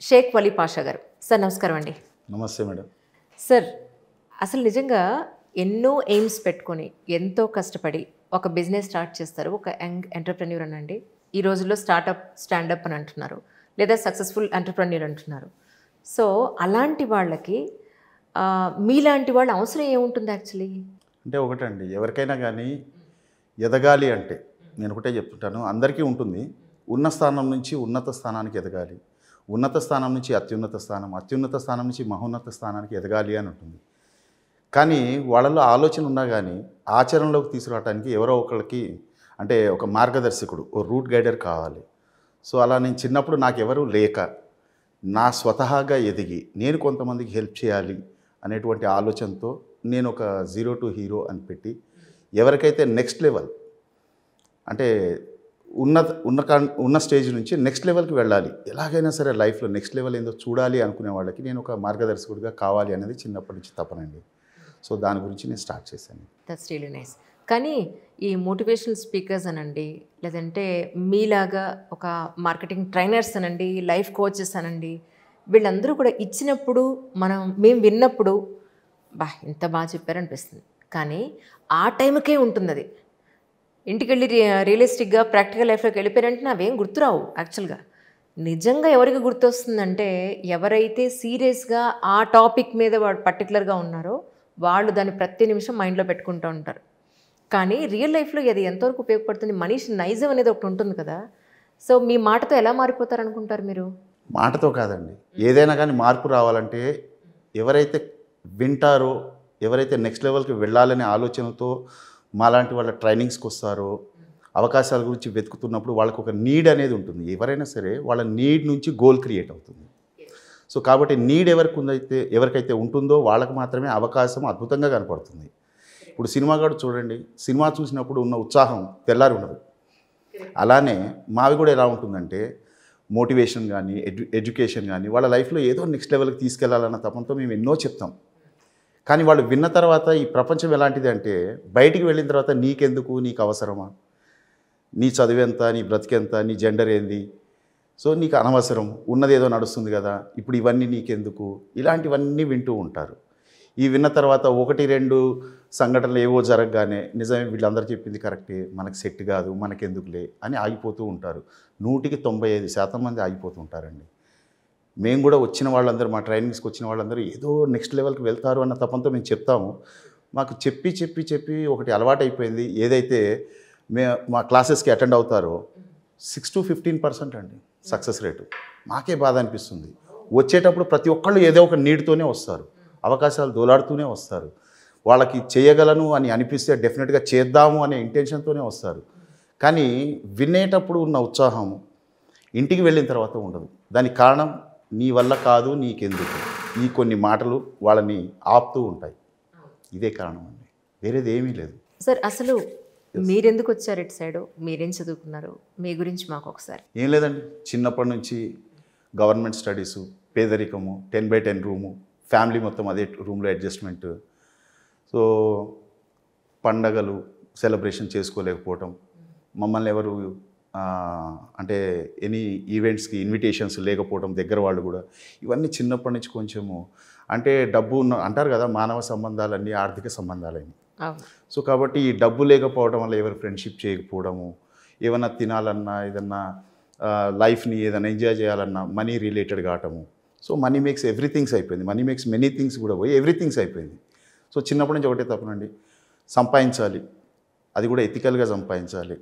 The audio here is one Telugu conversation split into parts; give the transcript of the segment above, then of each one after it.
షేక్ వలీ పాషా గారు. సార్ నమస్కారం అండి. నమస్తే మేడం. సార్ అసలు నిజంగా ఎన్నో ఎయిమ్స్ పెట్టుకొని ఎంతో కష్టపడి ఒక బిజినెస్ స్టార్ట్ చేస్తారు. ఒక యంగ్ ఎంటర్‌ప్రెన్యూర్ అనండి. ఈ రోజుల్లో స్టాండప్ అని అంటున్నారు. లేదా సక్సెస్‌ఫుల్ ఎంటర్‌ప్రెన్యూర్ అంటున్నారు. సో అలాంటి వాళ్ళకి మీలాంటి వాళ్ళ అవసరం ఏముంటుంది యాక్చువల్లీ? అంటే ఒకటండి, ఎవరికైనా కానీ ఎదగాలి అంటే నేను ఒకటే చెప్తుంటాను, అందరికీ ఉంటుంది. ఉన్న స్థానం నుంచి ఉన్నత స్థానానికి ఎదగాలి, ఉన్నత స్థానం నుంచి అత్యున్నత స్థానం, అత్యున్నత స్థానం నుంచి మహోన్నత స్థానానికి ఎదగాలి అని ఉంటుంది. కానీ వాళ్ళలో ఆలోచన ఉన్నా కానీ ఆచరణలోకి తీసుకురావడానికి ఎవరో ఒకరికి అంటే ఒక మార్గదర్శకుడు, ఓ రూట్ గైడర్ కావాలి. సో అలా నేను చిన్నప్పుడు నాకెవరూ లేక నా స్వతహాగా ఎదిగి నేను కొంతమందికి హెల్ప్ చేయాలి అనేటువంటి ఆలోచనతో నేను ఒక జీరో టు హీరో అని పెట్టి ఎవరికైతే నెక్స్ట్ లెవెల్ అంటే ఉన్న స్టేజ్ నుంచి నెక్స్ట్ లెవెల్కి వెళ్ళాలి, ఎలాగైనా సరే లైఫ్లో నెక్స్ట్ లెవెల్ ఏందో చూడాలి అనుకునే వాళ్ళకి నేను ఒక మార్గదర్శకుడిగా కావాలి అనేది చిన్నప్పటి నుంచి తపనండి. సో దాని గురించి నేను స్టార్ట్ చేశాను. That's really nice. కానీ ఈ మోటివేషనల్ స్పీకర్స్ అనండి, లేదంటే మీలాగా ఒక మార్కెటింగ్ ట్రైనర్స్ అనండి, లైఫ్ కోచెస్ అనండి, వీళ్ళందరూ కూడా ఇచ్చినప్పుడు మేము విన్నప్పుడు ఇంత బాగా చెప్పారనిపిస్తుంది. కానీ ఆ టైంకే ఉంటుంది అది. ఇంటికి వెళ్ళి రియలిస్టిక్గా ప్రాక్టికల్ లైఫ్లోకి వెళ్ళిపోయారంటే నావేం గుర్తురావు. యాక్చువల్గా నిజంగా ఎవరికి గుర్తొస్తుందంటే ఎవరైతే సీరియస్గా ఆ టాపిక్ మీద వాడు పర్టికులర్గా ఉన్నారో వాళ్ళు దాన్ని ప్రతి నిమిషం మైండ్లో పెట్టుకుంటూ ఉంటారు. కానీ రియల్ లైఫ్లో అది ఎంతవరకు ఉపయోగపడుతుంది? మనిషి నైజం అనేది ఒకటి ఉంటుంది కదా. సో మీ మాటతో ఎలా మారిపోతారు అనుకుంటారు మీరు? మాటతో కాదండి, ఏదైనా కానీ మార్పు రావాలంటే ఎవరైతే వింటారో, ఎవరైతే నెక్స్ట్ లెవెల్కి వెళ్ళాలనే ఆలోచనతో మాలాంటి వాళ్ళ ట్రైనింగ్స్కి వస్తారో, అవకాశాల గురించి వెతుకుతున్నప్పుడు వాళ్ళకు ఒక నీడ్ అనేది ఉంటుంది. ఎవరైనా సరే వాళ్ళ నీడ్ నుంచి గోల్ క్రియేట్ అవుతుంది. సో కాబట్టి నీడ్ ఎవరికైతే ఉంటుందో వాళ్ళకు మాత్రమే అవకాశం అద్భుతంగా కనపడుతుంది. ఇప్పుడు సినిమాగాడు చూడండి, సినిమా చూసినప్పుడు ఉన్న ఉత్సాహం తెల్లారి ఉండదు. అలానే మావి కూడా ఎలా ఉంటుందంటే మోటివేషన్ కానీ ఎడ్యుకేషన్ కానీ వాళ్ళ లైఫ్లో ఏదో నెక్స్ట్ లెవెల్కి తీసుకెళ్లాలన్న తపంతో మేము ఎన్నో చెప్తాం. కానీ వాళ్ళు విన్న తర్వాత ఈ ప్రపంచం ఎలాంటిది అంటే బయటికి వెళ్ళిన తర్వాత నీకెందుకు, నీకు అవసరమా, నీ చదువెంత, నీ బ్రతికెంత, నీ జెండర్ ఏంది, సో నీకు అనవసరం, ఉన్నది ఏదో నడుస్తుంది కదా, ఇప్పుడు ఇవన్నీ నీకెందుకు, ఇలాంటివన్నీ వింటూ ఉంటారు. ఈ విన్న తర్వాత 1-2 సంఘటనలు ఏవో జరగగానే నిజమే వీళ్ళందరూ చెప్పింది కరెక్టే, మనకు సెట్ కాదు, మనకెందుకులే అని ఆగిపోతూ ఉంటారు. 100% మంది ఆగిపోతూ ఉంటారండి. మేము కూడా వచ్చిన వాళ్ళందరూ, మా ట్రైనింగ్స్కి వచ్చిన వాళ్ళందరూ ఏదో నెక్స్ట్ లెవెల్కి వెళ్తారు అన్న తపంతో మేము చెప్తాము. మాకు చెప్పి ఒకటి అలవాటు అయిపోయింది. ఏదైతే మా క్లాసెస్కి అటెండ్ అవుతారో 6-15% అండి సక్సెస్ రేటు. మాకే బాధ అనిపిస్తుంది. వచ్చేటప్పుడు ప్రతి ఒక్కళ్ళు ఏదో ఒక నీడ్తోనే వస్తారు, అవకాశాలు దోలాడుతూనే వస్తారు. వాళ్ళకి చేయగలను అని అనిపిస్తే డెఫినెట్గా చేద్దాము అనే ఇంటెన్షన్తోనే వస్తారు. కానీ వినేటప్పుడు ఉన్న ఉత్సాహం ఇంటికి వెళ్ళిన తర్వాత ఉండదు. దానికి కారణం నీ వల్ల కాదు, నీకెందుకు, ఈ కొన్ని మాటలు వాళ్ళని ఆపుతూ ఉంటాయి. ఇదే కారణం అండి, వేరేది ఏమీ లేదు. సార్ అసలు మీరెందుకు వచ్చారు ఇటు సైడు? మీరేం చదువుకున్నారు? మీ గురించి మాకు ఒకసారి. ఏం లేదండి, చిన్నప్పటి నుంచి గవర్నమెంట్ స్టడీసు, పేదరికము, 10x10 రూము, ఫ్యామిలీ మొత్తం అదే రూమ్లో అడ్జస్ట్మెంట్. సో పండగలు సెలబ్రేషన్ చేసుకోలేకపోవటం, మమ్మల్ని ఎవరు అంటే ఎనీ ఈవెంట్స్కి ఇన్విటేషన్స్ లేకపోవడం, దగ్గర వాళ్ళు కూడా, ఇవన్నీ చిన్నప్పటి నుంచి కొంచెము అంటే డబ్బు అంటారు కదా, మానవ సంబంధాలన్నీ ఆర్థిక సంబంధాలని. సో కాబట్టి ఈ డబ్బు లేకపోవడం వల్ల ఎవరు ఫ్రెండ్షిప్ చేయకపోవడము, ఏమన్నా తినాలన్నా, ఏదన్నా లైఫ్ని ఏదైనా ఎంజాయ్ చేయాలన్నా మనీ రిలేటెడ్ కావటము. సో మనీ మేక్స్ ఎవ్రీథింగ్స్ అయిపోయింది, మనీ మేక్స్ మెనీ థింగ్స్ కూడా పోయి ఎవ్రీథింగ్స్ అయిపోయింది. సో చిన్నప్పటి నుంచి ఒకటే తప్పనండి, సంపాదించాలి, అది కూడా ఎథికల్గా సంపాదించాలి,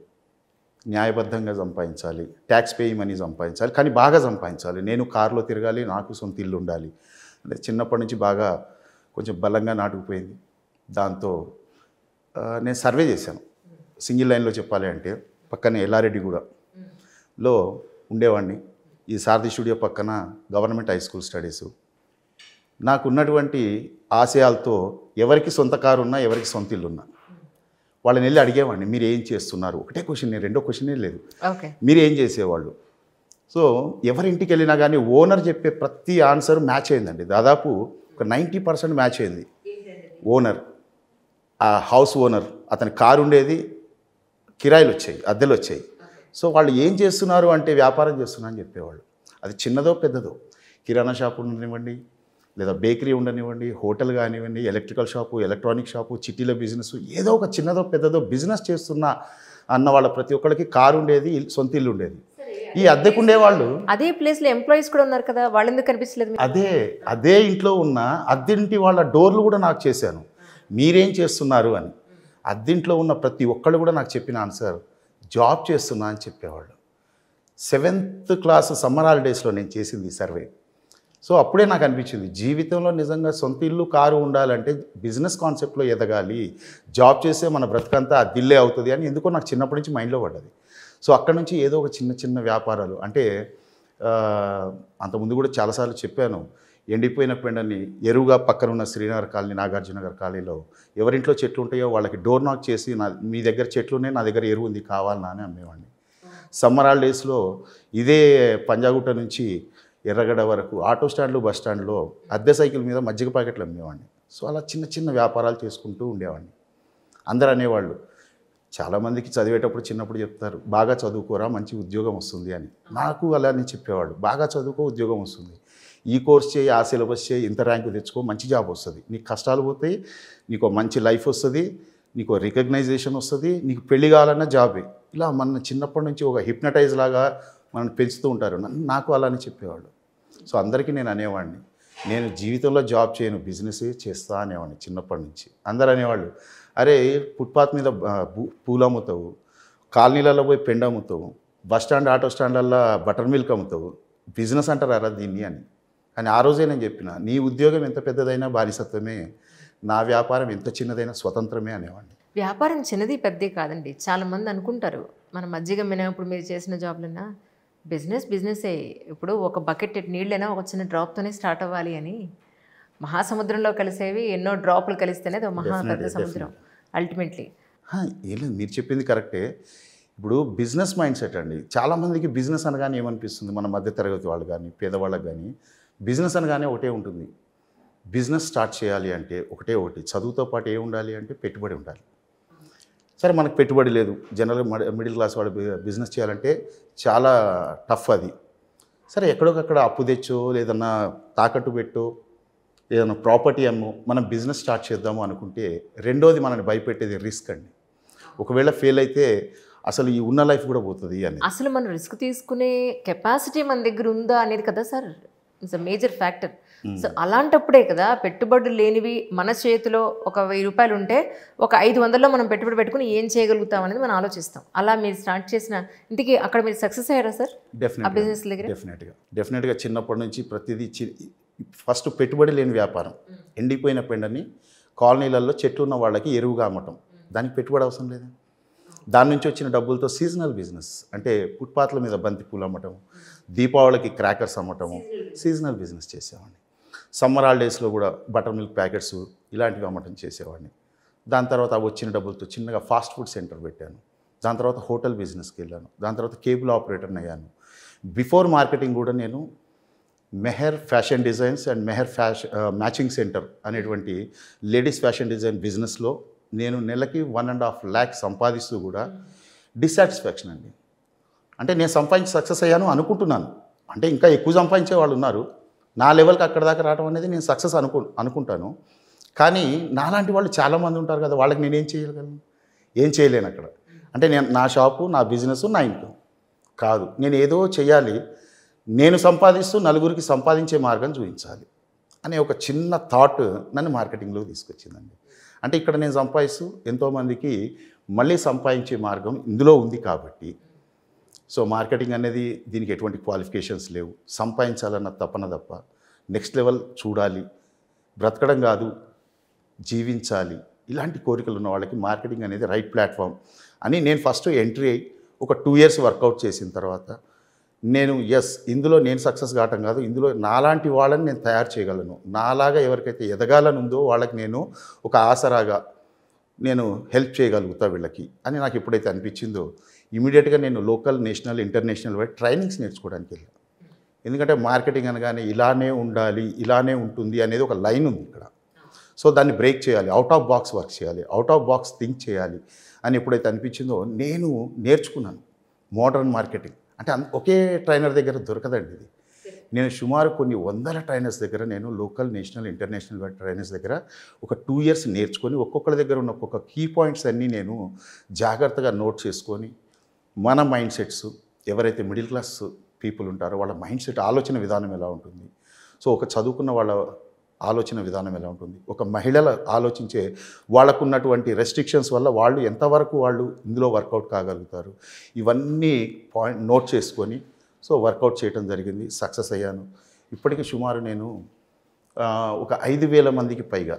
న్యాయబద్ధంగా సంపాదించాలి, ట్యాక్స్ పేయి మనీ సంపాదించాలి, కానీ బాగా సంపాదించాలి. నేను కారులో తిరగాలి, నాకు సొంత ఇల్లు ఉండాలి అంటే చిన్నప్పటి నుంచి బాగా కొంచెం బలంగా నాటుకుపోయింది. దాంతో నేను సర్వే చేశాను. సింగిల్ లైన్లో చెప్పాలి అంటే పక్కనే ఎల్లారెడ్డిగూడలో ఉండేవాడిని. ఈ సారథి స్టూడియో పక్కన గవర్నమెంట్ హై స్కూల్ స్టడీసు. నాకు ఉన్నటువంటి ఆశయాలతో ఎవరికి సొంత కారు ఉన్నా, ఎవరికి సొంత ఇల్లు ఉన్నా వాళ్ళని వెళ్ళి అడిగేవాడిని, మీరు ఏం చేస్తున్నారు? ఒకటే క్వశ్చన్, రెండో క్వశ్చనే లేదు, మీరు ఏం చేసేవాళ్ళు. సో ఎవరింటికి వెళ్ళినా కానీ ఓనర్ చెప్పే ప్రతి ఆన్సర్ మ్యాచ్ అయిందండి. దాదాపు ఒక 90% మ్యాచ్ అయింది. ఓనర్, ఆ హౌస్ ఓనర్, అతని కారు ఉండేది, కిరాయిలు వచ్చాయి, అద్దెలు వచ్చాయి. సో వాళ్ళు ఏం చేస్తున్నారు అంటే వ్యాపారం చేస్తున్నా అని చెప్పేవాళ్ళు. అది చిన్నదో పెద్దదో కిరాణా షాప్ ఉండనివ్వండి, లేదా బేకరీ ఉండనివ్వండి, హోటల్ కానివ్వండి, ఎలక్ట్రికల్ షాపు, ఎలక్ట్రానిక్ షాపు, చిట్టీల బిజినెస్, ఏదో ఒక చిన్నదో పెద్దదో బిజినెస్ చేస్తున్నా అన్న వాళ్ళ ప్రతి ఒక్కరికి కారు ఉండేది, సొంత ఇల్లు ఉండేది. ఈ అద్దెకుండే వాళ్ళు అదే ప్లేస్లో ఎంప్లాయీస్ కూడా ఉన్నారు కదా, వాళ్ళు ఎందుకు కనిపించలేదు మీకు? అదే ఇంట్లో ఉన్న అద్దెంటి వాళ్ళ డోర్లు కూడా నాకు చేశాను, మీరేం చేస్తున్నారు అని. అద్దెంట్లో ఉన్న ప్రతి ఒక్కళ్ళు కూడా నాకు చెప్పిన ఆన్సర్, జాబ్ చేస్తున్నా అని చెప్పేవాళ్ళు. 7th క్లాస్ సమ్మర్ హాలిడేస్లో నేను చేసింది సర్వే. సో అప్పుడే నాకు అనిపించింది, జీవితంలో నిజంగా సొంత ఇల్లు కారు ఉండాలంటే బిజినెస్ కాన్సెప్ట్లో ఎదగాలి, జాబ్ చేస్తే మన బ్రతకంతా అద్దిల్లే అవుతుంది అని ఎందుకో నాకు చిన్నప్పటి నుంచి మైండ్లో పడ్డది. సో అక్కడ నుంచి ఏదో ఒక చిన్న చిన్న వ్యాపారాలు అంటే అంతకుముందు కూడా చాలాసార్లు చెప్పాను, ఎండిపోయిన పెండని ఎరువుగా పక్కనున్న శ్రీనగర్ కాలనీ, నాగార్జునగర్ కాలనీలో ఎవరింట్లో చెట్లు ఉంటాయో వాళ్ళకి డోర్ నాక్ చేసి, మీ దగ్గర చెట్లు ఉన్నాయి, నా దగ్గర ఎరువు ఉంది కావాలన్నా అని అమ్మేవాడిని. సమ్మర్ హాలిడేస్లో ఇదే పంజాగుట్ట నుంచి ఎర్రగడ్డ వరకు ఆటో స్టాండ్లు, బస్ స్టాండ్లో అద్దె సైకిల్ మీద మజ్జిగ ప్యాకెట్లు అమ్మేవాడిని. సో అలా చిన్న చిన్న వ్యాపారాలు చేసుకుంటూ ఉండేవాడిని. అందరూ అనేవాళ్ళు, చాలామందికి చదివేటప్పుడు చిన్నప్పుడు చెప్తారు, బాగా చదువుకోరా మంచి ఉద్యోగం వస్తుంది అని. నాకు అలానే చెప్పేవాళ్ళు, బాగా చదువుకో ఉద్యోగం వస్తుంది, ఈ కోర్స్ చేయి, ఆ సిలబస్ చేయి, ఇంత ర్యాంకు తెచ్చుకో, మంచి జాబ్ వస్తుంది, నీకు కష్టాలు పోతాయి, నీకు మంచి లైఫ్ వస్తుంది, నీకు రికగ్నైజేషన్ వస్తుంది, నీకు పెళ్లి కావాలన్న జాబే. ఇలా మన చిన్నప్పటి నుంచి ఒక హిప్నటైజ్ లాగా మనం పెంచుతూ ఉంటారు. నాకు అలానే చెప్పేవాళ్ళు. సో అందరికీ నేను అనేవాడిని, నేను జీవితంలో జాబ్ చేయను, బిజినెసే చేస్తా అనేవాడిని చిన్నప్పటి నుంచి. అందరు అనేవాళ్ళు, అరే ఫుట్పాత్ మీద పూలు అమ్ముతావు, కాలనీలలో పోయి పెండ అమ్ముతావు, బస్ స్టాండ్ ఆటో స్టాండ్లలో బటర్ మిల్క్ అమ్ముతావు, బిజినెస్ అంటారా దీన్ని అని. కానీ ఆ రోజే నేను చెప్పిన, నీ ఉద్యోగం ఎంత పెద్దదైనా బానిసత్వమే, నా వ్యాపారం ఎంత చిన్నదైనా స్వతంత్రమే అనేవాడిని. వ్యాపారం చిన్నది పెద్దది కాదండి. చాలామంది అనుకుంటారు, మన మజ్జిగ ఇప్పుడు మీరు చేసిన జాబ్లన్నా బిజినెస్సే. ఇప్పుడు ఒక బకెట్ నీళ్ళైనా ఒక చిన్న డ్రాప్తోనే స్టార్ట్ అవ్వాలి అని. మహాసముద్రంలో కలిసేవి ఎన్నో డ్రాపులు కలిస్తేనే అది మహా పెద్ద సముద్రం అల్టిమేట్లీ. ఏం లేదు, మీరు చెప్పింది కరెక్టే. ఇప్పుడు బిజినెస్ మైండ్ సెట్ అండి. చాలామందికి బిజినెస్ అనగానే ఏమనిపిస్తుంది, మన మధ్యతరగతి వాళ్ళు కానీ పేదవాళ్ళకి కానీ బిజినెస్ అనగానే ఒకటే ఉంటుంది. బిజినెస్ స్టార్ట్ చేయాలి అంటే ఒకటి, చదువుతో పాటు ఏం ఉండాలి అంటే పెట్టుబడి ఉండాలి. సరే మనకు పెట్టుబడి లేదు, జనరల్ మిడిల్ క్లాస్ వాడు బిజినెస్ చేయాలంటే చాలా టఫ్ అది. సరే ఎక్కడొకక్కడ అప్పు తెచ్చో, లేదన్నా తాకట్టు పెట్టో, ఏదైనా ప్రాపర్టీ అమ్మో మనం బిజినెస్ స్టార్ట్ చేద్దాము అనుకుంటే, రెండోది మనల్ని భయపెట్టేది రిస్క్ అండి. ఒకవేళ ఫెయిల్ అయితే అసలు ఈ ఉన్న లైఫ్ కూడా పోతుంది అని. అసలు మనం రిస్క్ తీసుకునే కెపాసిటీ మన దగ్గర ఉందా అనేది కదా sir, it's a major factor. So అలాంటప్పుడే కదా పెట్టుబడులు లేనివి మన చేతిలో ఒక 1000 రూపాయలు ఉంటే ఒక 500లో మనం పెట్టుబడి పెట్టుకుని ఏం చేయగలుగుతాం అనేది మనం ఆలోచిస్తాం. అలా మీరు స్టార్ట్ చేసిన ఇంటికి అక్కడ మీరు సక్సెస్ అయ్యారా సార్ ఆ బిజినెస్ దగ్గర? డెఫినెట్గా చిన్నప్పటి నుంచి ప్రతిదీ ఫస్ట్ పెట్టుబడి లేని వ్యాపారం. ఎండిపోయిన పెండని కాలనీలలో చెట్లు ఉన్న వాళ్ళకి ఎరువుగా అమ్మటం, దానికి పెట్టుబడి అవసరం లేదు. దాని నుంచి వచ్చిన డబ్బులతో సీజనల్ బిజినెస్ అంటే ఫుట్పాత్ల మీద బంతి పూలు అమ్మటం, దీపావళికి క్రాకర్స్ అమ్మటము, సీజనల్ బిజినెస్ చేసేవాడిని. సమ్మర్ హాలిడేస్లో కూడా బటర్ మిల్క్ ప్యాకెట్స్ ఇలాంటివి అమ్మటం చేసేవాడిని. దాని తర్వాత వచ్చిన డబ్బులతో చిన్నగా ఫాస్ట్ ఫుడ్ సెంటర్ పెట్టాను. దాని తర్వాత హోటల్ బిజినెస్కి వెళ్ళాను. దాని తర్వాత కేబుల్ ఆపరేటర్ని అయ్యాను. బిఫోర్ మార్కెటింగ్ కూడా నేను Mehar fashion designs and Mehar matching centre అనేటువంటి లేడీస్ ఫ్యాషన్ డిజైన్ బిజినెస్లో నేను నెలకి 1.5 lakh సంపాదిస్తూ కూడా డిస్సాటిస్ఫాక్షన్ అండి. అంటే నేను సంపాదించి సక్సెస్ అయ్యాను అనుకుంటున్నాను, అంటే ఇంకా ఎక్కువ సంపాదించే వాళ్ళు ఉన్నారు, నా లెవెల్కి అక్కడ దాకా రావడం అనేది నేను సక్సెస్ అనుకుంటాను. కానీ నాలాంటి వాళ్ళు చాలామంది ఉంటారు కదా, వాళ్ళకి నేనేం చేయగలను? ఏం చేయలేను అక్కడ. అంటే నా షాపు, నా బిజినెస్, నా ఇన్కమ్ కాదు, నేను ఏదో చేయాలి, నేను సంపాదిస్తూ నలుగురికి సంపాదించే మార్గం చూపించాలి అనే ఒక చిన్న థాట్ నన్ను మార్కెటింగ్లో తీసుకొచ్చిందండి. అంటే ఇక్కడ నేను సంపాదిస్తూ ఎంతోమందికి మళ్ళీ సంపాదించే మార్గం ఇందులో ఉంది కాబట్టి. సో మార్కెటింగ్ అనేది దీనికి ఎటువంటి క్వాలిఫికేషన్స్ లేవు, సంపాదించాలన్న తపన తప్ప, నెక్స్ట్ లెవెల్ చూడాలి, బ్రతకడం కాదు జీవించాలి, ఇలాంటి కోరికలు ఉన్న వాళ్ళకి మార్కెటింగ్ అనేది రైట్ ప్లాట్ఫామ్ అని నేను ఫస్ట్ ఎంట్రీ అయ్యి ఒక 2 years వర్కౌట్ చేసిన తర్వాత నేను ఇందులో నేను సక్సెస్ కావటం కాదు, ఇందులో నాలాంటి వాళ్ళని నేను తయారు చేయగలను, నాలాగా ఎవరికైతే ఎదగాలని ఉందో వాళ్ళకి నేను ఒక ఆసరాగా నేను హెల్ప్ చేయగలుగుతా వీళ్ళకి అని నాకు ఎప్పుడైతే అనిపించిందో ఇమీడియట్గా నేను local, national, international wide trainings నేర్చుకోవడానికి వెళ్ళాను. ఎందుకంటే మార్కెటింగ్ అనగానే ఇలానే ఉండాలి, ఇలానే ఉంటుంది అనేది ఒక లైన్ ఉంది ఇక్కడ. సో దాన్ని బ్రేక్ చేయాలి, అవుట్ ఆఫ్ బాక్స్ వర్క్ చేయాలి, అవుట్ ఆఫ్ బాక్స్ థింక్ చేయాలి అని ఎప్పుడైతే అనిపించిందో నేను నేర్చుకున్నాను మోడర్న్ మార్కెటింగ్. అంటే ఒకే ట్రైనర్ దగ్గర దొరకదండి ఇది. నేను సుమారు కొన్ని వందల ట్రైనర్స్ దగ్గర, నేను లోకల్, నేషనల్, ఇంటర్నేషనల్ ట్రైనర్స్ దగ్గర ఒక 2 years నేర్చుకొని ఒక్కొక్కరి దగ్గర ఉన్న ఒక్కొక్క కీ పాయింట్స్ అన్నీ నేను జాగ్రత్తగా నోట్ చేసుకొని మన మైండ్ సెట్స్, ఎవరైతే మిడిల్ క్లాస్ పీపుల్ ఉంటారో వాళ్ళ మైండ్ సెట్, ఆలోచన విధానం ఎలా ఉంటుంది, సో ఒక చదువుకున్న వాళ్ళ ఆలోచన విధానం ఎలా ఉంటుంది, ఒక మహిళల ఆలోచించే వాళ్ళకున్నటువంటి రెస్ట్రిక్షన్స్ వల్ల వాళ్ళు ఎంతవరకు వాళ్ళు ఇందులో వర్కౌట్ కాగలుగుతారు, ఇవన్నీ పాయింట్ నోట్ చేసుకొని సో వర్కౌట్ చేయడం జరిగింది. సక్సెస్ అయ్యాను. ఇప్పటికీ సుమారు నేను ఒక 5,000 మందికి పైగా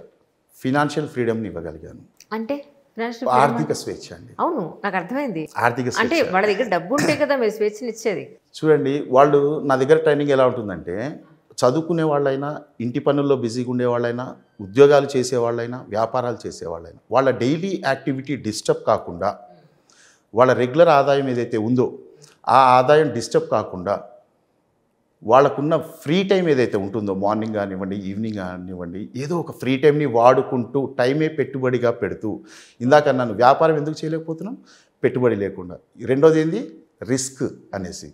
ఫినాన్షియల్ ఫ్రీడమ్ని ఇవ్వగలిగాను. అంటే ఆర్థిక స్వేచ్ఛ అండి. అవును, నాకు అర్థమైంది. ఆర్థిక అంటే స్వేచ్ఛ వాళ్ళ దగ్గర డబ్బు ఉంటే కదా మీరు స్వేచ్ఛని ఇచ్చేది. చూడండి, వాళ్ళు నా దగ్గర ట్రైనింగ్ ఎలా ఉంటుందంటే, చదువుకునే వాళ్ళైనా, ఇంటి పనుల్లో బిజీగా ఉండేవాళ్ళైనా, ఉద్యోగాలు చేసేవాళ్ళైనా, వ్యాపారాలు చేసేవాళ్ళైనా, వాళ్ళ డైలీ యాక్టివిటీ డిస్టర్బ్ కాకుండా, వాళ్ళ రెగ్యులర్ ఆదాయం ఏదైతే ఉందో ఆ ఆదాయం డిస్టర్బ్ కాకుండా, వాళ్ళకున్న ఫ్రీ టైం ఏదైతే ఉంటుందో, మార్నింగ్ కానివ్వండి, ఈవినింగ్ కానివ్వండి, ఏదో ఒక ఫ్రీ టైంని వాడుకుంటూ టైమే పెట్టుబడిగా పెడుతూ, ఇందాక నన్ను వ్యాపారం ఎందుకు చేయలేకపోతున్నాం, పెట్టుబడి లేకుండా. రెండోది ఏంది, రిస్క్ అనేసి.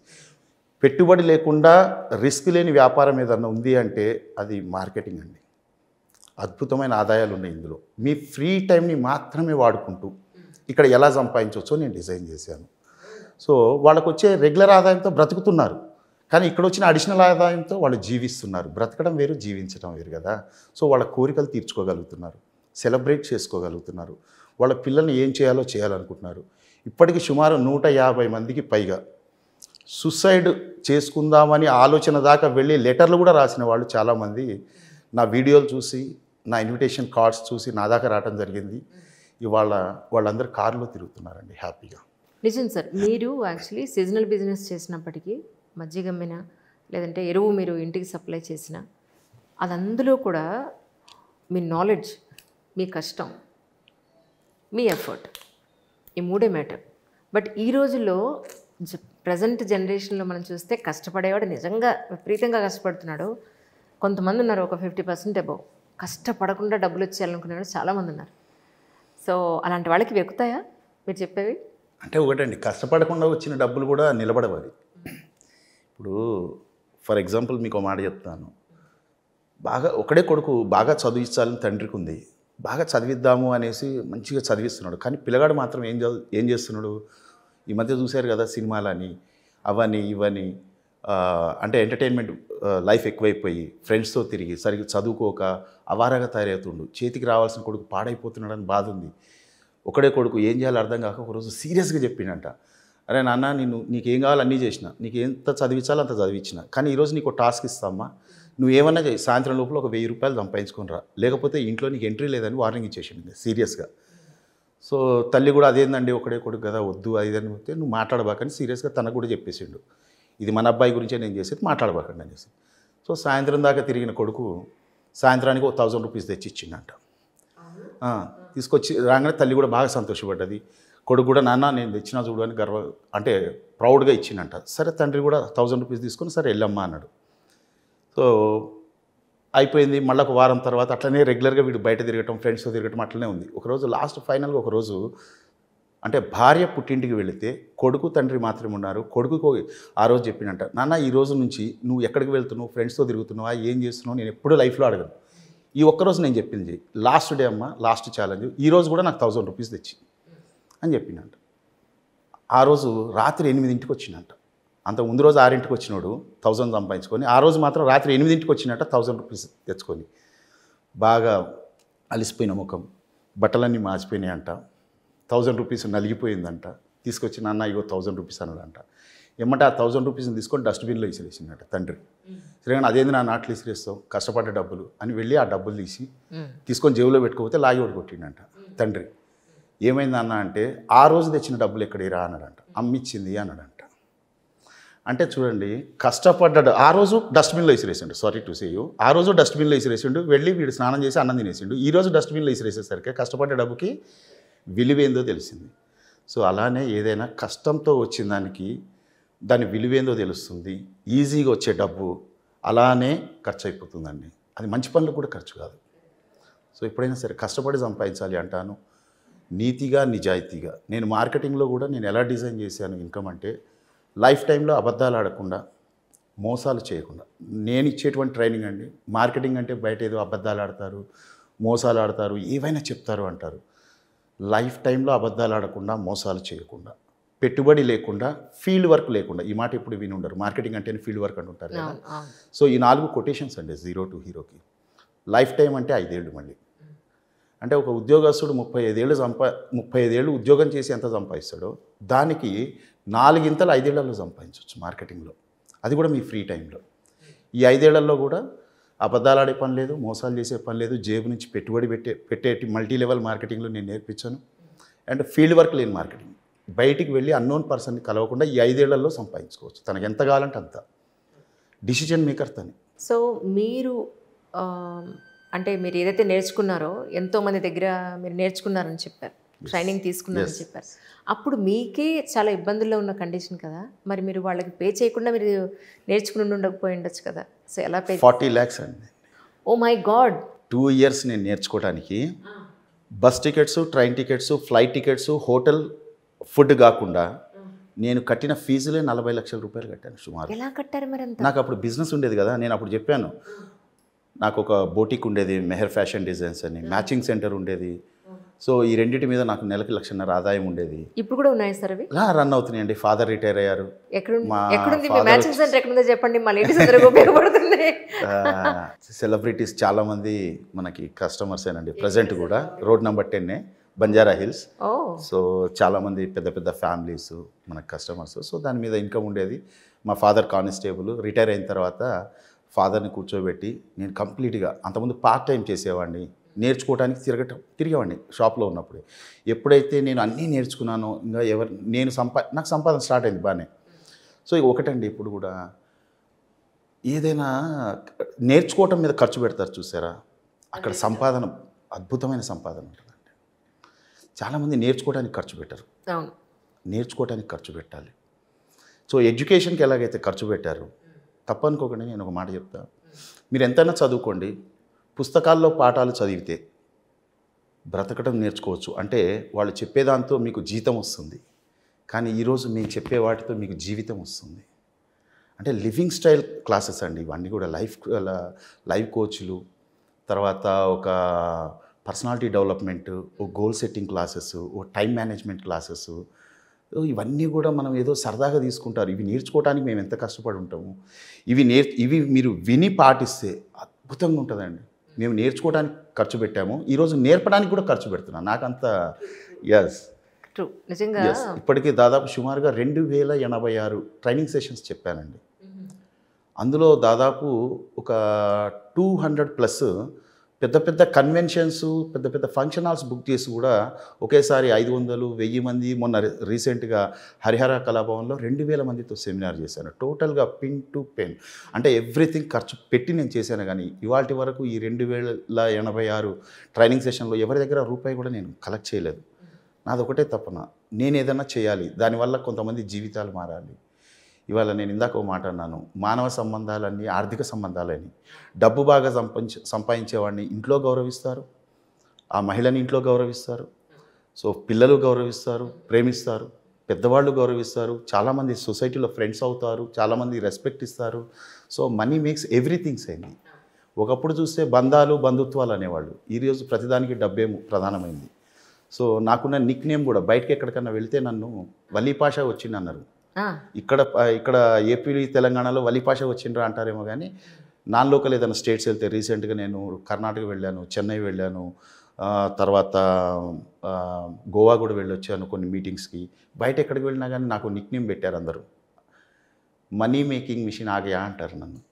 పెట్టుబడి లేకుండా రిస్క్ లేని వ్యాపారం ఏదన్నా ఉంది అంటే అది మార్కెటింగ్ అండి. అద్భుతమైన ఆదాయాలు ఉన్నాయి ఇందులో. మీ ఫ్రీ టైంని మాత్రమే వాడుకుంటూ ఇక్కడ ఎలా సంపాదించవచ్చో నేను డిజైన్ చేశాను. సో వాళ్ళకు వచ్చే రెగ్యులర్ ఆదాయంతో బ్రతుకుతున్నారు, కానీ ఇక్కడ వచ్చిన అడిషనల్ ఆదాయంతో వాళ్ళు జీవిస్తున్నారు. బ్రతకడం వేరు, జీవించడం వేరు కదా. సో వాళ్ళ కోరికలు తీర్చుకోగలుగుతున్నారు, సెలబ్రేట్ చేసుకోగలుగుతున్నారు, వాళ్ళ పిల్లల్ని ఏం చేయాలో చేయాలనుకుంటున్నారు. ఇప్పటికీ సుమారు 150 మందికి పైగా సూసైడ్ చేసుకుందామని ఆలోచన దాకా వెళ్ళి లెటర్లు కూడా రాసిన వాళ్ళు చాలామంది నా వీడియోలు చూసి, నా ఇన్విటేషన్ కార్డ్స్ చూసి నా దాకా రావడం జరిగింది. ఇవాళ వాళ్ళందరూ కారులో తిరుగుతున్నారండి హ్యాపీగా. నిజం సార్. మీరు యాక్చువల్లీ సీజనల్ బిజినెస్ చేసినప్పటికీ మజ్జిగమ్మిన, లేదంటే ఎరువు మీరు ఇంటికి సప్లై చేసిన, అది అందులో కూడా మీ నాలెడ్జ్, మీ కష్టం, మీ ఎఫర్ట్, ఈ మూడే మ్యాటర్. బట్ ఈ రోజుల్లో ప్రజెంట్ జనరేషన్లో మనం చూస్తే కష్టపడేవాడు నిజంగా విపరీతంగా కష్టపడుతున్నాడు. కొంతమంది ఉన్నారు, ఒక 50% అబౌవ్ కష్టపడకుండా డబ్బులు వచ్చేయాలనుకునేవాడు చాలామంది ఉన్నారు. సో అలాంటి వాళ్ళకి వెక్కుతాయా మీరు చెప్పేవి? అంటే ఒకటండి, కష్టపడకుండా వచ్చిన డబ్బులు కూడా నిలబడవాలి. ఇప్పుడు ఫర్ ఎగ్జాంపుల్ మీకు ఒక మాట చెప్తాను. ఒకడే కొడుకు బాగా చదివించాలని తండ్రికి ఉంది, బాగా చదివిద్దాము అనేసి మంచిగా చదివిస్తున్నాడు. కానీ పిల్లగాడు మాత్రం ఏం చేస్తున్నాడు, ఈ మధ్య చూశారు కదా సినిమాలని, అవని ఇవని, అంటే ఎంటర్టైన్మెంట్ లైఫ్ ఎక్కువైపోయి ఫ్రెండ్స్తో తిరిగి సరిగ్గా చదువుకోక అవారాగా తయారవుతుండు. చేతికి రావాల్సిన కొడుకు పాడైపోతున్నాడని బాధ ఉంది. ఒకడే కొడుకు ఏం చేయాలో అర్థం కాక ఒకరోజు సీరియస్గా చెప్పిండంట, అరే నాన్న, నీకేం కావాలో అన్నీ చేసిన, నీకు ఎంత చదివించాలో అంత చదివించిన, కానీ ఈరోజు నీకు టాస్క్ ఇస్తామ్మా, నువ్వు ఏమన్నా చేయి, సాయంత్రం లోపల ఒక 1000 రూపాయలు సంపాదించుకొని రా, లేకపోతే ఇంట్లో నీకు ఎంట్రీ లేదని వార్నింగ్ ఇచ్చేసింది సీరియస్గా. సో తల్లి కూడా అదేందండి, ఒకడే కొడుకు కదా, వద్దు అదని పోతే, నువ్వు మాట్లాడబాకని సీరియస్గా తనకు కూడా చెప్పేసిండు. ఇది మన అబ్బాయి గురించే నేను చేసేది, మాట్లాడబాకండి అనేసి. సో సాయంత్రం దాకా తిరిగిన కొడుకు సాయంత్రానికి 1000 రూపీస్ తెచ్చి ఇచ్చిండంట. తీసుకొచ్చి రాగానే తల్లి కూడా బాగా సంతోషపడ్డది. కొడుకు కూడా నాన్న నేను తెచ్చినా చూడు అని అంటే ప్రౌడ్గా ఇచ్చిండంట. సరే తండ్రి కూడా 1000 రూపీస్ తీసుకొని సరే వెళ్ళమ్మా అన్నాడు. సో అయిపోయింది. మళ్ళీ ఒక వారం తర్వాత అట్లనే రెగ్యులర్గా వీడు బయట తిరగటం, ఫ్రెండ్స్తో తిరగటం అట్లనే ఉంది. ఒకరోజు లాస్ట్ ఫైనల్గా ఒకరోజు అంటే భార్య పుట్టింటికి వెళితే కొడుకు తండ్రి మాత్రమే ఉన్నారు. కొడుకు ఆ రోజు చెప్పినంట, నాన్న ఈ రోజు నుంచి నువ్వు ఎక్కడికి వెళ్తున్నావు, ఫ్రెండ్స్తో తిరుగుతున్నావా, ఏం చేస్తున్నావు, నేను ఎప్పుడూ లైఫ్లో అడగను. ఈ ఒక్కరోజు నేను చెప్పింది లాస్ట్ డే అమ్మ, లాస్ట్ ఛాలెంజ్, ఈరోజు కూడా నాకు 1000 రూపీస్ తెచ్చి అని చెప్పిందంట. ఆ రోజు రాత్రి 8ంటికి వచ్చిందంట. అంత ముందు రోజు 6ంటికి వచ్చినాడు 1000 సంపాదించుకొని, ఆ రోజు మాత్రం రాత్రి 8ంటికి వచ్చినట్ట 1000 రూపీస్ తెచ్చుకొని. బాగా అలిసిపోయిన ముఖం, బట్టలన్నీ మాసిపోయినాయంట, 1000 రూపీస్ నలిగిపోయిందంట. తీసుకొచ్చి నాన్న ఇగో 1000 రూపీస్ అన్నాడంట. ఏమంటే ఆ 1000 రూపీస్ని తీసుకొని డస్ట్బిన్లో విసిరేసిందట తండ్రి. సరే కానీ అదేంది నా నాట్లు విసిరేస్తావు, కష్టపడ్డ డబ్బులు అని వెళ్ళి ఆ డబ్బులు తీసుకొని జేబులో పెట్టుకోకపోతే లాగి ఒకటి కొట్టిండంట తండ్రి. ఏమైంది అన్న అంటే, ఆ రోజు తెచ్చిన డబ్బులు ఎక్కడిరా అన్నాడంట. అమ్మిచ్చింది అన్నాడంట. అంటే చూడండి, కష్టపడ్డాడు. ఆ రోజు డస్ట్బిన్లో విసిరేసిండు, సారీ టు సే యూ, ఆ రోజు డస్ట్బిన్లో విసిరేసిండు. వెళ్ళి వీడు స్నానం చేసి అన్నం తినేసిండు. ఈ రోజు డస్ట్బిన్లో విసిరేసేసరికి కష్టపడ్డ డబ్బుకి విలువేందో తెలిసింది. సో అలానే ఏదైనా కష్టంతో వచ్చిన దాని విలువేందో తెలుస్తుంది. ఈజీగా వచ్చే డబ్బు అలానే ఖర్చు అయిపోతుందండి. అది మంచి పనులకు కూడా ఖర్చు కాదు. సో ఎప్పుడైనా సరే కష్టపడి సంపాదించాలి అంటాను, నీతిగా నిజాయితీగా. నేను మార్కెటింగ్లో కూడా నేను ఎలా డిజైన్ చేశాను ఇన్కమ్ అంటే, లైఫ్ టైంలో అబద్ధాలు ఆడకుండా మోసాలు చేయకుండా. నేను ఇచ్చేటువంటి ట్రైనింగ్ అండి. మార్కెటింగ్ అంటే బయట ఏదో అబద్ధాలు ఆడతారు, మోసాలు ఆడతారు, ఏవైనా చెప్తారు అంటారు. లైఫ్ టైంలో అబద్ధాలు ఆడకుండా, మోసాలు చేయకుండా, పెట్టుబడి లేకుండా, ఫీల్డ్ వర్క్ లేకుండా. ఈ మాట ఎప్పుడు విని ఉండరు. మార్కెటింగ్ అంటే ఫీల్డ్ వర్క్ అంటుంటారు కదా. సో ఈ 4 కొటేషన్స్ అండి జీరో టు హీరోకి. లైఫ్ టైం అంటే 5 ఏళ్ళు మళ్ళీ. అంటే ఒక ఉద్యోగస్తుడు 35 ఏళ్ళు ఉద్యోగం చేసి ఎంత సంపాదిస్తాడో దానికి 4 ఇంతలు 5 ఏళ్లలో సంపాదించవచ్చు మార్కెటింగ్లో. అది కూడా మీ ఫ్రీ టైంలో. ఈ 5 ఏళ్లలో కూడా అబద్ధాలు ఆడే పని లేదు, మోసాలు చేసే పని లేదు, జేబు నుంచి పెట్టుబడి పెట్టేటి మల్టీ లెవెల్ మార్కెటింగ్లో నేను నేర్పించాను. అండ్ ఫీల్డ్ వర్క్ లేని మార్కెటింగ్, బయటికి వెళ్ళి అన్నోన్ పర్సన్ని కలవకుండా ఈ 5 ఏళ్లలో సంపాదించుకోవచ్చు. తనకు ఎంత కావాలంటే అంత. డిసిజన్ మేకర్ తని. సో మీరు అంటే మీరు ఏదైతే నేర్చుకున్నారో ఎంతోమంది దగ్గర మీరు నేర్చుకున్నారని చెప్పారు, ట్రైనింగ్ తీసుకున్నారని చెప్పారు. అప్పుడు మీకే చాలా ఇబ్బందుల్లో ఉన్న కండిషన్ కదా, మరి మీరు వాళ్ళకి పే చేయకుండా మీరు నేర్చుకుని ఉండకపోయి ఉండొచ్చు కదా. సో ఎలా పే? 40 lakhs అండి. ఓ మై గాడ్. 2 years నేను నేర్చుకోవడానికి bus tickets, train tickets, flight tickets, hotel food కాకుండా నేను కట్టిన ఫీజులే 40 లక్షల రూపాయలు కట్టాను సుమారు. ఎలా కట్టారు మరి అంత? నాకు అప్పుడు బిజినెస్ ఉండేది కదా. నేను అప్పుడు చెప్పాను, నాకు ఒక బోటిక్ ఉండేది, మెహర్ ఫ్యాషన్ డిజైన్స్ అని, మ్యాచింగ్ సెంటర్ ఉండేది. సో ఈ రెండింటి మీద నాకు నెలకి 1.5 లక్షల ఆదాయం ఉండేది. ఇప్పుడు కూడా ఉన్నాయి సార్ అవి? రన్ అవుతున్నాయండి. ఫాదర్ రిటైర్ అయ్యారు. ఎక్కడుంది మీ మ్యాచింగ్ సెంటర్? ఎక్కడుందో చెప్పండి, మా లేడీస్ అందరికీ ఉపయోగపడుతుంది. సెలబ్రిటీస్ చాలామంది మనకి కస్టమర్స్ ఏనండి. ప్రజెంట్ కూడా road number 10 Banjara hills. So చాలామంది పెద్ద పెద్ద ఫ్యామిలీస్ మనకు కస్టమర్స్. సో దాని మీద ఇన్కమ్ ఉండేది. మా ఫాదర్ కానిస్టేబుల్. రిటైర్ అయిన తర్వాత ఫాదర్ని కూర్చోబెట్టి నేను కంప్లీట్గా, అంతకుముందు పార్ట్ టైం చేసేవాడిని, నేర్చుకోవడానికి తిరిగేవాడిని షాప్లో ఉన్నప్పుడు. ఎప్పుడైతే నేను అన్నీ నేర్చుకున్నానో ఇంకా నాకు సంపాదన స్టార్ట్ అయింది బాగానే. సో ఇక ఒకటండి, ఇప్పుడు కూడా ఏదైనా నేర్చుకోవటం మీద ఖర్చు పెడతారు చూసారా, అక్కడ సంపాదన, అద్భుతమైన సంపాదన ఉంటుందండి. చాలామంది నేర్చుకోవడానికి ఖర్చు పెట్టరు. నేర్చుకోవడానికి ఖర్చు పెట్టాలి. సో ఎడ్యుకేషన్కి ఎలాగైతే ఖర్చు పెట్టారు, తప్పనుకోకండి. నేను ఒక మాట చెప్తా, మీరు ఎంతైనా చదువుకోండి, పుస్తకాల్లో పాఠాలు చదివితే బ్రతకడం నేర్చుకోవచ్చు. అంటే వాళ్ళు చెప్పేదాంతో మీకు జీతం వస్తుంది, కానీ ఈరోజు మేము చెప్పే వాటితో మీకు జీవితం వస్తుంది. అంటే లివింగ్ స్టైల్ క్లాసెస్ అండి ఇవన్నీ కూడా. లైఫ్ కోచ్లు, తర్వాత ఒక పర్సనాలిటీ డెవలప్మెంట్, ఓ గోల్ సెట్టింగ్ క్లాసెస్, ఓ టైం మేనేజ్మెంట్ క్లాసెస్, ఇవన్నీ కూడా మనం ఏదో సరదాగా తీసుకుంటారు. ఇవి నేర్చుకోవడానికి మేము ఎంత కష్టపడి ఉంటాము. ఇవి మీరు విని పాటిస్తే అద్భుతంగా ఉంటుందండి. మేము నేర్చుకోవడానికి ఖర్చు పెట్టాము, ఈరోజు నేర్పడానికి కూడా ఖర్చు పెడుతున్నాను. నాకంత నిజంగా ఇప్పటికీ దాదాపు సుమారుగా 2086 ట్రైనింగ్ సెషన్స్ చెప్పానండి. అందులో దాదాపు ఒక 200+ పెద్ద పెద్ద కన్వెన్షన్స్, పెద్ద పెద్ద ఫంక్షన్ హాల్స్ బుక్ చేసి కూడా ఒకేసారి 500, 1000 మంది. మొన్న రీసెంట్గా హరిహర కళాభవన్లో 2000 మందితో సెమినార్ చేశాను. టోటల్గా పిన్ టు పెన్, అంటే ఎవ్రీథింగ్ ఖర్చు పెట్టి నేను చేశాను. కానీ ఇవాళ వరకు ఈ 2086 ట్రైనింగ్ సెషన్లో ఎవరి దగ్గర రూపాయి కూడా నేను కలెక్ట్ చేయలేదు. నాది ఒకటే తపన, నేను ఏదైనా చేయాలి, దానివల్ల కొంతమంది జీవితాలు మారాలి. ఇవాళ నేను ఇందాక ఒక మాట అన్నాను, మానవ సంబంధాలన్నీ ఆర్థిక సంబంధాలని. డబ్బు బాగా సంపాదించేవాడిని ఇంట్లో గౌరవిస్తారు, ఆ మహిళని ఇంట్లో గౌరవిస్తారు, సో పిల్లలు గౌరవిస్తారు, ప్రేమిస్తారు, పెద్దవాళ్ళు గౌరవిస్తారు, చాలామంది సొసైటీలో ఫ్రెండ్స్ అవుతారు, చాలామంది రెస్పెక్ట్ ఇస్తారు. సో మనీ మేక్స్ ఎవ్రీథింగ్ అయింది. ఒకప్పుడు చూస్తే బంధాలు, బంధుత్వాలు అనేవాళ్ళు. ఈరోజు ప్రతిదానికి డబ్బే ప్రధానమైంది. సో నాకున్న నిక్ నేమ్ కూడా, బయటకి ఎక్కడికన్నా వెళ్తే నన్ను వలీపాషా వచ్చింది అన్నారు. ఇక్కడ ఏపీ తెలంగాణలో వలీపాషా వచ్చిండ్రా అంటారేమో, కానీ నాన్ లోకల్ ఏదైనా స్టేట్స్ వెళ్తే, రీసెంట్గా నేను కర్ణాటక వెళ్ళాను, చెన్నై వెళ్ళాను, తర్వాత గోవా కూడా వెళ్ళొచ్చాను కొన్ని మీటింగ్స్కి. బయట ఎక్కడికి వెళ్ళినా కానీ నాకు నిక్ నేమ్ పెట్టారు అందరూ. మనీ మేకింగ్ మిషన్ ఆగయా అంటారు నన్ను.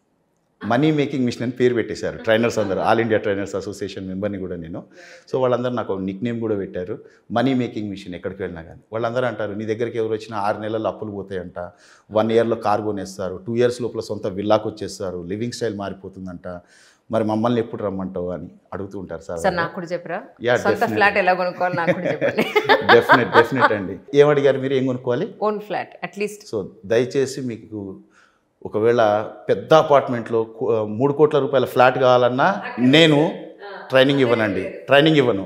మనీ మేకింగ్ మిషన్ అని పేరు పెట్టేశారు ట్రైనర్స్ అందరూ. ఆల్ ఇండియా ట్రైనర్స్ అసోసియేషన్ మెంబర్ని కూడా నేను. సో వాళ్ళందరూ నాకు నిక్ నేమ్ కూడా పెట్టారు, మనీ మేకింగ్ మిషన్. ఎక్కడికి వెళ్ళినా కానీ వాళ్ళందరూ అంటారు, నీ దగ్గరికి ఎవరు వచ్చినా 6 నెలల్లో అప్పులు పోతాయంట, 1 yearలో కార్ కొనేస్తారు, 2 years లోపల సొంత విల్లాకు వచ్చేస్తారు, లివింగ్ స్టైల్ మారిపోతుందంట, మరి మమ్మల్ని ఎప్పుడు రమ్మంటావు అని అడుగుతూ ఉంటారు. సార్ నాకు కూడా చెప్పరా, సొంత ఫ్లాట్ ఎలా కొనుక్కోవాలి నాకు కూడా చెప్పండి. డెఫినెట్ అండి. ఏమడిగారు మీరు? ఏం కొనుక్కోవాలి? Own flat at least. సో దయచేసి మీకు ఒకవేళ పెద్ద అపార్ట్మెంట్లో 3 కోట్ల రూపాయల ఫ్లాట్ కావాలన్నా నేను ట్రైనింగ్ ఇవ్వను.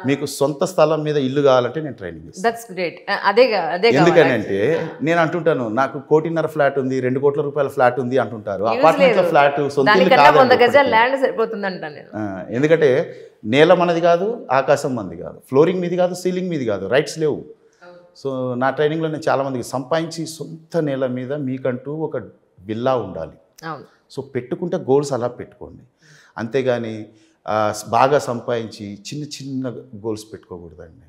మీకు సొంత స్థలం మీద ఇల్లు కావాలంటే నేను ట్రైనింగ్ ఇస్తాను. That's great. అదే ఎందుకనంటే నేను అంటుంటాను, నాకు 1.5 కోటి ఫ్లాట్ ఉంది, 2 కోట్ల రూపాయల ఫ్లాట్ ఉంది అంటుంటారు. అపార్ట్మెంట్లో ఫ్లాట్ సొంత ఇల్లు కాదు. 100 గజాల ల్యాండ్ సరిపోతుంది అంటాను నేను. ఎందుకంటే నేల మనది కాదు, ఆకాశం మనది కాదు, ఫ్లోరింగ్ మీది కాదు, సీలింగ్ మీది కాదు, రైట్స్ లేవు. సో నా ట్రైనింగ్లో నేను చాలామందికి సంపాదించి సొంత నేల మీద మీకంటూ ఒక విల్లా ఉండాలి. సో పెట్టుకుంటే గోల్స్ అలా పెట్టుకోండి, అంతేగాని బాగా సంపాదించి చిన్న చిన్న గోల్స్ పెట్టుకోకూడదండి.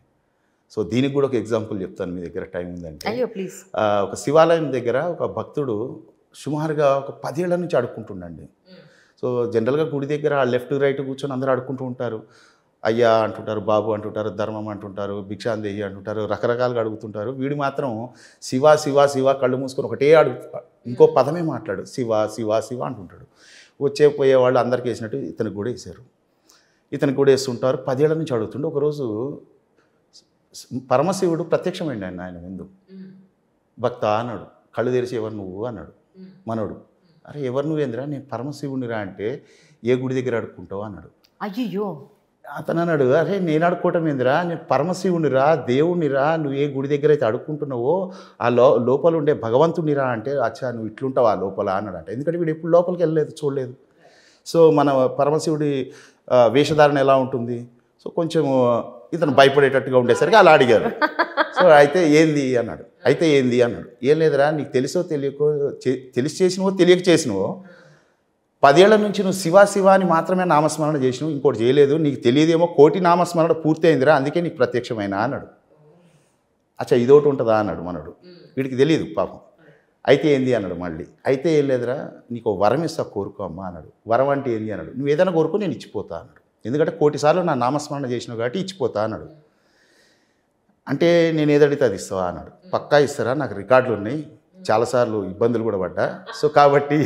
సో దీనికి కూడా ఒక ఎగ్జాంపుల్ చెప్తాను, మీ దగ్గర టైం ఉందంటే. ఒక శివాలయం దగ్గర ఒక భక్తుడు సుమారుగా ఒక 10 ఏళ్ల నుంచి అడుక్కుంటుండండి. సో జనరల్గా గుడి దగ్గర లెఫ్ట్ రైట్ కూర్చొని అందరూ అడుక్కుంటూ ఉంటారు. అయ్యా అంటుంటారు, బాబు అంటుంటారు, ధర్మం అంటుంటారు, భిక్షాందేహి అంటుంటారు, రకరకాలుగా అడుగుతుంటారు. వీడు మాత్రం శివ శివ శివ కళ్ళు మూసుకొని ఒకటే ఇంకో పదమే మాట్లాడు, శివ శివ శివ అంటుంటాడు. పోయే వాళ్ళు అందరికీ వేసినట్టు ఇతనికి కూడా వేసారు. ఇతనికి కూడా వేస్తుంటారు. 10 ఏళ్ల నుంచి అడుగుతుండే. ఒకరోజు పరమశివుడు ప్రత్యక్షమైంది ఆయన ముందు. భక్త అన్నాడు, కళ్ళు తెరిచి ఎవరు నువ్వు అన్నాడు. మనోడు, అరే ఎవరు నువ్వేంద్రా? నేను పరమశివునిరా అంటే, ఏ గుడి దగ్గర అడుక్కుంటావు అన్నాడు. అయ్యో. అతను అన్నాడు, అరే నేను అడుక్కోవటం ఏందిరా, నేను పరమశివునిరా, దేవునిరా, నువ్వు ఏ గుడి దగ్గర అయితే అడుక్కుంటున్నావో ఆ లోపల ఉండే భగవంతునిరా అంటే, అచ్చా నువ్వు ఇట్లుంటావు ఆ లోపల అన్నాడంట. ఎందుకంటే వీడు ఎప్పుడు లోపలికి వెళ్ళలేదు, చూడలేదు. సో మన పరమశివుడి వేషధారణ ఎలా ఉంటుంది? సో కొంచెం ఇతను భయపడేటట్టుగా ఉండేసరికి అలా అడిగారు. సో అయితే ఏంది అన్నాడు. ఏం లేదురా, నీకు తెలుసో తెలియకో, తెలిసి చేసినవో తెలియక చేసినవో, 10 ఏళ్ల నుంచి నువ్వు శివ శివ అని మాత్రమే నామస్మరణ చేసినావు, ఇంకోటి చేయలేదు. నీకు తెలియదేమో 1 కోటి నామస్మరణ పూర్తి అయిందిరా, అందుకే నీకు ప్రత్యక్షమైనా అన్నాడు. అచ్చా ఇదోటి ఉంటుందా అన్నాడు మనడు. వీడికి తెలియదు పాపం. అయితే ఏంది అన్నాడు మళ్ళీ. అయితే ఏం లేదురా, నీకు వరం ఇస్తా, కోరుకో అమ్మా అన్నాడు. వరం అంటే ఏంది అన్నాడు. నువ్వు ఏదైనా కోరుకో, నేను ఇచ్చిపోతా అన్నాడు. ఎందుకంటే 1 కోటి సార్లు నా నామస్మరణ చేసినావు కాబట్టి ఇచ్చిపోతా అన్నాడు. అంటే నేను ఏదడితే అది ఇస్తావా అన్నాడు. పక్కా ఇస్తారా, నాకు రికార్డులు ఉన్నాయి, చాలాసార్లు ఇబ్బందులు కూడా పడ్డా, సో కాబట్టి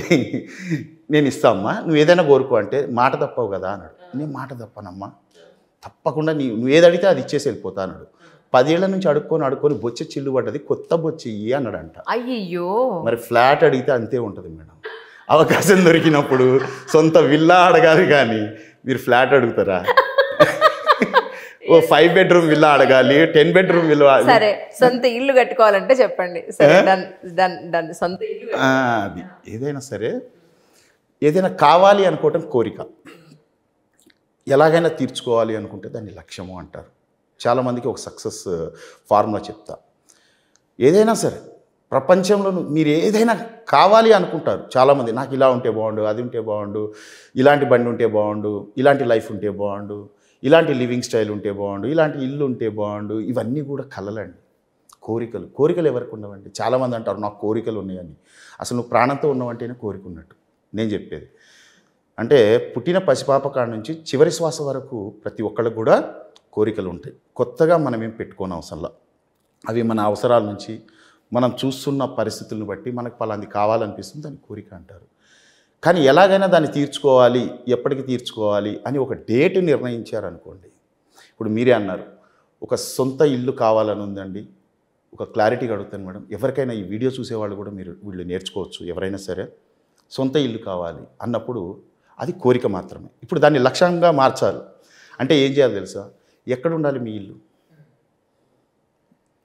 నేను ఇస్తామ్మా, నువ్వు ఏదైనా కోరుకో అంటే. మాట తప్పవు కదా అన్నాడు. నేను మాట తప్పనమ్మా, తప్పకుండా నువ్వు ఏదడితే అది ఇచ్చేసి వెళ్ళిపోతా అన్నాడు. 10 ఏళ్ల నుంచి అడుక్కొని బొచ్చ చిల్లు పడ్డది, కొత్త బొచ్చి ఇయ్యి అన్నాడంట. అయ్యో. మరి ఫ్లాట్ అడిగితే అంతే ఉంటుంది మేడం. అవకాశం దొరికినప్పుడు సొంత విల్లా అడగాలి, కానీ మీరు ఫ్లాట్ అడుగుతారా? ఓ 5 బెడ్రూమ్ విల్లా అడగాలి, 10 బెడ్రూమ్ విల్లా. సరే, సొంత ఇల్లు కట్టుకోవాలంటే చెప్పండి. సరే, సొంత ఇల్లు. అది ఏదైనా సరే, ఏదైనా కావాలి అనుకోవటం కోరిక, ఎలాగైనా తీర్చుకోవాలి అనుకుంటే దాన్ని లక్ష్యము అంటారు. చాలామందికి ఒక సక్సెస్ ఫార్ములా చెప్తా. ఏదైనా సరే ప్రపంచంలో మీరు ఏదైనా కావాలి అనుకుంటారు చాలామంది. నాకు ఇలా ఉంటే బాగుండు, అది ఉంటే బాగుండు, ఇలాంటి బండి ఉంటే బాగుండు, ఇలాంటి లైఫ్ ఉంటే బాగుండు, ఇలాంటి లివింగ్ స్టైల్ ఉంటే బాగుండు, ఇలాంటి ఇల్లు ఉంటే బాగుండు. ఇవన్నీ కూడా కలలండి, కోరికలు ఎవరికి ఉండవండి. చాలామంది అంటారు నాకు కోరికలు ఉన్నాయని. అసలు నువ్వు ప్రాణంతో ఉన్నావంటేనే కోరిక ఉన్నట్టు నేను చెప్పేది. అంటే పుట్టిన పసిపాప కాడ నుంచి చివరి శ్వాస వరకు ప్రతి ఒక్కళ్ళకు కూడా కోరికలు ఉంటాయి. కొత్తగా మనం ఏం పెట్టుకోని అవసరంలా, అవి మన అవసరాల నుంచి, మనం చూస్తున్న పరిస్థితులను బట్టి మనకు పలాంది కావాలనిపిస్తుంది, దాన్ని కోరిక అంటారు. కానీ ఎలాగైనా దాన్ని తీర్చుకోవాలి, ఎప్పటికి తీర్చుకోవాలి అని ఒక డేట్ నిర్ణయించారనుకోండి. ఇప్పుడు మీరే అన్నారు, ఒక సొంత ఇల్లు కావాలని ఉందండి. ఒక క్లారిటీగా అడుగుతాను మేడం, ఎవరికైనా ఈ వీడియో చూసేవాళ్ళు కూడా వీళ్ళు నేర్చుకోవచ్చు. ఎవరైనా సరే సొంత ఇల్లు కావాలి అన్నప్పుడు అది కోరిక మాత్రమే. ఇప్పుడు దాన్ని లక్ష్యంగా మార్చాలి అంటే ఏం చేయాలి తెలుసా? ఎక్కడ ఉండాలి మీ ఇల్లు,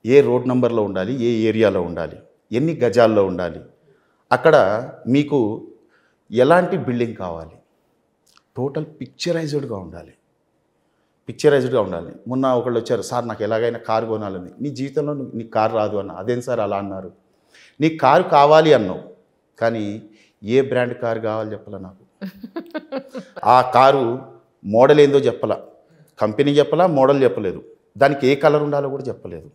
ఏ రోడ్ నెంబర్లో ఉండాలి, ఏ ఏరియాలో ఉండాలి, ఎన్ని గజాల్లో ఉండాలి, అక్కడ మీకు ఎలాంటి బిల్డింగ్ కావాలి, టోటల్ పిక్చరైజ్డ్గా ఉండాలి. మొన్న ఒకళ్ళు వచ్చారు, సార్ నాకు ఎలాగైనా కారు కొనాలని. నీ జీవితంలో నీకు కారు రాదు అన్న. అదేం సార్ అలా అన్నారు? నీకు కారు కావాలి అన్నావు, కానీ ఏ బ్రాండ్ కారు కావాలి చెప్పలే నాకు. ఆ కారు మోడల్ ఏందో చెప్పలా, కంపెనీ చెప్పలా, మోడల్ చెప్పలేదు, దానికి ఏ కలర్ ఉండాలో కూడా చెప్పలేదు.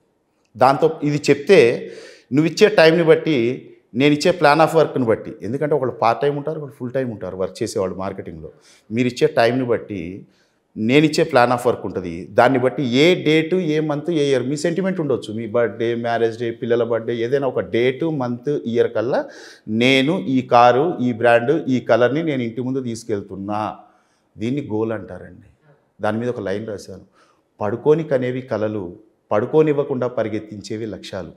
దాంతో ఇది చెప్తే నువ్వు ఇచ్చే టైంని బట్టి, నేను ఇచ్చే ప్లాన్ ఆఫ్ వర్క్ని బట్టి, ఎందుకంటే ఒకళ్ళు పార్ట్ టైం ఉంటారు, ఒకళ్ళు ఫుల్ టైం ఉంటారు వర్క్ చేసేవాళ్ళు మార్కెటింగ్లో. మీరు ఇచ్చే టైంని బట్టి నేను ఇచ్చే ప్లాన్ ఆఫ్ వర్క్ ఉంటుంది. దాన్ని బట్టి ఏ డేటు, ఏ మంత్, ఏ ఇయర్, మీ సెంటిమెంట్ ఉండొచ్చు, మీ బర్త్డే, మ్యారేజ్ డే, పిల్లల బర్త్డే, ఏదైనా ఒక డేటు, మంత్, ఇయర్ కల్లా నేను ఈ కారు, ఈ బ్రాండ్, ఈ కలర్ని నేను ఇంటి ముందు తీసుకెళ్తున్నా. దీన్ని గోల్ అంటారండి. దాని మీద ఒక లైన్ రాశాను, పడుకోని కనేవి కలలు, పడుకోనివ్వకుండా పరిగెత్తించేవి లక్ష్యాలు.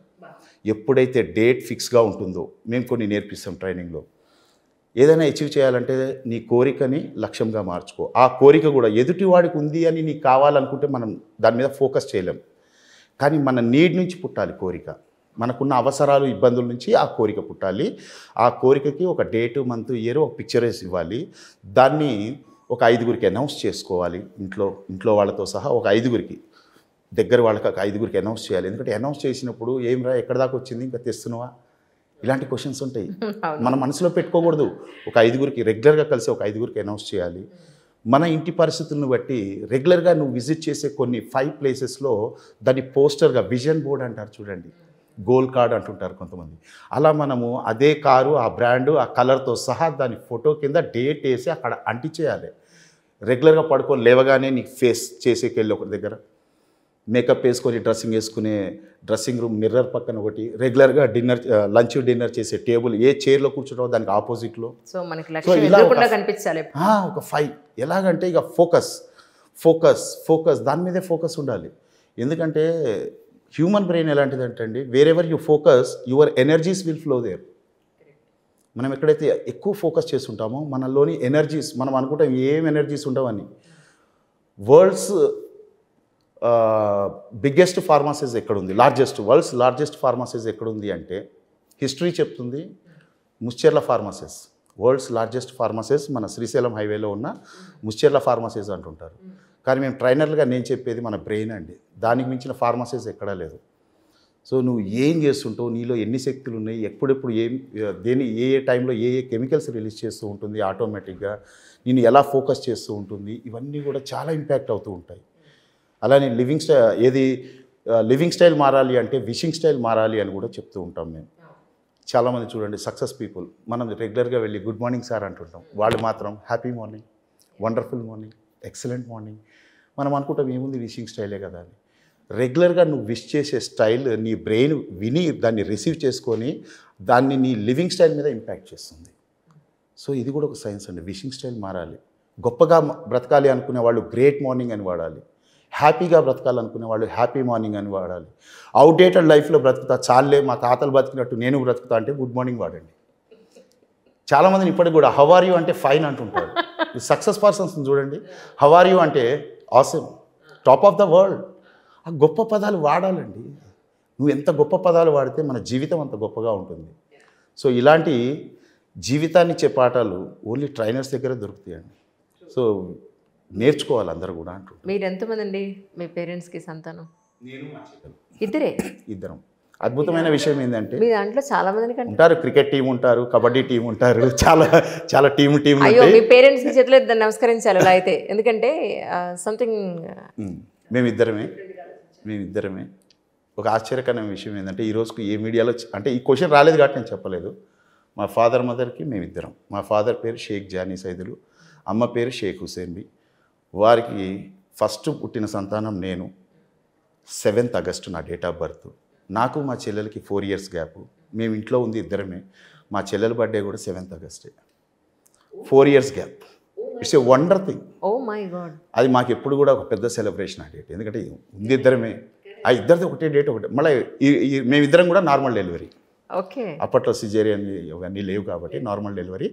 ఎప్పుడైతే డేట్ ఫిక్స్గా ఉంటుందో, మేము కొన్ని నేర్పిస్తాం ట్రైనింగ్లో, ఏదైనా అచీవ్ చేయాలంటే నీ కోరికని లక్ష్యంగా మార్చుకో. ఆ కోరిక కూడా ఎదుటివాడికి ఉంది అని నీకు కావాలనుకుంటే మనం దాని మీద ఫోకస్ చేయలేం. కానీ మన నీడ్ నుంచి పుట్టాలి కోరిక. మనకున్న అవసరాలు, ఇబ్బందుల నుంచి ఆ కోరిక పుట్టాలి. ఆ కోరికకి ఒక డేటు, మంత్, ఇయర్, ఒక పిక్చరైజ్ ఇవ్వాలి. దాన్ని ఒక 5గురికి అనౌన్స్ చేసుకోవాలి. ఇంట్లో వాళ్ళతో సహా ఒక 5గురికి, దగ్గర వాళ్ళకి ఒక 5గురికి అనౌన్స్ చేయాలి. ఎందుకంటే అనౌన్స్ చేసినప్పుడు ఏం రా, ఎక్కడ దాకా వచ్చింది, ఇంకా తెస్తున్నావా, ఇలాంటి క్వశ్చన్స్ ఉంటాయి. మన మనసులో పెట్టుకోకూడదు. ఒక 5గురికి రెగ్యులర్గా కలిసి ఒక 5గురికి అనౌన్స్ చేయాలి. మన ఇంటి పరిస్థితులను బట్టి రెగ్యులర్గా నువ్వు విజిట్ చేసే కొన్ని 5 ప్లేసెస్లో దాన్ని పోస్టర్గా, విజన్ బోర్డ్ అంటారు చూడండి, గోల్ కార్డ్ అంటుంటారు కొంతమంది. అలా మనము అదే కారు, ఆ బ్రాండు, ఆ కలర్తో సహా దాని ఫోటో కింద డేట్ వేసి అక్కడ అంటించేయాలి. రెగ్యులర్గా పడుకొని లేవగానే నీకు ఫేస్ చేసేకెళ్ళి ఒకటి దగ్గర, మేకప్ వేసుకొని డ్రెస్సింగ్ వేసుకునే డ్రెస్సింగ్ రూమ్ మిర్రర్ పక్కన ఒకటి, రెగ్యులర్గా లంచ్ డిన్నర్ చేసే టేబుల్ ఏ చైర్లో కూర్చోవడం దానికి ఆపోజిట్లో. సో మనకి లక్ష్యం ఎదురుకుండా కనిపించాలి. ఒక 5 ఎలాగంటే ఇక ఫోకస్ దాని మీదే ఫోకస్ ఉండాలి. ఎందుకంటే హ్యూమన్ బ్రెయిన్ ఎలాంటిదంటే అండి, wherever you focus your energies will flow there. మనం ఎక్కడైతే ఎక్కువ ఫోకస్ చేస్తుంటామో మనలోని ఎనర్జీస్, మనం అనుకుంటాం ఏం ఎనర్జీస్ ఉండవని. వరల్డ్స్ బిగ్గెస్ట్ ఫార్మసీస్ ఎక్కడుంది, వరల్డ్స్ లార్జెస్ట్ ఫార్మసీస్ ఎక్కడుంది అంటే హిస్టరీ చెప్తుంది Mucherla pharmacies. World's largest pharmacies మన శ్రీశైలం హైవేలో ఉన్న ముచ్చెర్ల ఫార్మసీస్ అంటుంటారు. కానీ మేము ట్రైనర్లుగా నేను చెప్పేది మన బ్రెయిన్ అండి. దానికి మించిన ఫార్మసీస్ ఎక్కడా లేదు. సో నువ్వు ఏం చేస్తుంటావు, నీలో ఎన్ని శక్తులు ఉన్నాయి, ఎప్పుడెప్పుడు ఏ టైంలో ఏ కెమికల్స్ రిలీజ్ చేస్తూ ఉంటుంది ఆటోమేటిక్గా, నేను ఎలా ఫోకస్ చేస్తూ ఉంటుంది, ఇవన్నీ కూడా చాలా ఇంపాక్ట్ అవుతూ ఉంటాయి. అలానే లివింగ్ స్టైల్ మారాలి అంటే విషింగ్ స్టైల్ మారాలి అని కూడా చెప్తూ ఉంటాం మేము. చాలామంది చూడండి సక్సెస్ పీపుల్, మనం రెగ్యులర్గా వెళ్ళి గుడ్ మార్నింగ్ సార్ అంటుంటాం. వాళ్ళు మాత్రం happy morning, wonderful morning, excellent morning. మనం అనుకుంటాం ఏముంది విషింగ్ స్టైలే కదా అని. రెగ్యులర్గా నువ్వు విష్ చేసే స్టైల్ నీ బ్రెయిన్ విని దాన్ని రిసీవ్ చేసుకొని దాన్ని నీ లివింగ్ స్టైల్ మీద ఇంపాక్ట్ చేస్తుంది. సో ఇది కూడా ఒక సైన్స్ అండి. విషింగ్ స్టైల్ మారాలి. గొప్పగా బ్రతకాలి అనుకునే వాళ్ళు గ్రేట్ మార్నింగ్ అని వాడాలి. హ్యాపీగా బ్రతకాలనుకునే వాళ్ళు హ్యాపీ మార్నింగ్ అని వాడాలి. అవుట్డేటెడ్ లైఫ్లో బ్రతుకుతా, చాలే మా తాతలు బ్రతికినట్టు నేను బ్రతుకుతా అంటే గుడ్ మార్నింగ్ వాడండి. చాలామందిని ఇప్పటికి కూడా హౌ ఆర్ యూ అంటే ఫైన్ అంటుంటారు. ఈ సక్సెస్ పర్సన్స్ని చూడండి, హౌ ఆర్ యూ అంటే awesome, top of the world. ఆ గొప్ప పదాలు వాడాలండి. నువ్వు ఎంత గొప్ప పదాలు వాడితే మన జీవితం అంత గొప్పగా ఉంటుంది. సో ఇలాంటి జీవితాన్ని ఇచ్చే పాఠాలు ఓన్లీ ట్రైనర్స్ దగ్గర దొరుకుతాయండి. సో నేర్చుకోవాలి అందరూ కూడా అంటుంటారు. మీరు ఎంతమంది అండి మీ పేరెంట్స్కి సంతానం? నేను మా చెల్లెలు ఇద్దరం. అద్భుతమైన విషయం ఏంటంటే మీ దాంట్లో చాలా మంది ఉంటారు. క్రికెట్ టీం ఉంటారు, కబడ్డీ టీం ఉంటారు, చాలా టీం అయ్యో మీ పేరెంట్స్కి చేతిలో నమస్కరించాలి అలా అయితే. ఎందుకంటే సంథింగ్ మేమిద్దరమే. ఒక ఆశ్చర్యకరమైన విషయం ఏంటంటే ఈ రోజుకు ఏ మీడియాలో అంటే ఈ క్వశ్చన్ రాలేదు కాబట్టి నేను చెప్పలేదు. మా ఫాదర్ మదర్కి మేమిద్దరం. మా ఫాదర్ పేరు షేక్ జానీ సైదులు, అమ్మ పేరు షేక్ హుసేన్బి. వారికి ఫస్ట్ పుట్టిన సంతానం నేను. 7th ఆగస్టు నా డేట్ ఆఫ్ బర్త్. నాకు మా చెల్లెలకి 4 years గ్యాప్. మేము ఇంట్లో ఉంది ఇద్దరమే. మా చెల్లెల బర్త్డే కూడా 7th ఆగస్టే. 4 years gap. It's a wonder thing. Oh my god. అది మాకు ఎప్పుడు కూడా ఒక పెద్ద సెలబ్రేషన్ ఆ డేట్. ఎందుకంటే ఉంది ఇద్దరమే, ఆ ఇద్దరిది ఒకటే డేట్ ఒకటే. మళ్ళీ మేమిద్దరం కూడా నార్మల్ డెలివరీ. ఓకే. అప్పట్లో సిజేరియన్ ఇవన్నీ లేవు కాబట్టి normal delivery.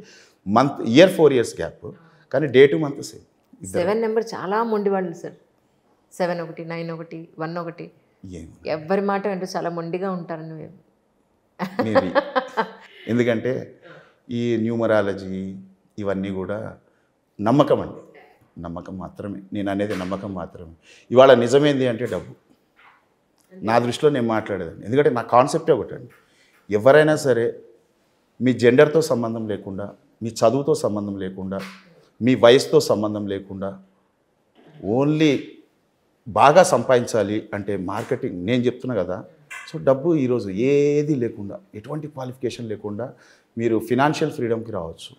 Year 4 years gap, కానీ డేటు మంత్ సేమ్. 7 నెంబర్ చాలా మొండి వాళ్ళు సార్. 7 ఒకటి, 9 ఒకటి, 1 ఒకటి, ఎవ్వరి మాట అంటే చాలా మొండిగా ఉంటారు నువ్వు. మేబీ ఎందుకంటే ఈ న్యూమరాలజీ ఇవన్నీ కూడా నమ్మకం అండి, నమ్మకం మాత్రమే. నేను అనేది నమ్మకం మాత్రమే. ఇవాళ నిజమేంది అంటే డబ్బు. నా దృష్టిలో నేను మాట్లాడేదాన్ని. ఎందుకంటే నా కాన్సెప్టే ఒకటండి, ఎవరైనా సరే మీ జెండర్తో సంబంధం లేకుండా, మీ చదువుతో సంబంధం లేకుండా, మీ వయసుతో సంబంధం లేకుండా ఓన్లీ బాగా సంపాదించాలి అంటే మార్కెటింగ్ నేను చెప్తున్నా కదా. సో డబ్బు ఈరోజు ఏది లేకుండా, ఎటువంటి క్వాలిఫికేషన్ లేకుండా మీరు ఫినాన్షియల్ ఫ్రీడమ్కి రావచ్చు.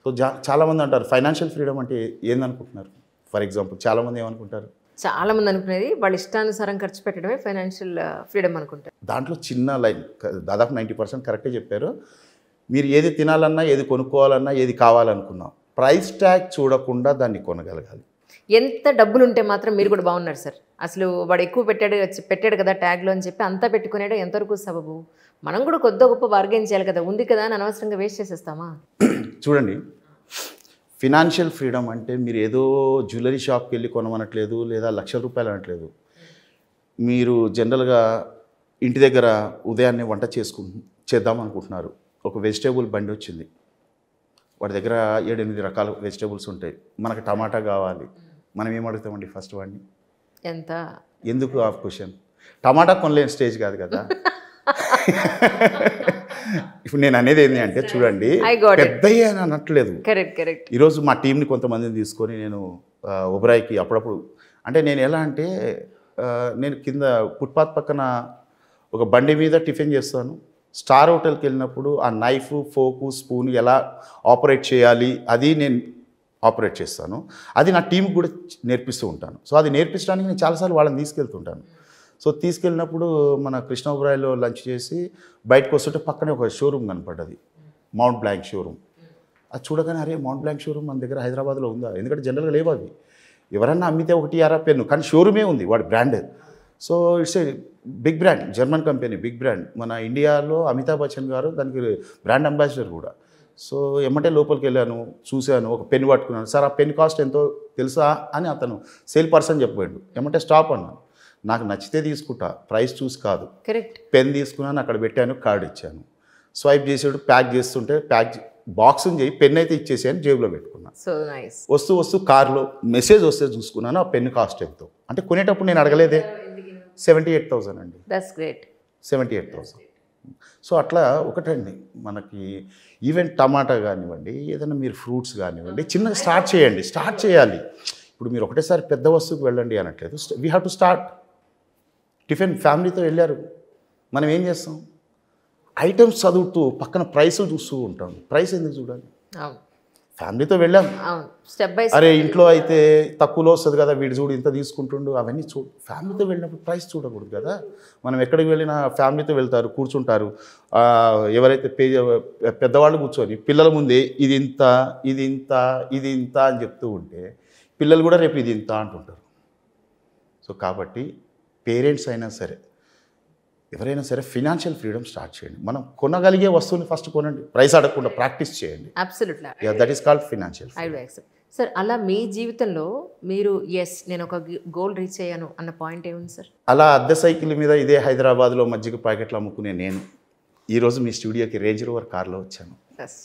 సో చాలామంది అంటారు ఫైనాన్షియల్ ఫ్రీడమ్ అంటే ఏందనుకుంటున్నారు. ఫర్ ఎగ్జాంపుల్ చాలామంది ఏమనుకుంటారు, చాలామంది అనుకునేది వాళ్ళ ఇష్టానుసారం ఖర్చు పెట్టడమే ఫైనాన్షియల్ ఫ్రీడమ్ అనుకుంటారు. దాంట్లో చిన్న లైన్, దాదాపు 90% కరెక్టే చెప్పారు. మీరు ఏది తినాలన్నా, ఏది కొనుక్కోవాలన్నా, ఏది కావాలనుకున్నా ప్రైస్ ట్యాగ్ చూడకుండా దాన్ని కొనగలగాలి. ఎంత డబ్బులు ఉంటే మాత్రం మీరు కూడా బాగున్నారు సార్. అసలు వాడు ఎక్కువ పెట్టాడు కదా ట్యాగ్లో అని చెప్పి అంతా పెట్టుకునేదో ఎంతవరకు సబబు? మనం కూడా కొద్ది గొప్ప బార్గెన్ చేయాలి కదా, ఉంది కదా అని అనవసరంగా వేస్ట్ చేసేస్తామా? చూడండి, ఫినాన్షియల్ ఫ్రీడమ్ అంటే మీరు ఏదో జ్యువెలరీ షాప్కి వెళ్ళి కొనమనట్లేదు, లేదా ₹1,00,000 అనట్లేదు. మీరు జనరల్గా ఇంటి దగ్గర ఉదయాన్నే వంట చేద్దాం అనుకుంటున్నారు. ఒక వెజిటేబుల్ బండి వచ్చింది, వాడి దగ్గర 7-8 రకాల వెజిటేబుల్స్ ఉంటాయి. మనకు టమాటా కావాలి, మనం ఏం అడుగుతామండి ఫస్ట్ వాడిని? ఎంత? ఎందుకు ఆ క్వశ్చన్? టమాటా కొనలేని స్టేజ్ కాదు కదా. ఇప్పుడు నేను అనేది ఏంటి అంటే, చూడండి, పెద్దయ్యే అని అనట్లేదు. కరెక్ట్. ఈరోజు మా టీంని కొంతమందిని తీసుకొని నేను ఒబరాయికి అప్పుడప్పుడు, అంటే నేను ఎలా అంటే నేను కింద ఫుట్పాత్ పక్కన ఒక బండి మీద టిఫిన్ చేస్తాను. స్టార్ హోటల్కి వెళ్ళినప్పుడు ఆ నైఫ్, ఫోకు, స్పూన్ ఎలా ఆపరేట్ చేయాలి అది నేను ఆపరేట్ చేస్తాను. అది నా టీంకి కూడా నేర్పిస్తూ ఉంటాను. సో అది నేర్పించడానికి నేను చాలాసార్లు వాళ్ళని తీసుకెళ్తుంటాను. సో తీసుకెళ్ళినప్పుడు మన కృష్ణ ఒబరాయిలో లంచ్ చేసి బయటకు వస్తుంటే పక్కనే ఒక షోరూమ్ కనపడ్డది, మౌంట్ బ్లాంక్ షోరూమ్. అది చూడగానే అరే మౌంట్ బ్లాంక్ షోరూమ్ మన దగ్గర హైదరాబాద్లో ఉందా? ఎందుకంటే జనరల్గా లేవు అవి, ఎవరన్నా అమ్మితే ఒకటి పెన్ను, కానీ షోరూమే ఉంది, వాడి brand. So it's a big brand, German company, big brand. మన ఇండియాలో అమితాబ్ బచ్చన్ గారు దానికి బ్రాండ్ అంబాసిడర్ కూడా. సో ఎమ్మటే లోపలికి వెళ్ళాను, చూశాను, ఒక పెన్ పట్టుకున్నాను. సార్ ఆ పెన్ కాస్ట్ ఎంతో తెలుసా అని అతను సేల్ పర్సన్ చెప్పాడు. ఎమ్మటే స్టాప్ అన్నాను. నాకు నచ్చితే తీసుకుంటా, ప్రైస్ చూసి కాదు. కరెక్ట్. పెన్ తీసుకున్నాను, అక్కడ పెట్టాను, కార్డు ఇచ్చాను, స్వైప్ చేసాడు. ప్యాక్ చేస్తుంటే బాక్సింగ్ చేయి, పెన్ అయితే ఇచ్చేసాను, జేబులో పెట్టుకున్నాను. So nice. వస్తూ కార్లో మెసేజ్ వస్తే చూసుకున్నాను ఆ పెన్ కాస్ట్ ఎంతో. అంటే కొనేటప్పుడు నేను అడగలేదే. 78,000 అండి. That's great. 78,000. సో అట్లా ఒకటండి, మనకి ఈవెన్ టమాటా కానివ్వండి, ఏదైనా మీరు ఫ్రూట్స్ కానివ్వండి, చిన్నగా స్టార్ట్ చేయాలి. ఇప్పుడు మీరు ఒకటేసారి పెద్ద వస్తువుకి వెళ్ళండి అనట్లేదు. We have to start. Tiffin ఫ్యామిలీతో వెళ్ళారు, మనం ఏం చేస్తాం? ఐటమ్స్ చదువుతూ పక్కన ప్రైసులు చూస్తూ ఉంటాం. ప్రైస్ ఎందుకు చూడాలి? ఫ్యామిలీతో వెళ్ళాం, స్టెప్ బై అరే ఇంట్లో అయితే తక్కువలో వస్తుంది కదా, వీడు చూడు ఇంత తీసుకుంటుండు, అవన్నీ ఫ్యామిలీతో వెళ్ళినప్పుడు ప్రైస్ చూడకూడదు కదా. మనం ఎక్కడికి వెళ్ళినా ఫ్యామిలీతో వెళ్తారు, కూర్చుంటారు. ఎవరైతే పెద్దవాళ్ళు కూర్చొని పిల్లల ముందే ఇది ఇంత ఇది ఇంత ఇది ఇంత అని చెప్తూ ఉంటే పిల్లలు కూడా రేపు ఇది ఇంత అంటుంటారు. సో కాబట్టి పేరెంట్స్ అయినా సరే, ఎవరైనా సరే ఫినాన్షియల్ ఫ్రీడమ్ స్టార్ట్ చేయండి. మనం కొనగలిగే వస్తువుని ఫస్ట్ కొనండి, ప్రైస్ అడగకుండా ప్రాక్టీస్ చేయండి. Absolutely. That is called financial freedom. Sir అలా మీ జీవితంలో మీరు నేను ఒక గోల్ రీచ్ అయ్యాను అన్న పాయింట్ ఏముంది సార్? అలా అద్దె సైకిల్ మీద ఇదే హైదరాబాద్లో మజ్జిగ ప్యాకెట్లు అమ్ముకునే నేను ఈరోజు మీ స్టూడియోకి రేంజ్ రోవర్ కార్లో వచ్చాను.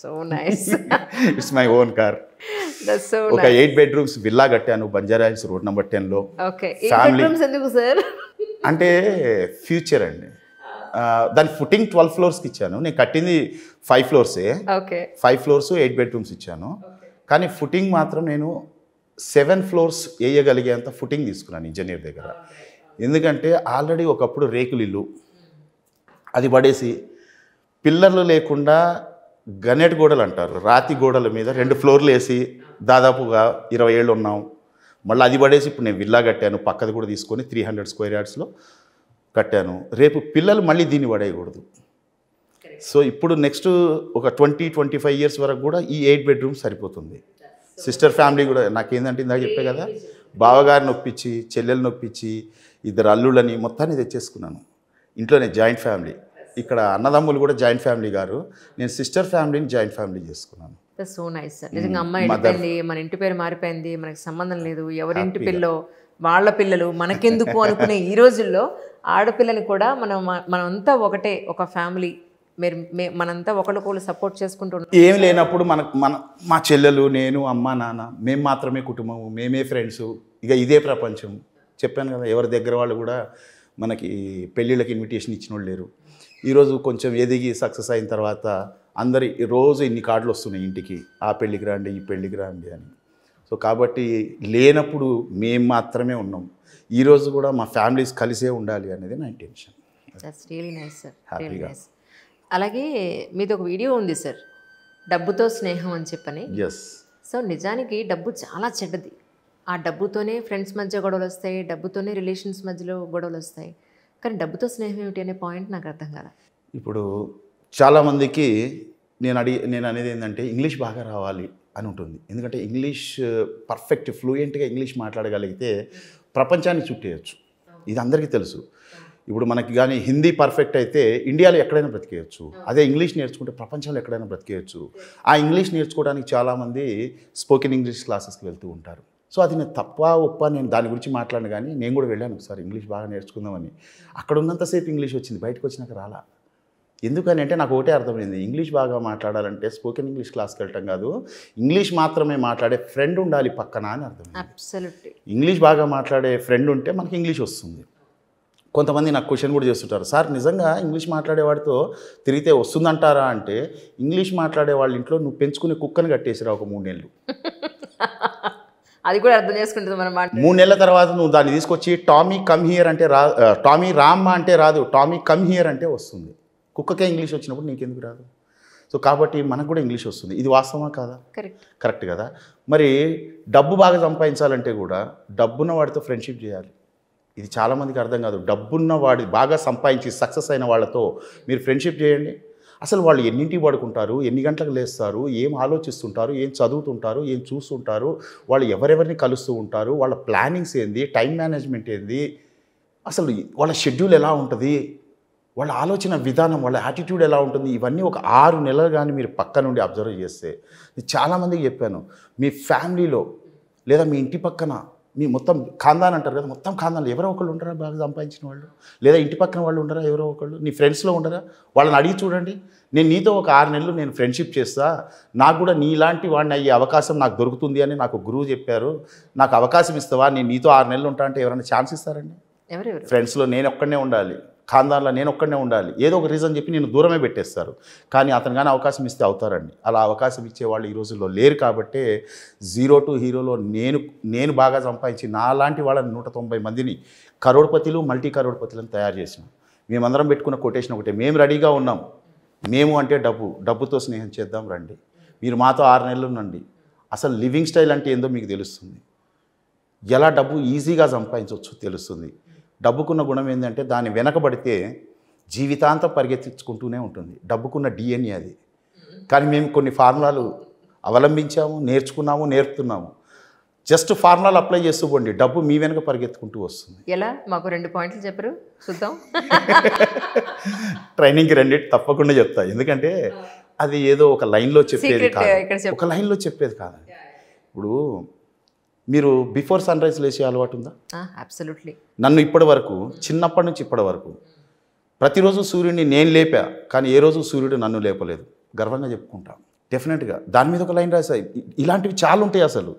So nice. It's my own car. ఒక 8 bedrooms విల్లా కట్టాను బంజారా హిల్స్ రోడ్ నెంబర్ 10లో. ఫ్యామిలీ ఎందుకు సార్? అంటే ఫ్యూచర్ అండి. దాని ఫుటింగ్ 12 floors ఇచ్చాను. నేను కట్టింది 5 floors. 5 floors 8 bedrooms ఇచ్చాను. కానీ ఫుటింగ్ మాత్రం నేను 7 floors వేయగలిగేంత ఫుటింగ్ తీసుకున్నాను ఇంజనీర్ దగ్గర. ఎందుకంటే ఆల్రెడీ ఒకప్పుడు రేకులు ఇల్లు, అది పడేసి పిల్లర్లు లేకుండా గనెట్ గోడలు అంటారు, రాతి గోడల మీద 2 floorలు వేసి దాదాపుగా 20 ఏళ్ళు ఉన్నాం. మళ్ళీ అది పడేసి ఇప్పుడు నేను విల్లా కట్టాను, పక్కది కూడా తీసుకొని 300 square yardsలో కట్టాను. రేపు పిల్లలు మళ్ళీ దీన్ని పడేయకూడదు. సో ఇప్పుడు నెక్స్ట్ ఒక 20-25 years వరకు కూడా ఈ 8 bedrooms సరిపోతుంది. సిస్టర్ ఫ్యామిలీ కూడా నాకేందంటే ఇందాక చెప్పే కదా, బావగారిని ఒప్పించి చెల్లెలు నొప్పించి 2 అల్లుళ్ళని మొత్తాన్ని తెచ్చేసుకున్నాను. ఇంట్లోనే జాయింట్ ఫ్యామిలీ, ఇక్కడ అన్నదమ్ములు కూడా జాయింట్ ఫ్యామిలీ గారు, నేను సిస్టర్ ఫ్యామిలీని జాయింట్ ఫ్యామిలీ చేసుకున్నాను. So nice sir. నిజంగా అమ్మాయి వెళ్ళిపోయింది, మన ఇంటి పేరు మారిపోయింది, మనకి సంబంధం లేదు, ఎవరింటి పిల్లో వాళ్ళ పిల్లలు మనకెందుకు అనుకునే ఈ రోజుల్లో ఆడపిల్లని కూడా మనంతా ఒకటే, ఒక ఫ్యామిలీ, మనంతా ఒకరికొకరు సపోర్ట్ చేసుకుంటున్నాం. ఏం లేనప్పుడు మా చెల్లెలు, నేను, అమ్మ, నాన్న, మేము మాత్రమే కుటుంబం, మేమే ఫ్రెండ్స్, ఇక ఇదే ప్రపంచం. చెప్పాను కదా, ఎవరి దగ్గర వాళ్ళు కూడా మనకి పెళ్ళిళ్ళకి ఇన్విటేషన్ ఇచ్చిన వాళ్ళు లేరు. ఈరోజు కొంచెం ఎదిగి సక్సెస్ అయిన తర్వాత అందరి రోజు ఇన్ని కార్డులు వస్తున్నాయి ఇంటికి, ఆ పెళ్ళికి రండి, ఈ పెళ్ళికి రండి అని. సో కాబట్టి లేనప్పుడు మేము మాత్రమే ఉన్నాం. ఈరోజు కూడా మా ఫ్యామిలీస్ కలిసే ఉండాలి అనేది నా intention. That's really nice sir, really nice. అలాగే మీది ఒక వీడియో ఉంది సార్, డబ్బుతో స్నేహం అని చెప్పని. ఎస్. సో నిజానికి డబ్బు చాలా చెడ్డది. ఆ డబ్బుతోనే ఫ్రెండ్స్ మధ్య గొడవలు వస్తాయి, డబ్బుతోనే రిలేషన్స్ మధ్యలో గొడవలు వస్తాయి. కానీ డబ్బుతో స్నేహం ఏమిటి అనే పాయింట్ నాకు అర్థం కాదు. ఇప్పుడు చాలామందికి నేను అనేది ఏంటంటే ఇంగ్లీష్ బాగా రావాలి, అని ఉంటుంది. ఎందుకంటే ఇంగ్లీష్ పర్ఫెక్ట్ ఫ్లూయెంట్గా ఇంగ్లీష్ మాట్లాడగలిగితే ప్రపంచాన్ని చుట్టేయచ్చు. ఇది అందరికీ తెలుసు. ఇప్పుడు మనకి కానీ హిందీ పర్ఫెక్ట్ అయితే ఇండియాలో ఎక్కడైనా బ్రతికేయచ్చు. అదే ఇంగ్లీష్ నేర్చుకుంటే ప్రపంచంలో ఎక్కడైనా బ్రతికేయచ్చు. ఆ ఇంగ్లీష్ నేర్చుకోవడానికి చాలామంది స్పోకెన్ ఇంగ్లీష్ క్లాసెస్కి వెళ్తూ ఉంటారు. సో అది నేను తప్ప ఒప్ప నేను దాని గురించి మాట్లాడను, కానీ నేను కూడా వెళ్ళాను ఒకసారి ఇంగ్లీష్ బాగా నేర్చుకుందామని. అక్కడ ఉన్నంతసేపు ఇంగ్లీష్ వచ్చింది, బయటకు వచ్చినాక రాలా. ఎందుకని అంటే నాకు ఒకటే అర్థమైంది, ఇంగ్లీష్ బాగా మాట్లాడాలంటే స్పోకెన్ ఇంగ్లీష్ క్లాస్కి వెళ్ళటం కాదు, ఇంగ్లీష్ మాత్రమే మాట్లాడే ఫ్రెండ్ ఉండాలి పక్కన అని అర్థమైంది. అబ్సల్యూట్లీ. ఇంగ్లీష్ బాగా మాట్లాడే ఫ్రెండ్ ఉంటే మనకి ఇంగ్లీష్ వస్తుంది. కొంతమంది నాకు క్వశ్చన్ కూడా చేస్తుంటారు, సార్ నిజంగా ఇంగ్లీష్ మాట్లాడేవాడితో తిరిగితే వస్తుందంటారా అంటే, ఇంగ్లీష్ మాట్లాడే వాళ్ళ ఇంట్లో నువ్వు పెంచుకునే కుక్కని కట్టేసిరా ఒక 3 నెలలు. అది కూడా అర్థం చేసుకుంటుంది మన మాట. 3 నెలల తర్వాత నువ్వు దాన్ని తీసుకొచ్చి టామీ కమ్ హియర్ అంటే టామీ రామ్ అంటే రాదు, టామీ కమ్ హియర్ అంటే వస్తుంది. కుక్కకే ఇంగ్లీష్ వచ్చినప్పుడు నీకెందుకు రాదు? సో కాబట్టి మనకు కూడా ఇంగ్లీష్ వస్తుంది. ఇది వాస్తవమా కాదా? కరెక్ట్ కదా. మరి డబ్బు బాగా సంపాదించాలంటే కూడా డబ్బున్న వాడితో ఫ్రెండ్షిప్ చేయాలి. ఇది చాలామందికి అర్థం కాదు. డబ్బున్న వాడి బాగా సంపాదించి సక్సెస్ అయిన వాళ్ళతో మీరు ఫ్రెండ్షిప్ చేయండి. అసలు వాళ్ళు ఎన్నింటికి పడుకుంటారు, ఎన్ని గంటలకు లేస్తారు, ఏం ఆలోచిస్తుంటారు, ఏం చదువుతుంటారు, ఏం చూస్తుంటారు, వాళ్ళు ఎవరెవరిని కలుస్తూ ఉంటారు, వాళ్ళ ప్లానింగ్స్ ఏంది, టైం మేనేజ్మెంట్ ఏంది, అసలు వాళ్ళ షెడ్యూల్ ఎలా ఉంటుంది, వాళ్ళ ఆలోచన విధానం, వాళ్ళ యాటిట్యూడ్ ఎలా ఉంటుంది, ఇవన్నీ ఒక 6 నెలలు కానీ మీరు పక్క నుండి అబ్జర్వ్ చేస్తే, నేను చాలామందికి చెప్పాను, మీ ఫ్యామిలీలో లేదా మీ ఇంటి పక్కన మీ మొత్తం ఖాందాన్ అంటారు కదా, మొత్తం ఖాందాన్లో ఎవరో ఒకళ్ళు ఉండరా బాగా సంపాదించిన వాళ్ళు, లేదా ఇంటి పక్కన వాళ్ళు ఉండరా ఎవరో ఒకళ్ళు, నీ ఫ్రెండ్స్లో ఉండరా, వాళ్ళని అడిగి చూడండి. నేను నీతో ఒక 6 నెలలు నేను ఫ్రెండ్షిప్ చేస్తా, నాకు కూడా నీలాంటి వాడిని అయ్యే అవకాశం నాకు దొరుకుతుంది అని నాకు గురువు చెప్పారు, నాకు అవకాశం ఇస్తావా, నేను నీతో 6 నెలలు ఉంటా అంటే ఎవరైనా ఛాన్స్ ఇస్తారండి? ఫ్రెండ్స్లో నేను ఒక్కడనే ఉండాలి, ఖాందాన్లో నేను ఒక్కడనే ఉండాలి, ఏదో ఒక రీజన్ చెప్పి నేను దూరమే పెట్టేస్తారు. కానీ అతను కానీ అవకాశం ఇస్తే అవుతారండి. అలా అవకాశం ఇచ్చేవాళ్ళు ఈ రోజుల్లో లేరు. కాబట్టే 0 to హీరోలో నేను బాగా సంపాదించి నాలాంటి వాళ్ళని 190 మందిని కరోడ్పతిలు, మల్టీ కరోడ్పతిలను తయారు చేసినాం. మేమందరం పెట్టుకున్న కొటేషన్ ఒకటే, మేము రెడీగా ఉన్నాం, మేము అంటే డబ్బుతో స్నేహం చేద్దాం రండి, మీరు మాతో 6 నెలలు ఉండండి, అసలు లివింగ్ స్టైల్ అంటే ఏందో మీకు తెలుస్తుంది, ఎలా డబ్బు ఈజీగా సంపాదించవచ్చు తెలుస్తుంది. డబ్బుకున్న గుణం ఏంటంటే దాన్ని వెనకబడితే జీవితాంతం పరిగెత్తించుకుంటూనే ఉంటుంది. డబ్బుకున్న DNA అది. కానీ మేము కొన్ని ఫార్ములాలు అవలంబించాము, నేర్చుకున్నాము, నేర్పుతున్నాము. జస్ట్ ఫార్ములాలు అప్లై చేస్తూ పోండి, డబ్బు మీ వెనక పరిగెత్తుకుంటూ వస్తుంది. ఎలా? మాకు 2 పాయింట్లు చెప్పరు, చూద్దాం. ట్రైనింగ్కి 2 తప్పకుండా చెప్తా. ఎందుకంటే అది ఏదో ఒక లైన్లో చెప్పేది కాదు, ఒక లైన్లో చెప్పేది కాదండి. ఇప్పుడు మీరు బిఫోర్ సన్ రైజ్ లేచే అలవాటు ఉందా? అబ్సల్యూట్లీ. నన్ను ఇప్పటి వరకు, చిన్నప్పటి నుంచి ఇప్పటి వరకు ప్రతిరోజు సూర్యుడిని నేను లేపా, కానీ ఏ రోజు సూర్యుడు నన్ను లేపలేదు. గర్వంగా చెప్పుకుంటాను. డెఫినెట్గా దాని మీద ఒక లైన్ రాశాయి. ఇలాంటివి చాలా ఉంటాయి. అసలు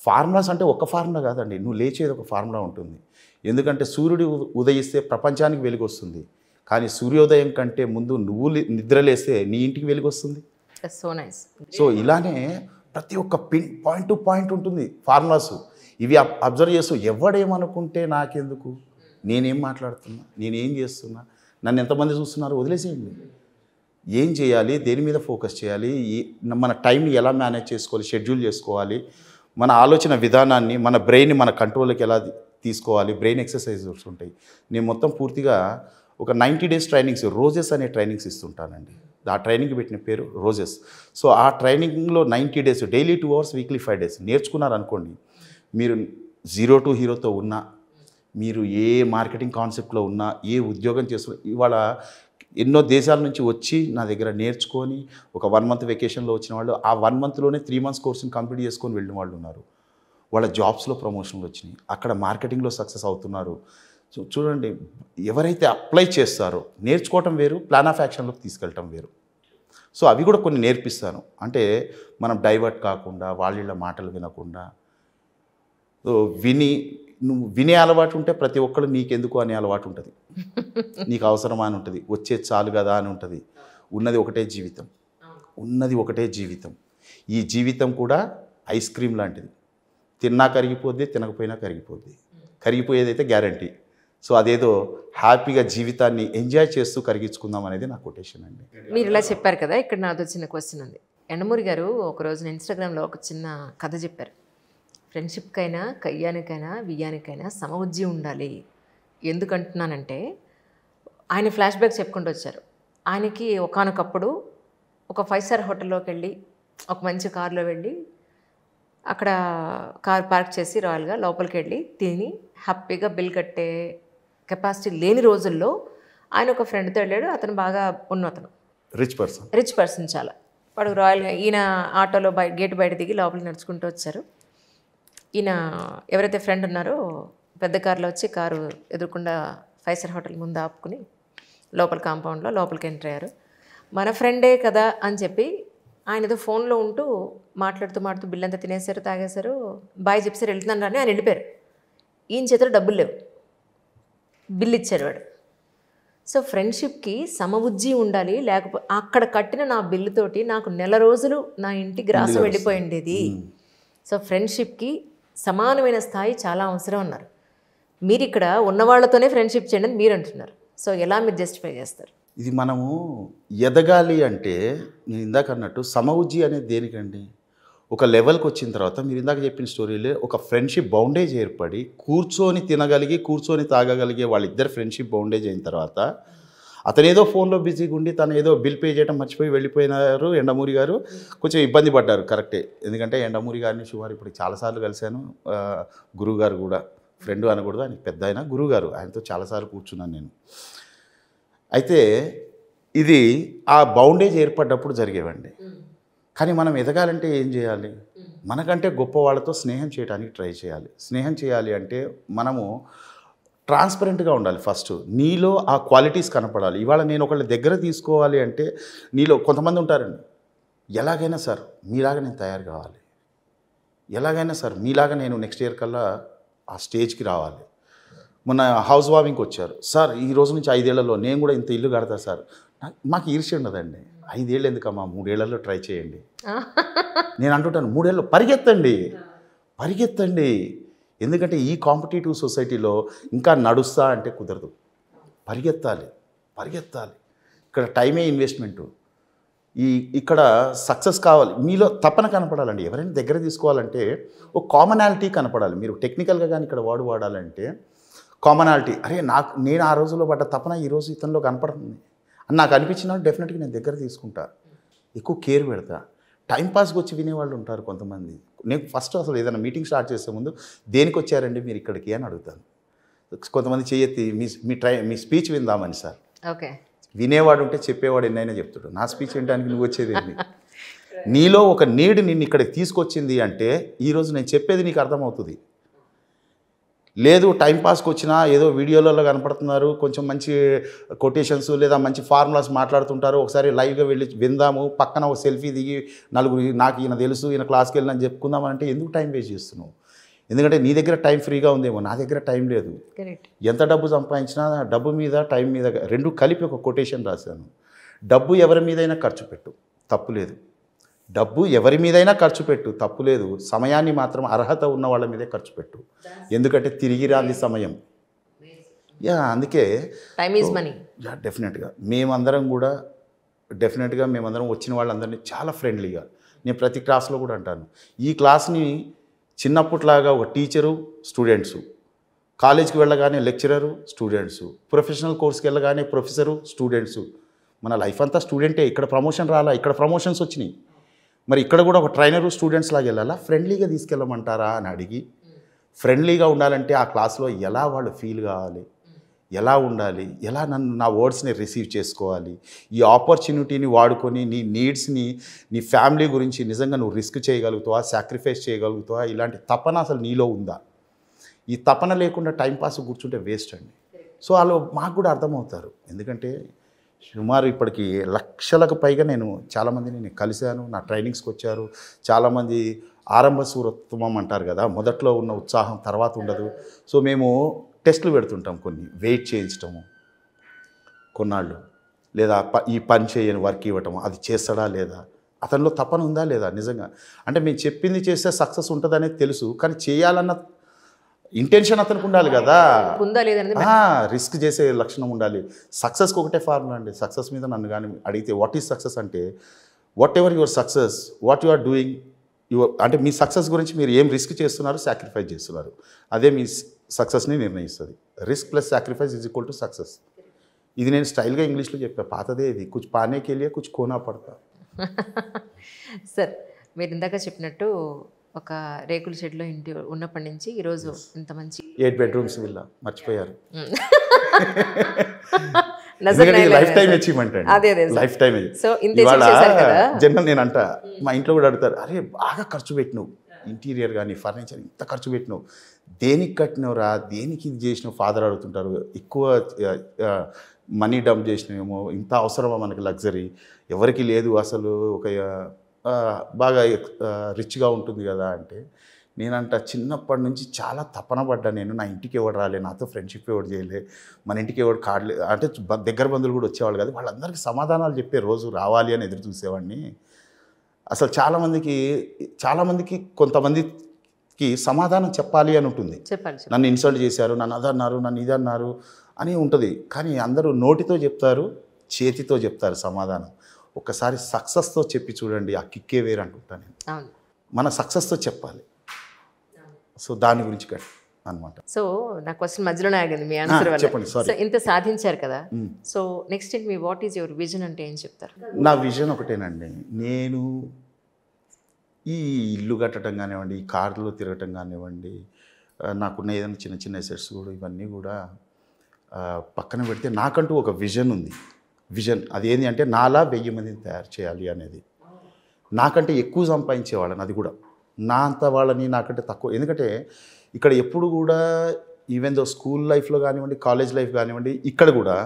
ఫార్ములాస్ అంటే ఒక ఫార్ములా కాదండి, నువ్వు లేచేది ఒక ఫార్ములా ఉంటుంది. ఎందుకంటే సూర్యుడు ఉదయిస్తే ప్రపంచానికి వెలుగు వస్తుంది, కానీ సూర్యోదయం కంటే ముందు నువ్వు నిద్రలేస్తే నీ ఇంటికి వెలుగు వస్తుంది. So nice. సో ఇలానే ప్రతి ఒక్క పాయింట్ టు పాయింట్ ఉంటుంది ఫార్ములాస్. ఇవి అబ్జర్వ్ చేస్తూ ఎవడేమనుకుంటే నాకెందుకు, నేనేం మాట్లాడుతున్నా, నేనేం చేస్తున్నా, నన్ను ఎంతమంది చూస్తున్నారు వదిలేసేయండి. ఏం చేయాలి, దేని మీద ఫోకస్ చేయాలి, మన టైంని ఎలా మేనేజ్ చేసుకోవాలి, షెడ్యూల్ చేసుకోవాలి, మన ఆలోచన విధానాన్ని, మన బ్రెయిన్ని మన కంట్రోల్కి ఎలా తీసుకోవాలి, బ్రెయిన్ ఎక్సర్సైజెస్ ఉంటాయి. నేను మొత్తం పూర్తిగా ఒక 90 days ట్రైనింగ్స్, రోజెస్ అనే ట్రైనింగ్స్ ఇస్తుంటానండి. ఆ ట్రైనింగ్ పెట్టిన పేరు రోజెస్. సో ఆ ట్రైనింగ్లో 90 days, daily 2 hours, weekly 5 days నేర్చుకున్నారనుకోండి, మీరు 0 to హీరోతో ఉన్నా, మీరు ఏ మార్కెటింగ్ కాన్సెప్ట్లో ఉన్నా, ఏ ఉద్యోగం చేస్తున్నా, ఇవాళ ఎన్నో దేశాల నుంచి వచ్చి నా దగ్గర నేర్చుకొని ఒక 1 month వెకేషన్లో వచ్చిన వాళ్ళు ఆ 1 monthలోనే 3 months కోర్సుని కంప్లీట్ చేసుకొని వెళ్ళిన వాళ్ళు ఉన్నారు. వాళ్ళ జాబ్స్లో ప్రమోషన్లు వచ్చినాయి, అక్కడ మార్కెటింగ్లో సక్సెస్ అవుతున్నారు. సో చూడండి, ఎవరైతే అప్లై చేస్తారో, నేర్చుకోవటం వేరు, ప్లాన్ ఆఫ్ యాక్షన్లోకి తీసుకెళ్ళటం వేరు. సో అవి కూడా కొన్ని నేర్పిస్తాను. అంటే మనం డైవర్ట్ కాకుండా, వాళ్ళ మాటలు వినకుండా, నువ్వు వినే అలవాటు ఉంటే ప్రతి ఒక్కరు నీకెందుకు అనే అలవాటు ఉంటుంది, నీకు అవసరమా అని ఉంటుంది, వచ్చేది చాలు కదా అని ఉంటుంది. ఉన్నది ఒకటే జీవితం. ఈ జీవితం కూడా ఐస్ క్రీమ్ లాంటిది, తిన్నా కరిగిపోద్ది, తినకపోయినా కరిగిపోద్ది. కరిగిపోయేదైతే గ్యారంటీ. సో అదేదో హ్యాపీగా జీవితాన్ని ఎంజాయ్ చేస్తూ కరిగించుకుందాం అనేది నా కొటేషన్ అండి. మీరు ఇలా చెప్పారు కదా, ఇక్కడ నాతో చిన్న క్వశ్చన్ ఉంది. ఎండమూరి గారు ఒకరోజు ఇన్స్టాగ్రామ్లో ఒక చిన్న కథ చెప్పారు. ఫ్రెండ్షిప్కైనా, కయ్యానికైనా, బియ్యానికైనా సమబుద్ధి ఉండాలి. ఎందుకంటున్నానంటే, ఆయన ఫ్లాష్ బ్యాక్ చెప్పుకుంటూ వచ్చారు. ఆయనకి ఒకానొకప్పుడు ఒక 5 star హోటల్లోకి వెళ్ళి ఒక మంచి కారులో వెళ్ళి అక్కడ కార్ పార్క్ చేసి రాయల్గా లోపలికి వెళ్ళి తిని హ్యాపీగా బిల్ కట్టే కెపాసిటీ లేని రోజుల్లో ఆయన ఒక ఫ్రెండ్తో వెళ్ళాడు. అతను బాగా ఉన్నతను, రిచ్ పర్సన్ చాలా. వాడు రాయల్గా ఈయన ఆటోలో గేట్ బయట దిగి లోపలికి నడుచుకుంటూ వచ్చారు. ఈయన ఎవరైతే ఫ్రెండ్ ఉన్నారో పెద్ద కారులో వచ్చి కారు ఎదురుకుండా 5 స్టార్ హోటల్ ముందు ఆపుకుని లోపల కాంపౌండ్లో లోపలికి ఎంటర్ అయ్యారు. మన ఫ్రెండే కదా అని చెప్పి ఆయన ఏదో ఫోన్లో ఉంటూ మాట్లాడుతూ బిల్ అంతా తినేశారు, తాగేశారు, బాయ్ చెప్పేసారు, వెళ్తున్నాను అని ఆయన వెళ్ళిపోయారు. ఈయన చేతిలో డబ్బులు లేవు, బిల్ ఇచ్చారు వాడు. సో ఫ్రెండ్షిప్కి సమబుజ్జి ఉండాలి, లేకపోతే అక్కడ కట్టిన నా బిల్లుతోటి నాకు నెల రోజులు నా ఇంటికి గ్రాసం వెళ్ళిపోయి ఉండేది. సో ఫ్రెండ్షిప్కి సమానమైన స్థాయి చాలా అవసరం అన్నారు. మీరు ఇక్కడ ఉన్నవాళ్లతోనే ఫ్రెండ్షిప్ చేయండి అని మీరు అంటున్నారు. సో ఎలా మీరు జస్టిఫై చేస్తారు? ఇది మనము ఎదగాలి అంటే నేను ఇందాక అన్నట్టు సమవుజ్జి అనేది దేనికండి? ఒక లెవెల్కి వచ్చిన తర్వాత మీరు ఇందాక చెప్పిన స్టోరీలో ఒక ఫ్రెండ్షిప్ బౌండేజ్ ఏర్పడి కూర్చొని తినగలిగి కూర్చొని తాగగలిగే వాళ్ళిద్దరు ఫ్రెండ్షిప్ బౌండేజ్ అయిన తర్వాత అతను ఏదో ఫోన్లో బిజీగా ఉండి తను ఏదో బిల్ పే చేయడం మర్చిపోయి వెళ్ళిపోయినారు. ఎండమూరి గారు కొంచెం ఇబ్బంది పడ్డారు, కరెక్టే. ఎందుకంటే ఎండమూరి గారిని సుమారు ఇప్పుడు చాలాసార్లు కలిశాను. గురువు గారు కూడా, ఫ్రెండ్ అనకూడదు, ఆయన పెద్ద ఆయన, గురువు గారు, ఆయనతో చాలాసార్లు కూర్చున్నాను నేను. అయితే ఇది ఆ బౌండేజ్ ఏర్పడ్డప్పుడు జరిగేవండి. కానీ మనం ఎదగాలంటే ఏం చేయాలి? మనకంటే గొప్ప వాళ్ళతో స్నేహం చేయడానికి ట్రై చేయాలి. స్నేహం చేయాలి అంటే మనము ట్రాన్స్పరెంట్గా ఉండాలి. ఫస్ట్ నీలో ఆ క్వాలిటీస్ కనపడాలి. ఇవాళ నేను ఒకళ్ళ దగ్గర తీసుకోవాలి అంటే నీలో కొంతమంది ఉంటారండి, ఎలాగైనా సార్ మీలాగా నేను తయారు కావాలి, ఎలాగైనా సార్ మీలాగా నేను నెక్స్ట్ ఇయర్ కల్లా ఆ స్టేజ్కి రావాలి. మొన్న హౌస్ వార్మింగ్కి వచ్చారు, సార్ ఈ రోజు నుంచి 5 ఏళ్లలో నేను కూడా ఇంత ఇల్లు కడతా సార్. మాకు ఈర్ష్య ఉండదండి. 5 ఏళ్ళు ఎందుకమ్మా, 3 ఏళ్లలో ట్రై చేయండి. నేను అంటుంటాను 3 ఏళ్ళు పరిగెత్తండి. ఎందుకంటే ఈ కాంపిటేటివ్ సొసైటీలో ఇంకా నడుస్తా అంటే కుదరదు. పరిగెత్తాలి. ఇక్కడ టైమే ఇన్వెస్ట్మెంటు. ఇక్కడ సక్సెస్ కావాలి, మీలో తపన కనపడాలండి. ఎవరైనా దగ్గర తీసుకోవాలంటే ఒక కామనాలిటీ కనపడాలి. మీరు టెక్నికల్గా కానీ ఇక్కడ వాడాలంటే కామనాలిటీ. నేను ఆ రోజుల్లో పడ్డ తపన ఈరోజు ఇతనిలో కనపడుతుంది అని నాకు అనిపించినా డెఫినెట్గా నేను దగ్గర తీసుకుంటా, ఎక్కువ కేర్ పెడతా. టైంపాస్కి వచ్చి వినేవాళ్ళు ఉంటారు కొంతమంది. నేను ఫస్ట్ అసలు ఏదైనా మీటింగ్ స్టార్ట్ చేసే ముందు దేనికి వచ్చారండి మీరు ఇక్కడికి అని అడుగుతాను. కొంతమంది చేయెత్తి మీ స్పీచ్ విందామని. సార్ ఓకే, వినేవాడు ఉంటే చెప్పేవాడు ఎన్నైనా చెప్తాడు. నా స్పీచ్ వినడానికి నువ్వు వచ్చేది ఏంటి? నీలో ఒక నీడ్ నిన్ను ఇక్కడికి తీసుకొచ్చింది అంటే ఈరోజు నేను చెప్పేది నీకు అర్థమవుతుంది. లేదు టైంపాస్కి వచ్చినా ఏదో వీడియోలలో కనపడుతున్నారు, కొంచెం మంచి కొటేషన్స్ లేదా మంచి ఫార్ములాస్ మాట్లాడుతుంటారు, ఒకసారి లైవ్గా వెళ్ళి విందాము, పక్కన ఒక సెల్ఫీ దిగి నలుగురు నాకు ఈయన తెలుసు, ఈయన క్లాస్కి వెళ్ళినని చెప్పుకుందామంటే ఎందుకు టైం వేస్ట్ చేస్తున్నావు? ఎందుకంటే నీ దగ్గర టైం ఫ్రీగా ఉందేమో, నా దగ్గర టైం లేదు. ఎంత డబ్బు సంపాదించినా డబ్బు మీద టైం మీద రెండు కలిపి ఒక కొటేషన్ రాశాను. డబ్బు ఎవరి మీదైనా ఖర్చు పెట్టు, తప్పు లేదు. డబ్బు ఎవరి మీదైనా ఖర్చు పెట్టు, తప్పు లేదు. సమయాన్ని మాత్రం అర్హత ఉన్న వాళ్ళ మీదే ఖర్చు పెట్టు, ఎందుకంటే తిరిగి రాని సమయం. అందుకే టైం ఈజ్ మనీ. డెఫినెట్గా మేమందరం వచ్చిన వాళ్ళందరినీ చాలా ఫ్రెండ్లీగా, నేను ప్రతి క్లాస్లో కూడా అంటాను, ఈ క్లాస్ని చిన్నప్పట్లాగా ఒక టీచరు స్టూడెంట్సు, కాలేజ్కి వెళ్ళగానే లెక్చరరు స్టూడెంట్సు, ప్రొఫెషనల్ కోర్స్కి వెళ్ళగానే ప్రొఫెసరు స్టూడెంట్సు. మన లైఫ్ అంతా స్టూడెంటే. ఇక్కడ ప్రమోషన్ రాలా, ఇక్కడ ప్రమోషన్స్ వచ్చినాయి, మరి ఇక్కడ కూడా ఒక ట్రైనరు స్టూడెంట్స్ లాగా వెళ్ళాలా? ఫ్రెండ్లీగా తీసుకెళ్ళమంటారా అని అడిగి, ఫ్రెండ్లీగా ఉండాలంటే ఆ క్లాస్లో ఎలా వాళ్ళు ఫీల్ కావాలి, ఎలా ఉండాలి, ఎలా నా వర్డ్స్ని రిసీవ్ చేసుకోవాలి, ఈ ఆపర్చునిటీని వాడుకొని నీ నీడ్స్ని, నీ ఫ్యామిలీ గురించి నిజంగా నువ్వు రిస్క్ చేయగలుగుతావా, సాక్రిఫైస్ చేయగలుగుతావా, ఇలాంటి తపన అసలు నీలో ఉందా? ఈ తపన లేకుండా టైంపాస్ కూర్చుంటే వేస్ట్ అండి. సో వాళ్ళు మాకు కూడా అర్థమవుతారు. ఎందుకంటే సుమారు ఇప్పటికి లక్షలకు పైగా నేను చాలామందిని కలిశాను, నా ట్రైనింగ్స్కి వచ్చారు. చాలామంది ఆరంభ సూరత్వం అంటారు కదా, మొదట్లో ఉన్న ఉత్సాహం తర్వాత ఉండదు. సో మేము టెస్టులు పెడుతుంటాం, కొన్ని వెయిట్ చేయించటము కొన్నాళ్ళు, లేదా ఈ పని చేయని వర్క్ ఇవ్వటం, అది చేస్తాడా లేదా, అతనిలో తపన ఉందా లేదా నిజంగా. అంటే మేము చెప్పింది చేస్తే సక్సెస్ ఉంటుందనేది తెలుసు, కానీ చేయాలన్న ఇంటెన్షన్ అతనికి ఉండాలి కదా, రిస్క్ చేసే లక్షణం ఉండాలి. సక్సెస్కి ఒకటే ఫార్ములా అండి. సక్సెస్ మీద నన్ను కానీ అడిగితే వాట్ ఈజ్ సక్సెస్ అంటే, whatever your success, what you are doing, అంటే మీ సక్సెస్ గురించి మీరు ఏం రిస్క్ చేస్తున్నారు, సాక్రిఫైస్ చేస్తున్నారు, అదే మీ సక్సెస్ని నిర్ణయిస్తుంది. Risk plus sacrifice is equal to success. ఇది నేను స్టైల్గా ఇంగ్లీష్లో చెప్పా, పాతదే ఇది. కుచ్ పానే కే లియే కుచ్ ఖోనా పడతా. సార్ మీరు ఇందాక చెప్పినట్టు ఒక రేకుల షెడ్లో ఇంటి ఉన్నప్పటి నుంచి ఈరోజు ఇంత మంచి 8 bedrooms విల్లా మర్చిపోయారు. నజర్ లైఫ్ టైం అచీవ్మెంట్ అండి. అదే అదే లైఫ్ టైం. సో ఇంత చేశారు కదా. జనరల్ నేను అంట మా ఇంట్లో కూడా అడుగుతారు, అరే బాగా ఖర్చు పెట్టినావు ఇంటీరియర్ కానీ ఫర్నిచర్ ఇంత ఖర్చు పెట్టినావు, దేనికి కట్టినవురా, దేనికి ఇది చేసినావు ఫాదర్ అడుగుతుంటారు. ఎక్కువ మనీ డంప్ చేసినామేమో, ఇంత అవసరమా మనకి లగ్జరీ, ఎవరికి లేదు అసలు, ఒక బాగా రిచ్గా ఉంటుంది కదా అంటే నేనంట చిన్నప్పటి నుంచి చాలా తపన పడ్డా నేను. నా ఇంటికి ఎవడు రాలే, నాతో ఫ్రెండ్షిప్ ఎవడు చేయలే, మన ఇంటికి ఎవడు కార్డులే అంటే దగ్గర బంధువులు కూడా వచ్చేవాళ్ళు కాదు, వాళ్ళందరికీ సమాధానాలు చెప్పే రోజు రావాలి అని ఎదురు చూసేవాడిని. అసలు చాలామందికి కొంతమందికి సమాధానం చెప్పాలి అని ఉంటుంది. నన్ను ఇన్సల్ట్ చేశారు, నన్ను అదన్నారు, నన్ను ఇది అన్నారు అని ఉంటుంది. కానీ అందరూ నోటితో చెప్తారు, చేతితో చెప్తారు సమాధానం. ఒక్కసారి సక్సెస్తో చెప్పి చూడండి, ఆ కిక్కే వేరు అంటుంటాను నేను. మన సక్సెస్తో చెప్పాలి. సో దాని గురించి అనమాట. సో నా క్వశ్చన్ మధ్యలోనే ఆగింది మీ ఆన్సర్ వల్ల. చెప్పండి. సో ఇంత సాధించారు కదా, so next me what is your vision అంటే ఏం చెప్తారు? నా విజన్ ఒకటేనండి, నేను ఈ ఇల్లు కట్టడం కానివ్వండి, ఈ కార్లో తిరగటం కానివ్వండి, నాకున్న ఏదైనా చిన్న చిన్న ఎసెట్స్ కూడా ఇవన్నీ కూడా పక్కన పెడితే నాకంటూ ఒక విజన్ ఉంది. విజన్ అదేంటి అంటే నాలా 1000 మందిని తయారు చేయాలి అనేది. నాకంటే ఎక్కువ సంపాదించేవాళ్ళని, అది కూడా నా అంత వాళ్ళని నాకంటే తక్కువ. ఎందుకంటే ఇక్కడ ఎప్పుడు కూడా ఈవెన్ దో స్కూల్ లైఫ్లో కానివ్వండి, కాలేజ్ లైఫ్ కానివ్వండి, ఇక్కడ కూడా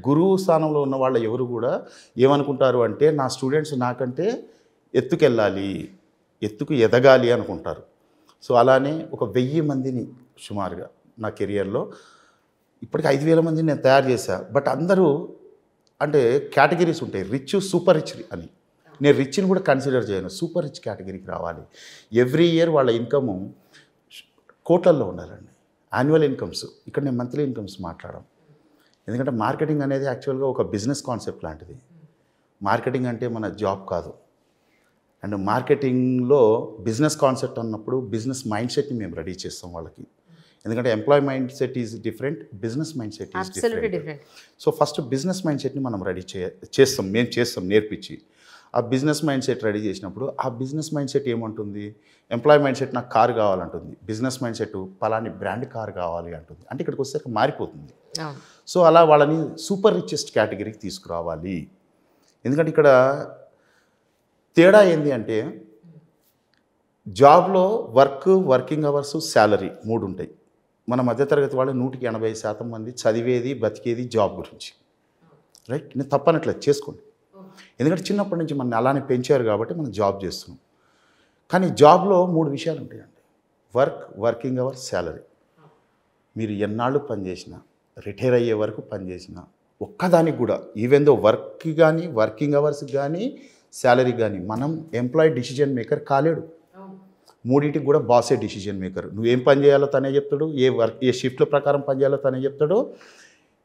గురువు స్థానంలో ఉన్న వాళ్ళు ఎవరు కూడా ఏమనుకుంటారు అంటే నా స్టూడెంట్స్ నాకంటే ఎత్తుకెళ్ళాలి, ఎత్తుకు ఎదగాలి అనుకుంటారు. సో అలానే ఒక 1000 మందిని సుమారుగా నా కెరియర్లో ఇప్పటికి 5000 మందిని నేను తయారు చేశాను. బట్ అందరూ అంటే కేటగిరీస్ ఉంటాయి, రిచ్, సూపర్ రిచ్ అని. నేను రిచ్ని కూడా కన్సిడర్ చేయను, సూపర్ రిచ్ కేటగిరీకి రావాలి. ఎవ్రీ ఇయర్ వాళ్ళ ఇన్కమ్ కోట్లల్లో ఉండాలండి, యాన్యువల్ ఇన్కమ్స్. ఇక్కడ నేను మంత్లీ ఇన్కమ్స్ మాట్లాడడం, ఎందుకంటే మార్కెటింగ్ అనేది యాక్చువల్గా ఒక బిజినెస్ కాన్సెప్ట్ లాంటిది. మార్కెటింగ్ అంటే మన జాబ్ కాదు. అండ్ మార్కెటింగ్లో బిజినెస్ కాన్సెప్ట్ అన్నప్పుడు బిజినెస్ మైండ్ సెట్ని మేము రెడీ చేస్తాం వాళ్ళకి. ఎందుకంటే employee mindset is different, business mindset is different. So first business mind సెట్ని మనం రెడీ చేస్తాం, మేము చేస్తాం నేర్పించి. ఆ బిజినెస్ మైండ్ సెట్ రెడీ చేసినప్పుడు ఆ బిజినెస్ మైండ్ సెట్ ఏమంటుంది, ఎంప్లాయ్ మైండ్ సెట్ నాకు కారు కావాలంటుంది, బిజినెస్ మైండ్ సెట్ పలాని బ్రాండ్ కారు కావాలి అంటుంది. అంటే ఇక్కడికి వస్తే మారిపోతుంది. సో అలా వాళ్ళని సూపర్ రిచెస్ట్ కేటగిరీకి తీసుకురావాలి. ఎందుకంటే ఇక్కడ తేడా ఏంటి అంటే జాబ్లో వర్కింగ్ అవర్స్, శాలరీ 3 ఉంటాయి. మన మధ్యతరగతి వాళ్ళు 180% మంది చదివేది బతికేది జాబ్ గురించి. రైట్, నేను తప్పనట్లేదు, చేసుకోండి. ఎందుకంటే చిన్నప్పటి నుంచి మన అలానే పెంచారు కాబట్టి మనం జాబ్ చేస్తున్నాం. కానీ జాబ్లో 3 విషయాలు ఉంటాయండి, వర్కింగ్ అవర్స్, శాలరీ. మీరు ఎన్నాళ్ళు పనిచేసినా, రిటైర్ అయ్యే వరకు పనిచేసినా, ఒక్కదానికి కూడా ఈవెన్ దో వర్క్కి కానీ, వర్కింగ్ అవర్స్కి కానీ, శాలరీ కానీ మనం ఎంప్లాయీ డిసిజన్ మేకర్ కాలేడు. 3టికి కూడా బాసే డిసిజన్ మేకర్. నువ్వేం పని చేయాలో తనే చెప్తాడు, ఏ షిఫ్ట్ల ప్రకారం పని చేయాలో తనే చెప్తాడు,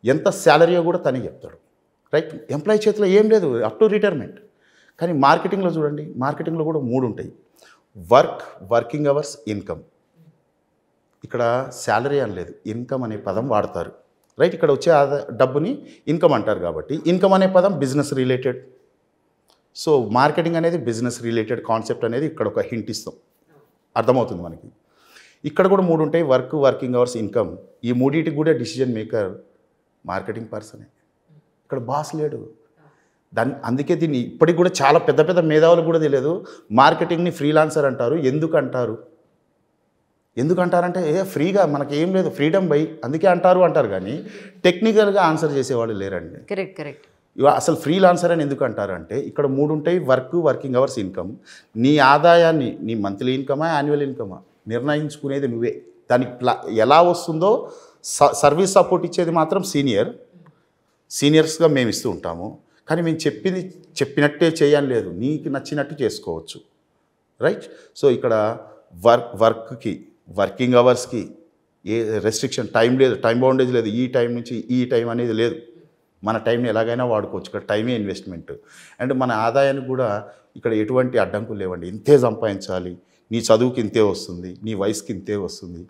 ఎంత శాలరీయో కూడా తనే చెప్తాడు. రైట్, ఎంప్లాయీ చేతిలో ఏం లేదు అప్ టు రిటైర్మెంట్. కానీ మార్కెటింగ్లో చూడండి, మార్కెటింగ్లో కూడా 3 ఉంటాయి, వర్కింగ్ అవర్స్, ఇన్కమ్. ఇక్కడ శాలరీ అని లేదు, ఇన్కమ్ అనే పదం వాడతారు. రైట్, ఇక్కడ వచ్చే డబ్బుని ఇన్కమ్ అంటారు కాబట్టి ఇన్కమ్ అనే పదం బిజినెస్ రిలేటెడ్. సో మార్కెటింగ్ అనేది బిజినెస్ రిలేటెడ్ కాన్సెప్ట్ అనేది ఇక్కడ ఒక హింట్ ఇస్తాం, అర్థమవుతుంది మనకి. ఇక్కడ కూడా 3 ఉంటాయి, వర్కింగ్ అవర్స్, ఇన్కమ్. ఈ 3టికి కూడా డిసిజన్ మేకర్ మార్కెటింగ్ పర్సనే. ఇక్కడ బాస్ లేడు. అందుకే దీన్ని ఇప్పటికి కూడా చాలా పెద్ద పెద్ద మేధావులు కూడా తెలియదు. మార్కెటింగ్ని ఫ్రీలాన్సర్ అంటారు. ఎందుకు అంటారంటే ఫ్రీగా మనకి ఏం లేదు, ఫ్రీడమ్ బై, అందుకే అంటారు కానీ టెక్నికల్గా ఆన్సర్ చేసేవాళ్ళు లేరండి. కరెక్ట్. అసలు ఫ్రీలాన్సర్ అని ఎందుకు అంటారంటే ఇక్కడ 3 ఉంటాయి, వర్కింగ్ అవర్స్, ఇన్కమ్. నీ ఆదాయాన్ని, నీ మంత్లీ ఇన్కమా, యాన్యువల్ ఇన్కమా నిర్ణయించుకునేది నువ్వే. దానికి ఎలా వస్తుందో సర్వీస్ సపోర్ట్ ఇచ్చేది మాత్రం సీనియర్స్గా మేము ఇస్తూ ఉంటాము. కానీ మేము చెప్పినట్టే చేయని లేదు, నీకు నచ్చినట్టు చేసుకోవచ్చు. రైట్, సో ఇక్కడ వర్కింగ్ అవర్స్కి ఏ రెస్ట్రిక్షన్, టైం లేదు, టైం బౌండేజ్ లేదు, ఈ టైం నుంచి ఈ టైం అనేది లేదు. మన టైంని ఎలాగైనా వాడుకోవచ్చు. ఇక్కడ టైమే ఇన్వెస్ట్మెంట్. అండ్ మన ఆదాయానికి కూడా ఇక్కడ ఎటువంటి అడ్డంకులు లేవండి. ఇంతే సంపాదించాలి, నీ చదువుకి ఇంతే వస్తుంది, నీ వయసుకి ఇంతే వస్తుంది,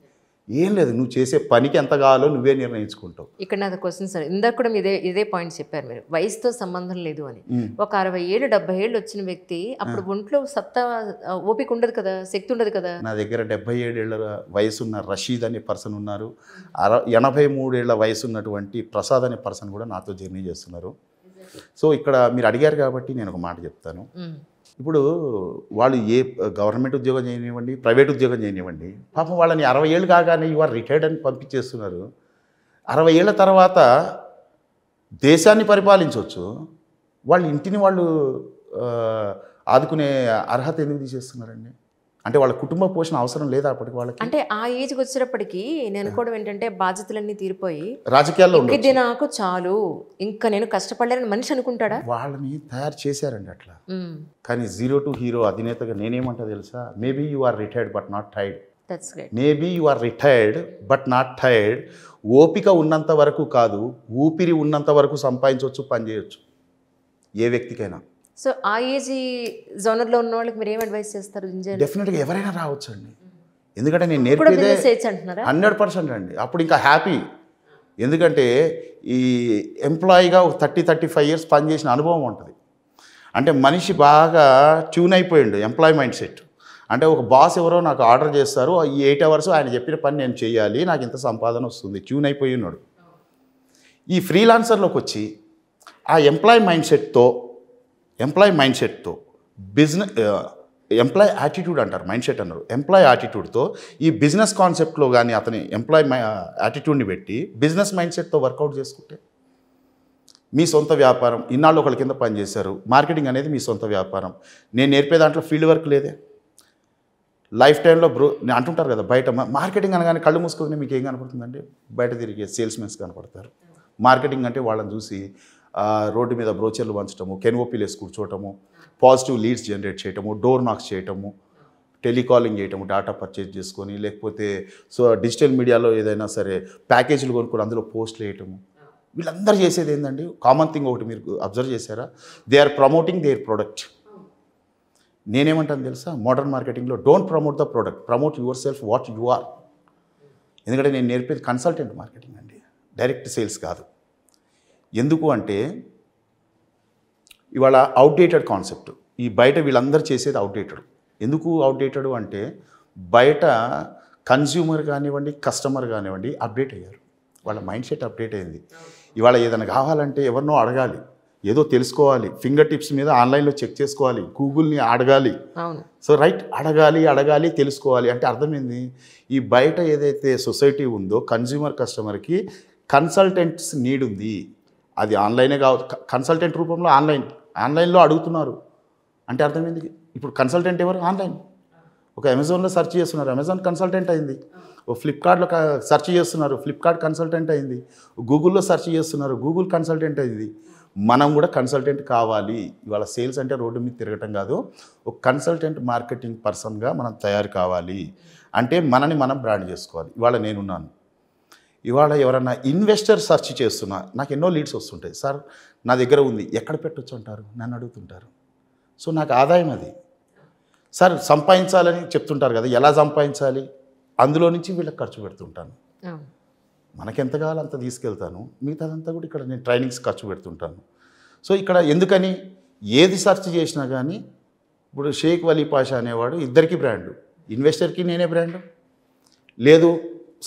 ఏం లేదు, నువ్వు చేసే పనికి ఎంత కావాలో నువ్వే నిర్ణయించుకుంటావు. ఇక్కడ నాది క్వశ్చన్ సార్, ఇందాక కూడా ఇదే పాయింట్ చెప్పారు మీరు, వయసుతో సంబంధం లేదు అని. ఒక 60 ఏళ్ళు 70 ఏళ్ళు వచ్చిన వ్యక్తి అప్పుడు ఒంట్లో సత్తా ఓపిక ఉండదు కదా, శక్తి ఉండదు కదా. నా దగ్గర 77 ఏళ్ళ వయసున్న రషీద్ అనే పర్సన్ ఉన్నారు, 83 ఏళ్ళ వయసు ఉన్నటువంటి ప్రసాద్ అనే పర్సన్ కూడా నాతో జర్నీ చేస్తున్నారు. సో ఇక్కడ మీరు అడిగారు కాబట్టి నేను ఒక మాట చెప్తాను. ఇప్పుడు వాళ్ళు ఏ గవర్నమెంట్ ఉద్యోగం చేయనివ్వండి, ప్రైవేట్ ఉద్యోగం చేయనివ్వండి, పాపం వాళ్ళని 60 ఏళ్ళు కాగానే యు ఆర్ రిటైర్డ్ అని పంపించేస్తున్నారు. 60 ఏళ్ళ తర్వాత దేశాన్ని పరిపాలించవచ్చు, వాళ్ళ ఇంటిని వాళ్ళు ఆదుకునే అర్హత ఎందుకు తీసేస్తున్నారండి? అంటే వాళ్ళ కుటుంబ పోషణ అవసరం లేదా అప్పటికి వాళ్ళకి? అంటే ఆ ఏజ్కి వచ్చేటప్పటికి నేను అనుకోవడం ఏంటంటే బాధ్యతలన్నీ తీరిపోయి రాజకీయాల్లో ఇది నాకు చాలు, ఇంకా నేను కష్టపడలేని మనిషి అనుకుంటాడా? వాళ్ళని తయారు చేశారండి అట్లా. కానీ 0 to హీరో అధినేతగా నేనేమంటా తెలుసా, maybe you are retired but not tired. That's great. Maybe you are retired but not tired. ఓపిక ఉన్నంత వరకు కాదు, ఊపిరి ఉన్నంత వరకు సంపాదించవచ్చు, పని చేయొచ్చు ఏ వ్యక్తికైనా. సో ఆ ఏజ్ జోనర్లో ఉన్న వాళ్ళకి మీరు ఏం అడ్వైస్ చేస్తారు? డెఫినెట్గా ఎవరైనా రావచ్చు అండి, ఎందుకంటే నేను నేర్పేదే 100% అండి. అప్పుడు ఇంకా హ్యాపీ, ఎందుకంటే ఈ ఎంప్లాయీగా ఒక 30-35 ఇయర్స్ పనిచేసిన అనుభవం ఉంటుంది. అంటే మనిషి బాగా ట్యూన్ అయిపోయిండు ఎంప్లాయీ మైండ్ సెట్. అంటే ఒక బాస్ ఎవరో నాకు ఆర్డర్ చేస్తారు, ఈ 8 అవర్స్ ఆయన చెప్పిన పని నేను చేయాలి, నాకు ఇంత సంపాదన వస్తుంది, ట్యూన్ అయిపోయి ఉన్నాడు. ఈ ఫ్రీలాన్సర్లోకి వచ్చి ఆ ఎంప్లాయీ మైండ్ సెట్తో బిజినెస్, ఎంప్లాయీ యాటిట్యూడ్ అంటారు, మైండ్ సెట్ అన్నారు, ఎంప్లాయీ యాటిట్యూడ్తో ఈ బిజినెస్ కాన్సెప్ట్లో కానీ అతని ఎంప్లాయీ యాటిట్యూడ్ని పెట్టి బిజినెస్ మైండ్ సెట్తో వర్కౌట్ చేసుకుంటే మీ సొంత వ్యాపారం. ఇన్నాళ్ళు ఒకళ్ళ కింద పనిచేశారు, మార్కెటింగ్ అనేది మీ సొంత వ్యాపారం. నేను నేర్పే దాంట్లో ఫీల్డ్ వర్క్ లేదే. లైఫ్ టైంలో అంటుంటారు కదా, బయట మార్కెటింగ్ అనగానే కళ్ళు మూసుకొని మీకు ఏం కనపడుతుందండి? బయట తిరిగే సేల్స్మెన్స్ కనపడతారు. మార్కెటింగ్ అంటే వాళ్ళని చూసి రోడ్డు మీద బ్రోచర్లు పంచడము, కెన్ఓపీలు వేసి కూర్చోవటము, పాజిటివ్ లీడ్స్ జనరేట్ చేయటము, డోర్ నాక్స్ చేయటము, టెలికాలింగ్ చేయటము, డేటా పర్చేజ్ చేసుకొని, లేకపోతే డిజిటల్ మీడియాలో ఏదైనా సరే ప్యాకేజీలు కొనుక్కొని అందులో పోస్ట్లు వేయటము. వీళ్ళందరూ చేసేది ఏంటండి? కామన్ థింగ్ ఒకటి మీరు అబ్జర్వ్ చేశారా? They are promoting their product. నేనేమంటాను తెలుసా, మోడర్న్ మార్కెటింగ్లో don't promote the product, promote yourself what you are. ఎందుకంటే నేను నేర్పేది కన్సల్టెంట్ మార్కెటింగ్ అండి, డైరెక్ట్ సేల్స్ కాదు. ఎందుకు అంటే ఇవాళ అవుట్డేటెడ్ కాన్సెప్ట్, ఈ బయట వీళ్ళందరూ చేసేది అవుట్డేటెడ్. ఎందుకు అవుట్డేటెడ్ అంటే బయట కన్జ్యూమర్ కానివ్వండి, కస్టమర్ కానివ్వండి అప్డేట్ అయ్యారు, వాళ్ళ మైండ్ సెట్ అప్డేట్ అయింది. ఇవాళ ఏదైనా కావాలంటే ఎవరినో అడగాలి, ఏదో తెలుసుకోవాలి, ఫింగర్ టిప్స్ మీద ఆన్లైన్లో చెక్ చేసుకోవాలి, గూగుల్ని అడగాలి. సో రైట్, అడగాలి తెలుసుకోవాలి అంటే అర్థమైంది. ఈ బయట ఏదైతే సొసైటీ ఉందో కన్జ్యూమర్ కస్టమర్కి కన్సల్టెంట్స్ నీడ్ ఉంది. అది ఆన్లైనే కావచ్చు, కన్సల్టెంట్ రూపంలో ఆన్లైన్లో అడుగుతున్నారు అంటే అర్థమైంది. ఇప్పుడు కన్సల్టెంట్ ఎవరు? ఆన్లైన్. ఒక అమెజాన్లో సెర్చ్ చేస్తున్నారు, అమెజాన్ కన్సల్టెంట్ అయింది. ఓ ఫ్లిప్కార్ట్లో సెర్చ్ చేస్తున్నారు, ఫ్లిప్కార్ట్ కన్సల్టెంట్ అయింది. గూగుల్లో సెర్చ్ చేస్తున్నారు, గూగుల్ కన్సల్టెంట్ అయింది. మనం కూడా కన్సల్టెంట్ కావాలి. ఇవాళ సేల్స్ అంటే రోడ్డు మీద తిరగటం కాదు, ఒక కన్సల్టెంట్ మార్కెటింగ్ పర్సన్గా మనం తయారు కావాలి. అంటే మనని మనం బ్రాండ్ చేసుకోవాలి. ఇవాళ నేనున్నాను, ఇవాళ ఎవరన్నా ఇన్వెస్టర్ సెర్చ్ చేస్తున్నా, నాకు ఎన్నో లీడ్స్ వస్తుంటాయి. సార్ నా దగ్గర ఉంది, ఎక్కడ పెట్టొచ్చు అంటారు, నన్ను అడుగుతుంటారు. సో నాకు ఆదాయం అది. సార్ సంపాదించాలని చెప్తుంటారు కదా, ఎలా సంపాదించాలి, అందులో నుంచి వీళ్ళకి ఖర్చు పెడుతుంటాను. మనకెంత కావాలో అంత తీసుకెళ్తాను, మిగతాదంతా కూడా ఇక్కడ నేను ట్రైనింగ్స్ ఖర్చు పెడుతుంటాను. సో ఇక్కడ ఎందుకని ఏది సెర్చ్ చేసినా కానీ ఇప్పుడు షేక్ వలీ పాషా అనేవాడు ఇద్దరికి బ్రాండు, ఇన్వెస్టర్కి నేనే బ్రాండు, లేదు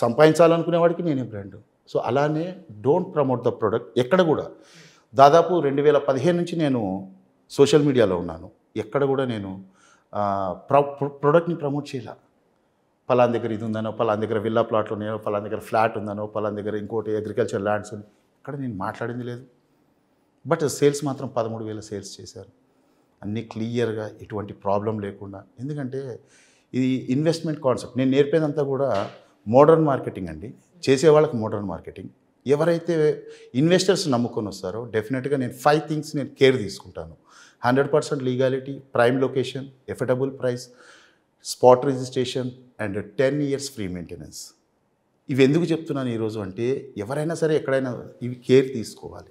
సంపాదించాలనుకునేవాడికి నేనే బ్రాండ్. సో అలానే డోంట్ ప్రమోట్ ద ప్రోడక్ట్. ఎక్కడ కూడా దాదాపు 2015 నుంచి నేను సోషల్ మీడియాలో ఉన్నాను, ఎక్కడ కూడా నేను ప్రోడక్ట్ని ప్రమోట్ చేయాల. పలానా దగ్గర ఇది ఉందనో, పలానా దగ్గర విల్లా ప్లాట్లు ఉన్నాయో, పలానా దగ్గర ఫ్లాట్ ఉందనో, పలానా దగ్గర ఇంకోటి అగ్రికల్చర్ ల్యాండ్స్ ఉంది, ఇక్కడ నేను మాట్లాడింది లేదు. బట్ సేల్స్ మాత్రం 13,000 సేల్స్ చేశారు, అన్నీ క్లియర్గా, ఎటువంటి ప్రాబ్లం లేకుండా. ఎందుకంటే ఇది ఇన్వెస్ట్మెంట్ కాన్సెప్ట్. నేను నేర్పేదంతా కూడా మోడర్న్ మార్కెటింగ్ అండి, చేసేవాళ్ళకి మోడర్న్ మార్కెటింగ్. ఎవరైతే ఇన్వెస్టర్స్ నమ్ముకొని వస్తారో డెఫినెట్గా నేను 5 థింగ్స్ నేను కేర్ తీసుకుంటాను. 100% legality, prime location, affordable price, spot registration and 10 years free maintenance. ఇవి ఎందుకు చెప్తున్నాను ఈరోజు అంటే ఎవరైనా సరే ఎక్కడైనా ఇవి కేర్ తీసుకోవాలి.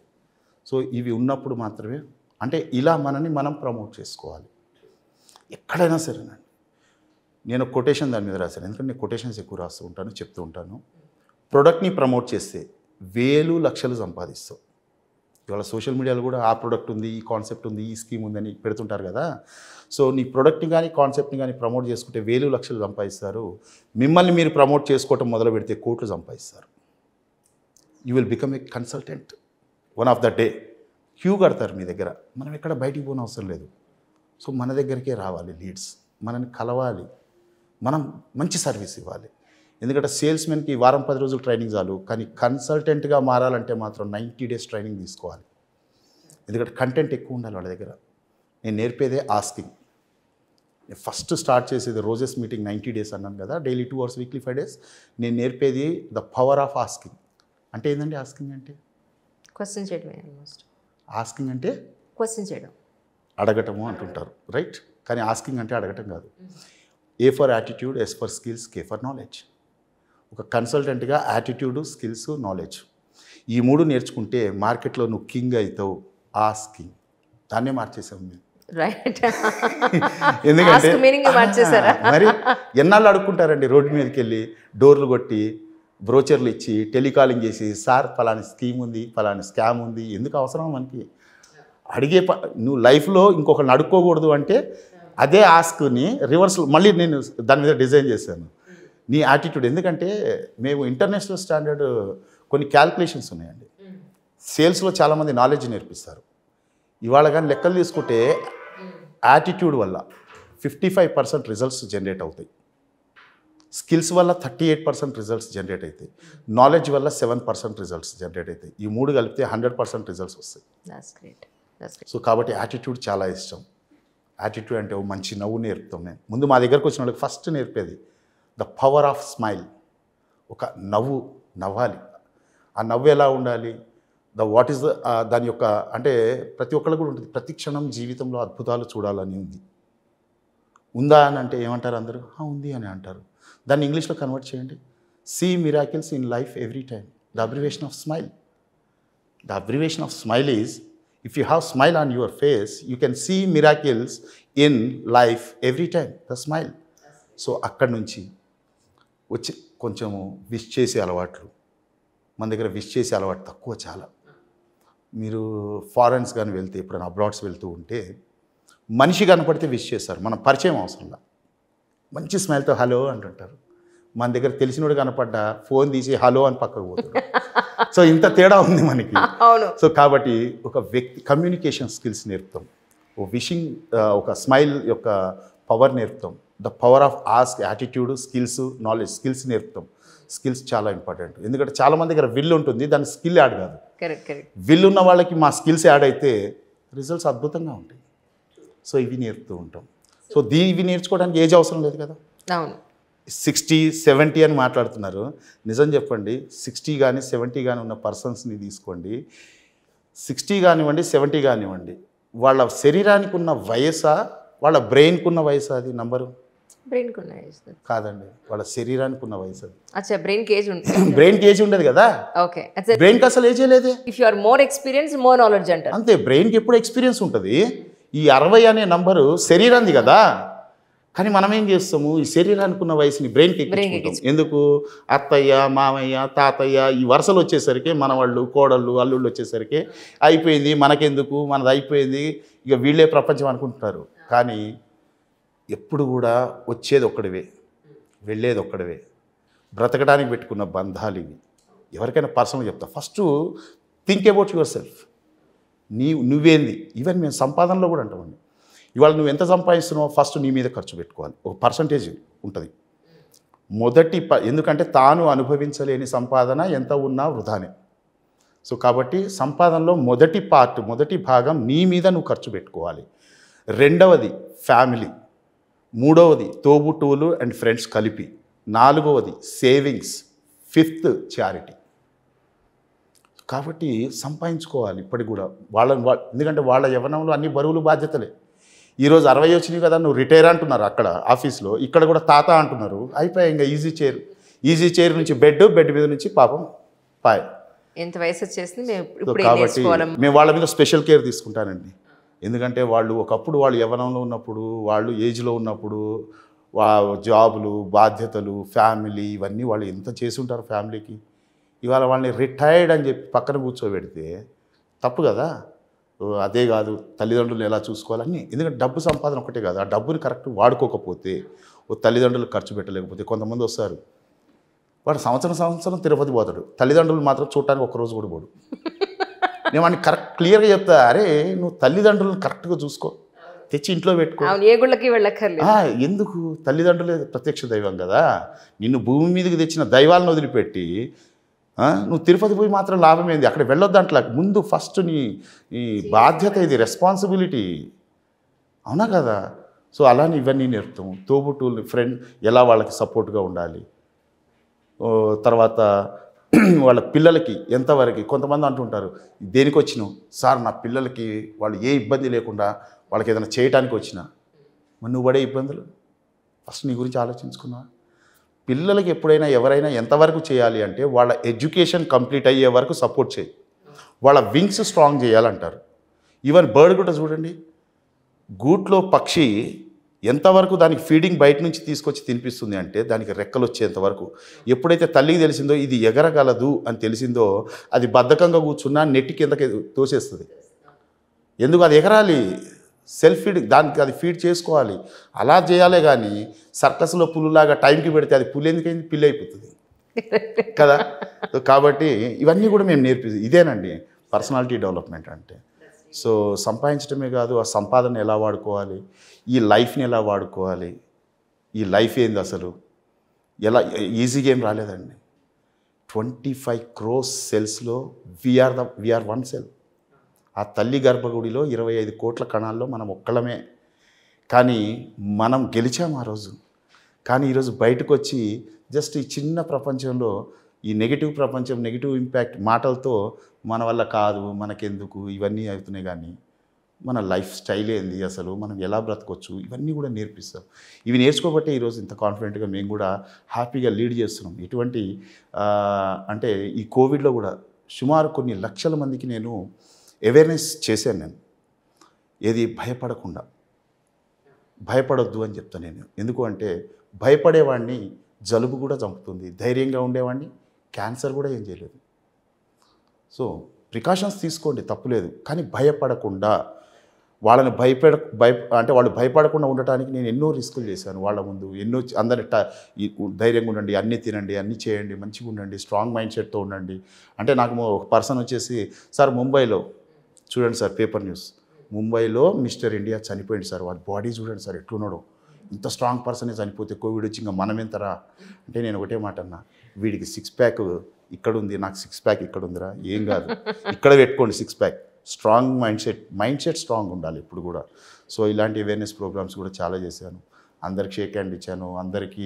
సో ఇవి ఉన్నప్పుడు మాత్రమే, అంటే ఇలా మనని మనం ప్రమోట్ చేసుకోవాలి ఎక్కడైనా సరేనండి. నేను కొటేషన్ దాని మీద రాశాను, ఎందుకంటే నేను కొటేషన్స్ ఎక్కువ రాస్తూ ఉంటాను, చెప్తూ ఉంటాను. ప్రోడక్ట్ని ప్రమోట్ చేస్తే వేలు లక్షలు సంపాదిస్తావు. ఇవాళ సోషల్ మీడియాలో కూడా ఆ ప్రోడక్ట్ ఉంది, ఈ కాన్సెప్ట్ ఉంది, ఈ స్కీమ్ ఉందని పెడుతుంటారు కదా. సో నీ ప్రోడక్ట్ని కానీ కాన్సెప్ట్ని కానీ ప్రమోట్ చేసుకుంటే వేలు లక్షలు సంపాదిస్తారు. మిమ్మల్ని మీరు ప్రమోట్ చేసుకోవటం మొదలు పెడితే కోట్లు సంపాదిస్తారు. You will become a consultant one of the day. Queue కడతారు మీ దగ్గర. మనం ఎక్కడ బయటికి పోని అవసరం లేదు. సో మన దగ్గరికే రావాలి లీడ్స్, మనని కలవాలి, మనం మంచి సర్వీస్ ఇవ్వాలి. ఎందుకంటే సేల్స్మెన్కి వారం 10 రోజులు ట్రైనింగ్ చాలు, కానీ కన్సల్టెంట్గా మారాలంటే మాత్రం 90 days ట్రైనింగ్ తీసుకోవాలి. ఎందుకంటే కంటెంట్ ఎక్కువ ఉండాలి వాళ్ళ దగ్గర. నేను నేర్పేదే ఆస్కింగ్. నేను ఫస్ట్ స్టార్ట్ చేసేది రోజెస్ మీటింగ్ 90 days అన్నాను కదా, డైలీ 2 hours వీక్లీ 5 days. నేను నేర్పేది ద పవర్ ఆఫ్ ఆస్కింగ్. అంటే ఏంటండి ఆస్కింగ్ అంటే? క్వశ్చన్ చేయడమే. ఆల్మోస్ట్ ఆస్కింగ్ అంటే క్వశ్చన్ చేయడం, అడగటము అంటుంటారు, రైట్? కానీ ఆస్కింగ్ అంటే అడగటం కాదు. A for attitude, S for skills, K for knowledge. ఒక కన్సల్టెంట్గా యాటిట్యూడ్, స్కిల్స్, నాలెడ్జ్ ఈ 3 నేర్చుకుంటే మార్కెట్లో నువ్వు కింగ్ అవుతావు. ఆస్కింగ్ దాన్నే మార్చేసాం మేము. రైట్. ఎందుకంటే మీనింగ్ మార్చేసారా? మరి ఎన్నాళ్ళు అడుక్కుంటారండి రోడ్డు మీదకి వెళ్ళి డోర్లు కొట్టి బ్రోచర్లు ఇచ్చి టెలికాలింగ్ చేసి, సార్ ఫలాని స్కీమ్ ఉంది, ఫలాని స్కామ్ ఉంది. ఎందుకు అవసరం మనకి అడిగే నువ్వు లైఫ్లో ఇంకొకరిని అడుక్కోకూడదు అంటే అదే ఆస్క్ని రివర్స్ మళ్ళీ నేను దాని మీద డిజైన్ చేశాను. నీ యాటిట్యూడ్. ఎందుకంటే మేము ఇంటర్నేషనల్ స్టాండర్డ్ కొన్ని క్యాల్కులేషన్స్ ఉన్నాయండి. సేల్స్లో చాలామంది నాలెడ్జ్ నేర్పిస్తారు. ఇవాళ కానీ లెక్కలు తీసుకుంటే యాటిట్యూడ్ వల్ల 55% రిజల్ట్స్ జనరేట్ అవుతాయి, స్కిల్స్ వల్ల 38% రిజల్ట్స్ జనరేట్ అవుతాయి, నాలెడ్జ్ వల్ల 7% రిజల్ట్స్ జనరేట్ అవుతాయి. ఈ 3 కలిపితే 100% రిజల్ట్స్ వస్తాయి. సో కాబట్టి యాటిట్యూడ్ చాలా ఇష్టం. యాటిట్యూడ్ అంటే మంచి నవ్వు నేర్పుతాం. నేను ముందు మా దగ్గరకు వచ్చిన వాళ్ళకి ఫస్ట్ నేర్పేది ద పవర్ ఆఫ్ స్మైల్. ఒక నవ్వాలి. ఆ నవ్వు ఎలా ఉండాలి, వాట్ ఈస్ దాని యొక్క అంటే ప్రతి ఒక్కళ్ళు కూడా ఉంటుంది. ప్రతి క్షణం జీవితంలో అద్భుతాలు చూడాలని ఉంది. ఉందా అని అంటే ఏమంటారు అందరూ? ఉంది అని అంటారు. దాన్ని ఇంగ్లీష్లో కన్వర్ట్ చేయండి. See miracles in life every time. The abbreviation of smile. The abbreviation of smile is, if you have smile on your face, you can see miracles in life every time. The smile. So అక్కడి నుంచి వచ్చి కొంచెము విష్ చేసే అలవాట్లు. మన దగ్గర విష్ చేసే అలవాటు తక్కువ చాలా. మీరు ఫారెన్స్ కానీ వెళ్తే, ఎప్పుడైనా అబ్రాడ్స్ వెళ్తూ ఉంటే మనిషి కనపడితే విష్ చేస్తారు. మనం పరిచయం అవసరంలా మంచి స్మైల్తో హలో అంటుంటారు. మన దగ్గర తెలిసినోడు కనపడ్డా ఫోన్ తీసి హలో అని పక్కకు పోతాడు. సో ఇంత తేడా ఉంది మనకి. సో కాబట్టి ఒక వ్యక్తి కమ్యూనికేషన్ స్కిల్స్ నేర్పుతాం, ఒక స్మైల్ యొక్క పవర్ నేర్పుతాం, the power of ask, attitude, skills, knowledge. Skills నేర్పుతాం. స్కిల్స్ చాలా ఇంపార్టెంట్. ఎందుకంటే చాలామంది దగ్గర విల్ ఉంటుంది, దాని స్కిల్ యాడ్ కాదు. విల్ ఉన్న వాళ్ళకి మా స్కిల్స్ యాడ్ అయితే రిజల్ట్స్ అద్భుతంగా ఉంటాయి. సో ఇవి నేర్పుతూ ఉంటాం. సో ఇవి నేర్చుకోవడానికి ఏజ్ అవసరం లేదు కదా. 60, 70 అని మాట్లాడుతున్నారు. నిజం చెప్పండి, 60 కానీ 70 కానీ ఉన్న పర్సన్స్ని తీసుకోండి. 60 కానివ్వండి, 70 కానివ్వండి, వాళ్ళ శరీరానికి ఉన్న వయసా, వాళ్ళ బ్రెయిన్కి ఉన్న వయసా? అది నంబరు కాదండి, వాళ్ళ శరీరానికి ఉన్న వయసు అది. బ్రెయిన్కి ఏజ్ ఉండదు కదా. బ్రెయిన్కి అసలు ఏజే లేదే. అంతే, బ్రెయిన్కి ఎప్పుడు ఎక్స్పీరియన్స్ ఉంటుంది. ఈ 60 అనే నంబరు శరీరానికి కదా. కానీ మనం ఏం చేస్తాము, ఈ శరీరానికి ఉన్న వయసుని బ్రెయిన్కి ఎక్కించుకుంటాం. ఎందుకు? అత్తయ్య, మామయ్య, తాతయ్య ఈ వరుసలు వచ్చేసరికి మనవాళ్ళు, కోడళ్ళు, అల్లుళ్ళు వచ్చేసరికి అయిపోయింది, మనకెందుకు, మనది అయిపోయింది, ఇక వీళ్ళే ప్రపంచం అనుకుంటున్నారు. కానీ ఎప్పుడు కూడా వచ్చేది ఒక్కడివే, వెళ్ళేది ఒక్కడివే. బ్రతకడానికి పెట్టుకున్న బంధాలు ఇవి. ఎవరికైనా పర్సనల్గా చెప్తా, first think about your self. నువ్వేంది. ఈవెన్ మేము సంపాదనలో కూడా అంటామండి. ఇవాళ నువ్వు ఎంత సంపాదిస్తున్నావో ఫస్ట్ నీ మీద ఖర్చు పెట్టుకోవాలి. ఒక పర్సంటేజ్ ఉంటుంది. ఎందుకంటే తాను అనుభవించలేని సంపాదన ఎంత ఉన్నా వృధానే. సో కాబట్టి సంపాదనలో మొదటి భాగం నీ మీద నువ్వు ఖర్చు పెట్టుకోవాలి. రెండవది ఫ్యామిలీ, మూడవది తోబుట్టువులు అండ్ ఫ్రెండ్స్ కలిపి, నాలుగవది సేవింగ్స్, ఫిఫ్త్ చారిటీ. కాబట్టి సంపాదించుకోవాలి ఇప్పటికి కూడా ఎందుకంటే వాళ్ళ యవ్వనంలో అన్ని బరువులు బాధ్యతలే. ఈరోజు 60 వచ్చినాయి కదా, నువ్వు రిటైర్ అంటున్నారు అక్కడ ఆఫీస్లో, ఇక్కడ కూడా తాత అంటున్నారు. అయిపోయాయి ఇంకా ఈజీ చైర్ నుంచి బెడ్ మీద నుంచి పాపం పాయ్. ఎంత వయసు వచ్చేసింది. కాబట్టి మేము వాళ్ళ మీద స్పెషల్ కేర్ తీసుకుంటానండి. ఎందుకంటే ఒకప్పుడు వాళ్ళు యవ్వనంలో ఉన్నప్పుడు, వాళ్ళు ఏజ్లో ఉన్నప్పుడు జాబులు, బాధ్యతలు, ఫ్యామిలీ ఇవన్నీ వాళ్ళు ఎంత చేసి ఉంటారు ఫ్యామిలీకి. ఇవాళ వాళ్ళని రిటైర్డ్ అని చెప్పి పక్కన కూర్చోబెడితే తప్పు కదా. అదే కాదు తల్లిదండ్రులు ఎలా చూసుకోవాలని. ఎందుకంటే డబ్బు సంపాదన ఒకటే కాదు, ఆ డబ్బుని కరెక్ట్ వాడుకోకపోతే తల్లిదండ్రులు ఖర్చు పెట్టలేకపోతే కొంతమంది వస్తారు, వాడు సంవత్సరం తిరుపతి పోతాడు, తల్లిదండ్రులు మాత్రం చూడటానికి ఒక్కరోజు కూడా పోడు. నేను వాడిని కరెక్ట్ క్లియర్గా చెప్తా, అరే నువ్వు తల్లిదండ్రులను కరెక్ట్గా చూసుకో, తెచ్చి ఇంట్లో పెట్టుకో. ఏ గుళ్ళకి వెళ్ళక్కర్లేదు. ఎందుకు? తల్లిదండ్రులే ప్రత్యక్ష దైవం కదా. నిన్ను భూమి మీదకి తెచ్చిన దైవాలను వదిలిపెట్టి నువ్వు తిరుపతి పోయి మాత్రం లాభం ఏంది? అక్కడ వెళ్ళొద్దంట్లా. ముందు ఫస్ట్ నీ బాధ్యత, ఇది రెస్పాన్సిబిలిటీ, అవునా కదా. సో అలానే ఇవన్నీ నేర్పుతాము. తోబుట్టువులు, ఫ్రెండ్ ఎలా వాళ్ళకి సపోర్ట్గా ఉండాలి, తర్వాత వాళ్ళ పిల్లలకి ఎంతవరకు. కొంతమంది అంటుంటారు, దేనికి వచ్చినావు సార్? నా పిల్లలకి వాళ్ళు ఏ ఇబ్బంది లేకుండా వాళ్ళకి ఏదైనా చేయడానికి వచ్చినా. మరి నువ్వు పడే ఇబ్బందులు ఫస్ట్ నీ గురించి ఆలోచించుకున్నా. పిల్లలకి ఎప్పుడైనా ఎవరైనా ఎంతవరకు చేయాలి అంటే వాళ్ళ ఎడ్యుకేషన్ కంప్లీట్ అయ్యే వరకు సపోర్ట్ చేయి, వాళ్ళ వింగ్స్ స్ట్రాంగ్ చేయాలంటారు. ఈవెన్ బర్డ్ కూడా చూడండి, గూట్లో పక్షి ఎంతవరకు దానికి ఫీడింగ్ బయట నుంచి తీసుకొచ్చి తినిపిస్తుంది అంటే దానికి రెక్కలు వచ్చేంతవరకు. ఎప్పుడైతే తల్లికి తెలిసిందో ఇది ఎగరగలదు అని తెలిసిందో అది బద్ధకంగా కూర్చున్నా నెట్టి కిందకి తోసేస్తుంది. ఎందుకు? అది ఎగరాలి, సెల్ఫ్ ఫీడ్, దానికి అది ఫీడ్ చేసుకోవాలి. అలా చేయాలే కానీ సర్కస్లో పులులాగా టైంకి పెడితే అది పులి ఎందుకైంది, పిల్లి అయిపోతుంది కదా. కాబట్టి ఇవన్నీ కూడా మేము ఇదేనండి పర్సనాలిటీ డెవలప్మెంట్ అంటే. సో సంపాదించడమే కాదు, ఆ సంపాదన ఎలా వాడుకోవాలి, ఈ లైఫ్ని ఎలా వాడుకోవాలి, ఈ లైఫ్ ఏంది అసలు, ఎలా ఈజీ గేమ్ రాలేదండి. 25 crores సెల్స్లో వీఆర్ వన్ సెల్. ఆ తల్లి గర్భగుడిలో 25 కోట్ల కణాల్లో మనం ఒక్కళ్ళమే. కానీ మనం గెలిచాము ఆ రోజు. కానీ ఈరోజు బయటకు వచ్చి జస్ట్ ఈ చిన్న ప్రపంచంలో ఈ నెగిటివ్ ప్రపంచం, నెగిటివ్ ఇంపాక్ట్ మాటలతో మన వల్ల కాదు, మనకెందుకు ఇవన్నీ అవుతున్నాయి. కానీ మన లైఫ్ స్టైల్ ఏంది అసలు, మనం ఎలా బ్రతకొచ్చు, ఇవన్నీ కూడా నేర్పిస్తాం. ఇవి నేర్చుకోబట్టే ఈరోజు ఇంత కాన్ఫిడెంట్గా మేము కూడా హ్యాపీగా లీడ్ చేస్తున్నాం. ఇటువంటి అంటే ఈ కోవిడ్లో కూడా సుమారు కొన్ని లక్షల మందికి నేను అవేర్నెస్ చేశాను. నేను ఏది భయపడొద్దు అని చెప్తాను నేను. ఎందుకు అంటే భయపడేవాడిని జలుబు కూడా చంపుతుంది, ధైర్యంగా ఉండేవాడిని క్యాన్సర్ కూడా ఏం చేయలేదు. సో ప్రికాషన్స్ తీసుకోండి, తప్పులేదు. కానీ భయపడకుండా వాళ్ళని అంటే వాళ్ళు భయపడకుండా ఉండటానికి నేను ఎన్నో రిస్కులు చేశాను వాళ్ళ ముందు. ఎన్నో అందరి ధైర్యంగా ఉండండి, అన్నీ తినండి, అన్నీ చేయండి, మంచిగా ఉండండి, స్ట్రాంగ్ మైండ్ సెట్తో ఉండండి. అంటే నాకు ఒక పర్సన్ వచ్చేసి, సార్ ముంబైలో చూడండి సార్, పేపర్ న్యూస్, ముంబైలో మిస్టర్ ఇండియా చనిపోయింది సార్, వాడి బాడీ చూడండి సార్ ఎట్లున్నాడో, ఇంత స్ట్రాంగ్ పర్సనే చనిపోతే కోవిడ్ వచ్చి ఇంకా మనం ఎంతరా అంటే నేను ఒకటే మాట అన్నా, వీడికి 6 ప్యాక్ ఇక్కడ ఉంది, నాకు 6 ప్యాక్ ఇక్కడ ఉందిరా, ఏం కాదు, ఇక్కడ పెట్టుకోండి 6 pack. Strong mind set strong ఉండాలి ఇప్పుడు కూడా. సో ఇలాంటి అవేర్నెస్ ప్రోగ్రామ్స్ కూడా చాలా చేశాను. అందరికి షేక్ హ్యాండ్ ఇచ్చాను. అందరికీ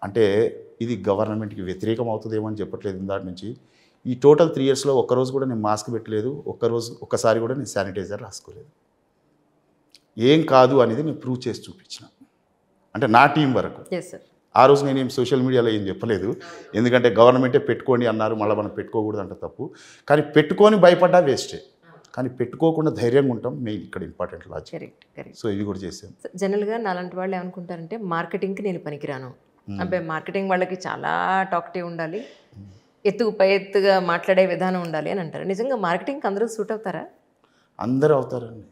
అంటే ఇది గవర్నమెంట్కి వ్యతిరేకం అవుతుందేమో అని చెప్పట్లేదు ఇందాటి నుంచి. ఈ టోటల్ 3 yearsలో ఒక్కరోజు కూడా నేను మాస్క్ పెట్టలేదు, ఒక్కసారి కూడా నేను శానిటైజర్ రాసుకోలేదు. ఏం కాదు అనేది నేను ప్రూవ్ చేసి చూపించిన, అంటే నా టీం వరకు. ఆ రోజు నేనేం సోషల్ మీడియాలో ఏం చెప్పలేదు, ఎందుకంటే గవర్నమెంటే పెట్టుకోండి అన్నారు, మళ్ళీ మనం పెట్టుకోకూడదు అంటే తప్పు. కానీ పెట్టుకొని భయపడ్డా వేస్టే, కానీ పెట్టుకోకుండా ధైర్యంగా ఉంటాం మెయిన్ ఇక్కడ ఇంపార్టెంట్ లాజిక్. సో ఇవి కూడా చేసాం. జనరల్గా నాలాంటి వాళ్ళు ఏమనుకుంటారంటే మార్కెటింగ్కి నేను పనికిరాను, అబ్బాయి మార్కెటింగ్ వాళ్ళకి చాలా టాక్టివ్ ఉండాలి, పై ఎత్తుగా మాట్లాడే విధానం ఉండాలి అని అంటారు. నిజంగా మార్కెటింగ్కి అందరూ సూట్ అవుతారా? అందరూ అవుతారండి,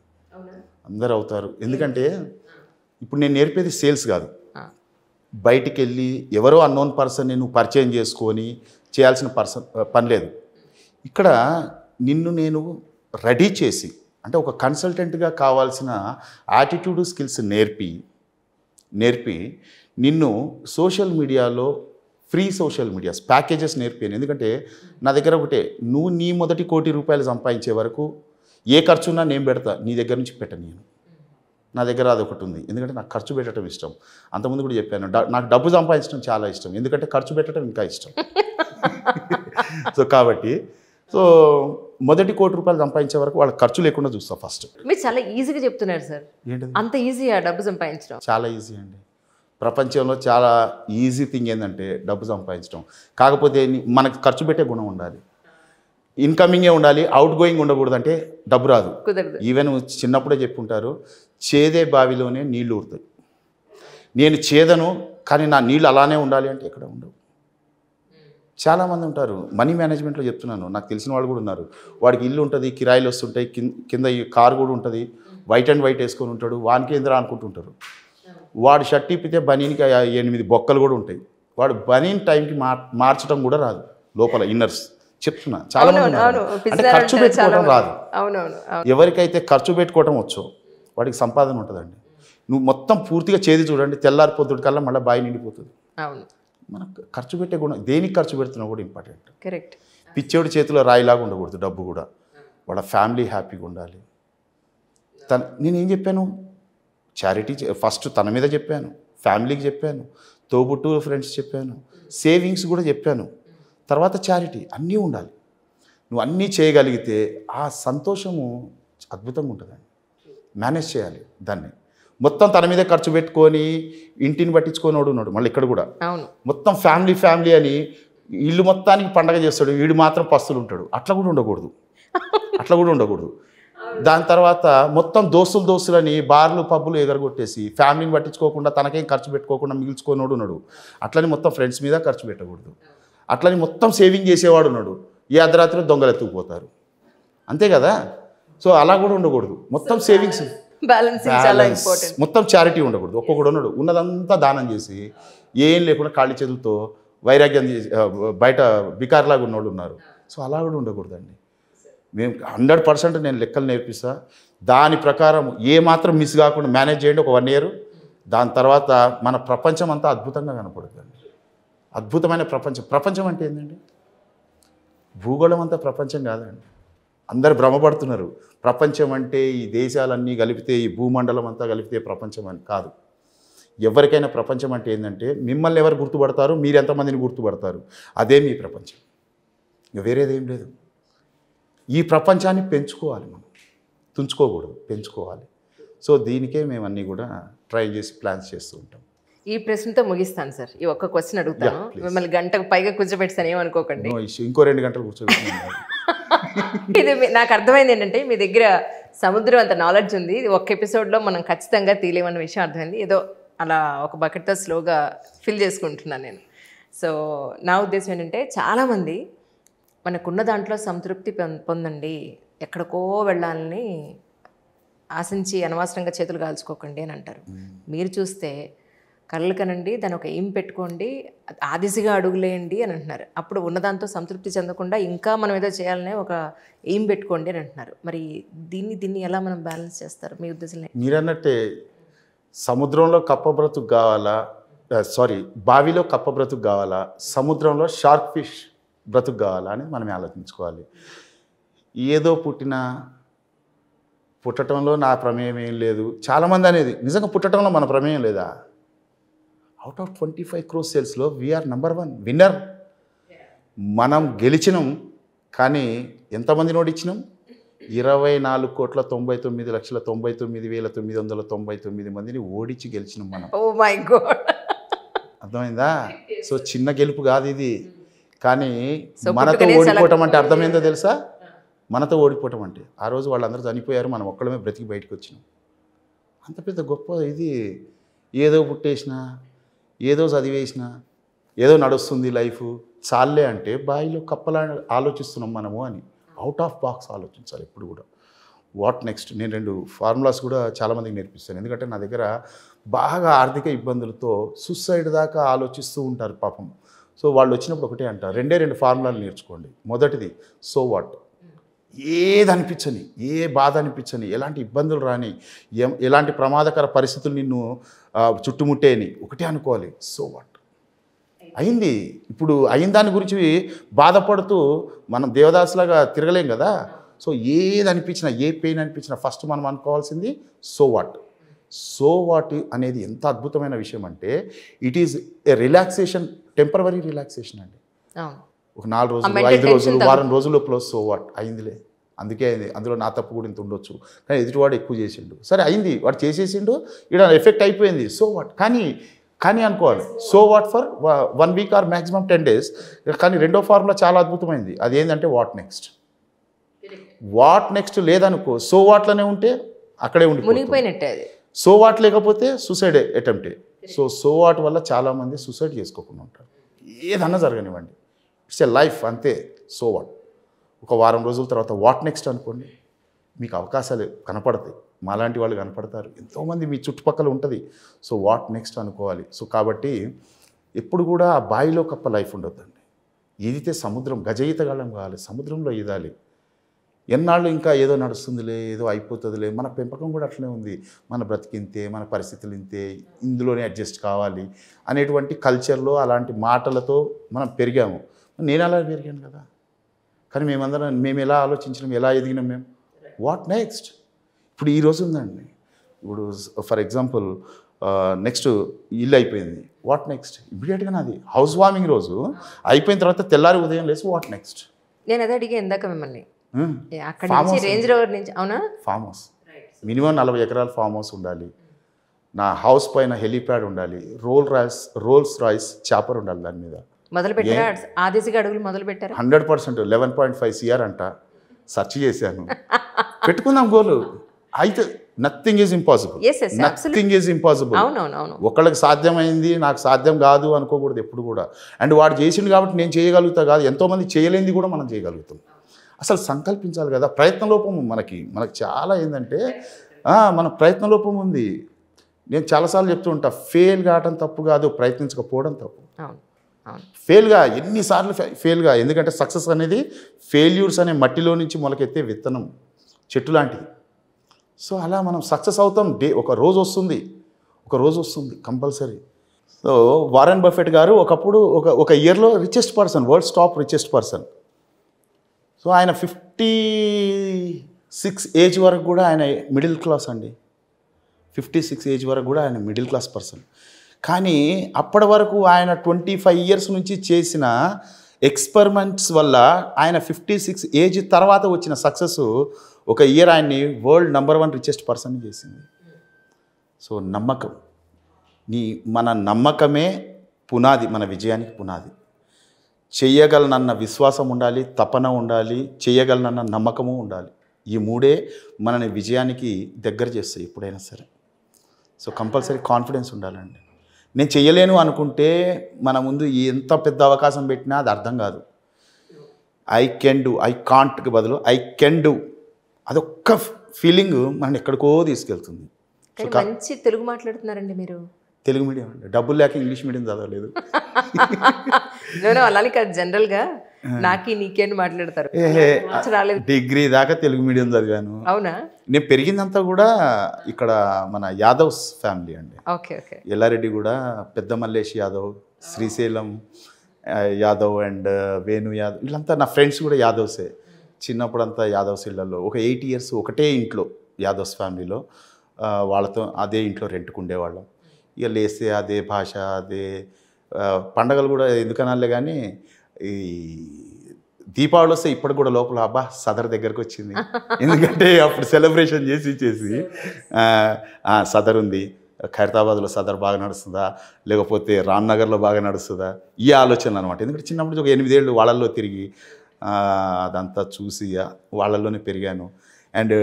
అందరూ అవుతారు. ఎందుకంటే ఇప్పుడు నేను నేర్పేది సేల్స్ కాదు. బయటికి వెళ్ళి ఎవరో అన్నోన్ పర్సన్ని నువ్వు పరిచయం చేసుకొని చేయాల్సిన పని లేదు. ఇక్కడ నిన్ను నేను రెడీ చేసి, అంటే ఒక కన్సల్టెంట్గా కావాల్సిన యాటిట్యూడ్ స్కిల్స్ నేర్పి నిన్ను సోషల్ మీడియాలో ఫ్రీ సోషల్ మీడియాస్ ప్యాకేజెస్ నేర్పాను. ఎందుకంటే నా దగ్గర ఒకటే, నువ్వు నీ మొదటి ₹1 కోటి సంపాదించే వరకు ఏ ఖర్చున్నా నేను పెడతా, నీ దగ్గర నుంచి పెట్టను నేను. నా దగ్గర అదొకటి ఉంది, ఎందుకంటే నాకు ఖర్చు పెట్టడం ఇష్టం. అంతకుముందు కూడా చెప్పాను, నాకు డబ్బు సంపాదించడం చాలా ఇష్టం, ఎందుకంటే ఖర్చు పెట్టడం ఇంకా ఇష్టం. సో కాబట్టి మొదటి ₹1 కోటి సంపాదించే వరకు వాళ్ళ ఖర్చు లేకుండా చూస్తా ఫస్ట్. మీరు చాలా ఈజీగా చెప్తున్నారు సార్. ఏంటది అంత ఈజీయా డబ్బు సంపాదించడం? చాలా ఈజీ అండి. ప్రపంచంలో చాలా ఈజీ థింగ్ ఏంటంటే డబ్బు సంపాదించడం. కాకపోతే మనకు ఖర్చు పెట్టే గుణం ఉండాలి, ఇన్కమింగే ఉండాలి, అవుట్ గోయింగ్ ఉండకూడదు, అంటే డబ్బు రాదు. ఈవెన్ చిన్నప్పుడే చెప్పుంటారు, చేదే బావిలోనే నీళ్లు ఊరుతాయి. నేను చేదను కానీ నా నీళ్ళు అలానే ఉండాలి అంటే ఎక్కడ ఉండవు. చాలామంది ఉంటారు మనీ మేనేజ్మెంట్లో చెప్తున్నాను, నాకు తెలిసిన వాళ్ళు కూడా ఉన్నారు. వాడికి ఇల్లు ఉంటుంది, కిరాయిలు వస్తుంటాయి, కింద ఈ కారు కూడా ఉంటుంది, వైట్ అండ్ వైట్ వేసుకొని ఉంటాడు, వానికి ఏంద్రా అనుకుంటుంటారు. వాడు షర్ట్ ఇప్పితే బనీన్కి 8 బొక్కలు కూడా ఉంటాయి. వాడు బనీన్ టైంకి మార్చడం కూడా రాదు, లోపల ఇన్నర్స్ చెప్తున్నా. చాలా మంది ఉన్నారు. అంటే ఖర్చు పెట్టుకోవడం రాదు. ఎవరికైతే ఖర్చు పెట్టుకోవడం వచ్చో వాడికి సంపాదన ఉంటుందండి. నువ్వు మొత్తం పూర్తిగా చేది చూడండి, తెల్లారి పొద్దుటి కల్లా మళ్ళీ బాయి నిండిపోతుంది. మనకు ఖర్చు పెట్టే గుణం, దేనికి ఖర్చు పెడుతున్నా కూడా ఇంపార్టెంట్. కరెక్ట్. పిచ్చోడి చేతిలో రాయిలాగా ఉండకూడదు డబ్బు కూడా. వాళ్ళ ఫ్యామిలీ హ్యాపీగా ఉండాలి. నేనేం చెప్పాను, చారిటీ ఫస్ట్ తన మీద చెప్పాను, ఫ్యామిలీకి చెప్పాను, తోబుట్టు ఫ్రెండ్స్ చెప్పాను, సేవింగ్స్ కూడా చెప్పాను, తర్వాత చారిటీ, అన్నీ ఉండాలి. నువ్వు అన్నీ చేయగలిగితే ఆ సంతోషము అద్భుతంగా ఉంటుందండి. మేనేజ్ చేయాలి దాన్ని. మొత్తం తన మీద ఖర్చు పెట్టుకొని ఇంటిని పట్టించుకొని ఉన్నాడు. మళ్ళీ ఇక్కడ కూడా మొత్తం ఫ్యామిలీ అని ఇల్లు మొత్తానికి పండగ చేస్తాడు, వీడు మాత్రం పస్తులు ఉంటాడు. అట్లా కూడా ఉండకూడదు. దాని తర్వాత మొత్తం దోస్తులని బార్లు పబ్బులు ఎగరగొట్టేసి ఫ్యామిలీని పట్టించుకోకుండా తనకేం ఖర్చు పెట్టుకోకుండా మిగిల్చుకోనోడు ఉన్నాడు. అట్లని మొత్తం ఫ్రెండ్స్ మీద ఖర్చు పెట్టకూడదు. అట్లని మొత్తం సేవింగ్ చేసేవాడు ఉన్నాడు. ఈ అర్ధరాత్రి దొంగలు ఎత్తుకుపోతారు, అంతే కదా. సో అలా కూడా ఉండకూడదు. మొత్తం సేవింగ్స్, మొత్తం చారిటీ ఉండకూడదు. ఒక్కొక్కడు ఉన్నాడు ఉన్నదంతా దానం చేసి ఏం లేకుండా ఖాళీ చేతులతో వైరాగ్యం చేసి బయట బికార్లాగా ఉన్నోళ్ళు ఉన్నారు. సో అలా కూడా ఉండకూడదండి. మేము 100% నేను లెక్కలు నేర్పిస్తా. దాని ప్రకారం ఏ మాత్రం మిస్ కాకుండా మేనేజ్ చేయండి ఒక 1 year. దాని తర్వాత మన ప్రపంచం అంతా అద్భుతంగా కనపడుతుంది. అద్భుతమైన ప్రపంచం అంటే ఏంటండి, భూగోళం అంతా ప్రపంచం కాదండి. అందరు భ్రమపడుతున్నారు ప్రపంచం అంటే ఈ దేశాలన్నీ కలిపితే, ఈ భూమండలం అంతా కలిపితే ప్రపంచం అని కాదు. ఎవరికైనా ప్రపంచం అంటే ఏంటంటే మిమ్మల్ని ఎవరు గుర్తుపడతారు, మీరు ఎంతమందిని గుర్తుపడతారు, అదే మీ ప్రపంచం. ఇక వేరేదేం లేదు. ఈ ప్రపంచాన్ని పెంచుకోవాలి, మనం తుంచుకోకూడదు, పెంచుకోవాలి. సో దీనికే మేము అన్నీ కూడా ట్రై చేసి ప్లాన్స్ చేస్తూ ఉంటాం. ఈ ప్రశ్నతో ముగిస్తాను సార్. ఈ ఒక్క క్వశ్చన్ అడుగుతాను, మిమ్మల్ని గంటకు పైగా కూర్చోబెడతాను, ఏమనుకోకండి. ఇంకో 2 గంటలు కూర్చోబెట్టాను. ఇది నాకు అర్థమైంది ఏంటంటే మీ దగ్గర సముద్రం అంత నాలెడ్జ్ ఉంది. ఇది ఒక్క ఎపిసోడ్లో మనం ఖచ్చితంగా తీలేమన్న విషయం అర్థమైంది. ఏదో అలా ఒక బకెట్తో స్లోగా ఫిల్ చేసుకుంటున్నాను నేను. సో నా ఉద్దేశం ఏంటంటే చాలామంది మనకున్న దాంట్లో సంతృప్తి పొందండి, ఎక్కడికో వెళ్ళాలని ఆశించి అనవసరంగా చేతులు కాల్చుకోకండి అని అంటారు. మీరు చూస్తే కళ్ళు కనండి, దాన్ని ఒక ఎయిమ్ పెట్టుకోండి, ఆ దిశగా అడుగులేయండి అని అంటున్నారు. అప్పుడు ఉన్నదాంతో సంతృప్తి చెందకుండా ఇంకా మనం ఏదో చేయాలనే ఒక ఎయిమ్ పెట్టుకోండి అని అంటున్నారు. మరి దీన్ని ఎలా మనం బ్యాలెన్స్ చేస్తారు మీ ఉద్దేశంలో? మీరు అన్నట్టే సముద్రంలో కప్ప బ్రతుకు కావాలా, బావిలో కప్ప బ్రతుకు కావాలా, సముద్రంలో షార్క్ ఫిష్ బ్రతుకు కావాలా అని మనం ఆలోచించుకోవాలి. ఏదో పుట్టడంలో నా ప్రమేయం ఏం లేదు చాలామంది అనేది. నిజంగా పుట్టడంలో మన ప్రమేయం లేదా? Out of 25 crore cells we are number 1 winner. మనం గెలిచినాం, కానీ ఎంతమంది ఓడించినాం? 24,99,99,999 మందిని ఓడించి గెలిచినాం మనం. ఓ మై గాడ్, అర్థమైందా? సో చిన్న గెలుపు కాదు ఇది. కానీ మనతో ఓడిపోవటం అంటే అర్థమైందో తెలుసా? మనతో ఓడిపోవటం అంటే ఆ రోజు వాళ్ళందరూ చనిపోయారు, మనం ఒక్కడమే బ్రతికి బయటకు వచ్చినాం. అంత పెద్ద గొప్ప ఇది. ఏదో పుట్టేసినా, ఏదో చదివేసినా, ఏదో నడుస్తుంది లైఫ్ చాలే అంటే బాయిలో కప్పలా ఆలోచిస్తున్నాం మనము అని. అవుట్ ఆఫ్ బాక్స్ ఆలోచించాలి ఎప్పుడు కూడా. What next? నేను 2 ఫార్ములాస్ కూడా చాలామందికి నేర్పిస్తాను. ఎందుకంటే నా దగ్గర బాగా ఆర్థిక ఇబ్బందులతో సూసైడ్ దాకా ఆలోచిస్తూ ఉంటారు పాపం. సో వాళ్ళు వచ్చినప్పుడు ఒకటే అంటారు, 2 ఫార్ములాలు నేర్చుకోండి. మొదటిది, సో వాట్. ఏది అనిపించని, ఏ బాధ అనిపించని, ఎలాంటి ఇబ్బందులు రాని, ఎలాంటి ప్రమాదకర పరిస్థితులు నిన్ను చుట్టుముట్టేని ఒకటే అనుకోవాలి, సో వాట్. అయింది. ఇప్పుడు అయిన దాని గురించి బాధపడుతూ మనం దేవదాసులాగా తిరగలేం కదా. సో ఏది అనిపించినా, ఏ పెయిన్ అనిపించినా ఫస్ట్ మనం అనుకోవాల్సింది సో వాట్. సో వాట్ అనేది ఎంత అద్భుతమైన విషయం అంటే it is a relaxation, temporary relaxation అండి. ఒక 4 రోజులు, 5 రోజులు, వారం రోజుల లోపల సో వాట్ అయిందిలే, అందుకే అయింది, అందులో నా తప్పు కూడా ఇంత ఉండొచ్చు, కానీ ఎదుటివాడు ఎక్కువ చేసిండు, సరే అయింది, వాడు చేసేసిండు, ఇక్కడ ఎఫెక్ట్ అయిపోయింది, సో వాట్. కానీ అనుకోవాలి so what for 1 week or maximum 10 days. కానీ రెండో ఫార్ములా చాలా అద్భుతమైంది. అది ఏంటంటే వాట్ నెక్స్ట్. వాట్ నెక్స్ట్ లేదనుకో, సో వాట్లోనే ఉంటే అక్కడే ఉండిపోయినట్టే. అది సో వాట్ లేకపోతే సూసైడ్ అటెంప్టే. సో వాట్ వల్ల చాలామంది సూసైడ్ చేసుకోకుండా ఉంటారు. ఏదన్నా జరగనివ్వండి, ఇట్స్ ఎ లైఫ్ అంతే. సో వాట్, ఒక వారం రోజుల తర్వాత వాట్ నెక్స్ట్ అనుకోండి, మీకు అవకాశాలు కనపడతాయి, మాలాంటి వాళ్ళు కనపడతారు, ఎంతోమంది మీ చుట్టుపక్కల ఉంటుంది. సో వాట్ నెక్స్ట్ అనుకోవాలి. సో కాబట్టి ఎప్పుడు కూడా ఆ బావిలో కప్ప లైఫ్ ఉండొద్దండి. ఈదితే సముద్రం, గజ ఈతగాళ్ళం కావాలి, సముద్రంలో ఈదాలి. ఎన్నాళ్ళు ఇంకా ఏదో నడుస్తుందిలే, ఏదో అయిపోతుందిలే, మన పెంపకం కూడా అట్లనే ఉంది. మన బ్రతికింతే, మన పరిస్థితులు ఇంతే, ఇందులోనే అడ్జస్ట్ కావాలి అనేటువంటి కల్చర్లో అలాంటి మాటలతో మనం పెరిగాము. నేను అలా పెరిగాను కదా. కానీ మేము ఎలా ఆలోచించినాం, ఎలా ఎదిగినాం మేము, వాట్ నెక్స్ట్. ఇప్పుడు ఈ రోజు ఉందండి, ఇప్పుడు ఫర్ ఎగ్జాంపుల్ నెక్స్ట్ ఇల్లు అయిపోయింది, వాట్ నెక్స్ట్. ఇమీడియట్గా నాది హౌస్ వార్మింగ్ రోజు అయిపోయిన తర్వాత తెల్లారి ఉదయం లేసి వాట్ నెక్స్ట్. నేను అదే అడిగే ఇందాక మిమ్మల్ని, అక్కడ నుంచి రేంజ్ రోవర్ నుంచి. అవునా? ఫామ్ హౌస్, మినిమం 40 ఎకరాల ఫామ్ హౌస్ ఉండాలి. నా హౌస్ పైన హెలీప్యాడ్ ఉండాలి. రోల్స్ రాయిస్ చాపర్ ఉండాలి. దాని మీద మొదలు పెట్టారా? ఆదేశిగా అడుగులు మొదలు పెట్టారా? 100%. 11.5 CR అంట. సెర్చ్ చేశాను. పెట్టుకుందాం గోలు. అయితే nothing is impossible. Nothing is impossible. ఒకళ్ళకి సాధ్యమైంది నాకు సాధ్యం కాదు అనుకోకూడదు ఎప్పుడు కూడా. అండ్ వాడు చేసిండు కాబట్టి నేను చేయగలుగుతా కాదు, ఎంతోమంది చేయలేనిది కూడా మనం చేయగలుగుతాం. అసలు సంకల్పించాలి కదా. ప్రయత్నలోపం మనకి చాలా ఏంటంటే మన ప్రయత్నలోపం ఉంది. నేను చాలాసార్లు చెప్తూ ఉంటా, ఫెయిల్ కావడం తప్పు కాదు, ప్రయత్నించకపోవడం తప్పు. ఫెయిల్గా ఎన్నిసార్లు ఫెయిల్గా, ఎందుకంటే సక్సెస్ అనేది ఫెయిల్యూర్స్ అనే మట్టిలో నుంచి మొలకెత్తే విత్తనం, చెట్టు లాంటిది. సో అలా మనం సక్సెస్ అవుతాం. ఒక రోజు వస్తుంది కంపల్సరీ. సో వారెన్ బఫెట్ గారు ఒకప్పుడు ఒక ఇయర్లో richest person, world's top richest person. So ఆయన 56 ఏజ్ వరకు కూడా ఆయన మిడిల్ క్లాస్ అండి. 56 ఏజ్ వరకు కూడా ఆయన మిడిల్ క్లాస్ పర్సన్. కానీ అప్పటి వరకు ఆయన 25 ఇయర్స్ నుంచి చేసిన ఎక్స్పెరిమెంట్స్ వల్ల ఆయన 56 ఏజ్ తర్వాత వచ్చిన సక్సెస్ ఒక ఇయర్ ఆయన్ని వరల్డ్ నంబర్ 1 రిచెస్ట్ పర్సన్ చేసింది. సో నమ్మకం, మన నమ్మకమే పునాది, మన విజయానికి పునాది. చెయ్యగలనన్న విశ్వాసం ఉండాలి, తపన ఉండాలి, చెయ్యగలనన్న నమ్మకము ఉండాలి. ఈ మూడే మనని విజయానికి దగ్గర చేస్తాయి ఎప్పుడైనా సరే. సో కంపల్సరీ కాన్ఫిడెన్స్ ఉండాలండి. నేను చెయ్యలేను అనుకుంటే మన ముందు ఎంత పెద్ద అవకాశం పెట్టినా అది అర్థం కాదు. ఐ కెన్ డూ, ఐ కాంట్కి బదులు ఐ కెన్ డూ, అదొక్క ఫీలింగ్ మనని ఎక్కడికో తీసుకెళ్తుంది. మంచి తెలుగు మాట్లాడుతున్నారండి మీరు. తెలుగు మీడియం అండి, డబ్బులు లేక ఇంగ్లీష్ మీడియం చదవలేదు. అలానే కాదు, జనరల్గా నాకి నీకేంటి మాట్లాడతారు. డిగ్రీ దాకా తెలుగు మీడియం చదివాను. అవునా? నేను పెరిగిందంతా కూడా ఇక్కడ మన యాదవ్స్ ఫ్యామిలీ అండి. ఎల్లారెడ్డి కూడా, పెద్ద మల్లేష్ యాదవ్, శ్రీశైలం యాదవ్ అండ్ వేణు యాదవ్, వీళ్ళంతా నా ఫ్రెండ్స్ కూడా యాదవ్సే. చిన్నప్పుడు అంతా యాదవ్స్ ఇళ్లలో ఒక 8 ఇయర్స్ ఒకటే ఇంట్లో యాదవ్స్ ఫ్యామిలీలో, వాళ్ళతో అదే ఇంట్లో రెంట్కు ఉండేవాళ్ళం. ఇక లేస్తే అదే భాష, అదే పండగలు కూడా ఎందుకనాలే. కానీ ఈ దీపావళి వస్తే ఇప్పటికి కూడా లోపల అబ్బా సదర్ దగ్గరకు వచ్చింది, ఎందుకంటే అప్పుడు సెలబ్రేషన్ చేసి సదర్ ఉంది, ఖైరతాబాద్లో సదర్ బాగా నడుస్తుందా, లేకపోతే రామ్నగర్లో బాగా నడుస్తుందా, ఈ ఆలోచన అనమాట. ఎందుకంటే చిన్నప్పుడు ఒక 8 ఏళ్ళు వాళ్ళల్లో తిరిగి అదంతా చూసి వాళ్ళల్లోనే పెరిగాను. అండ్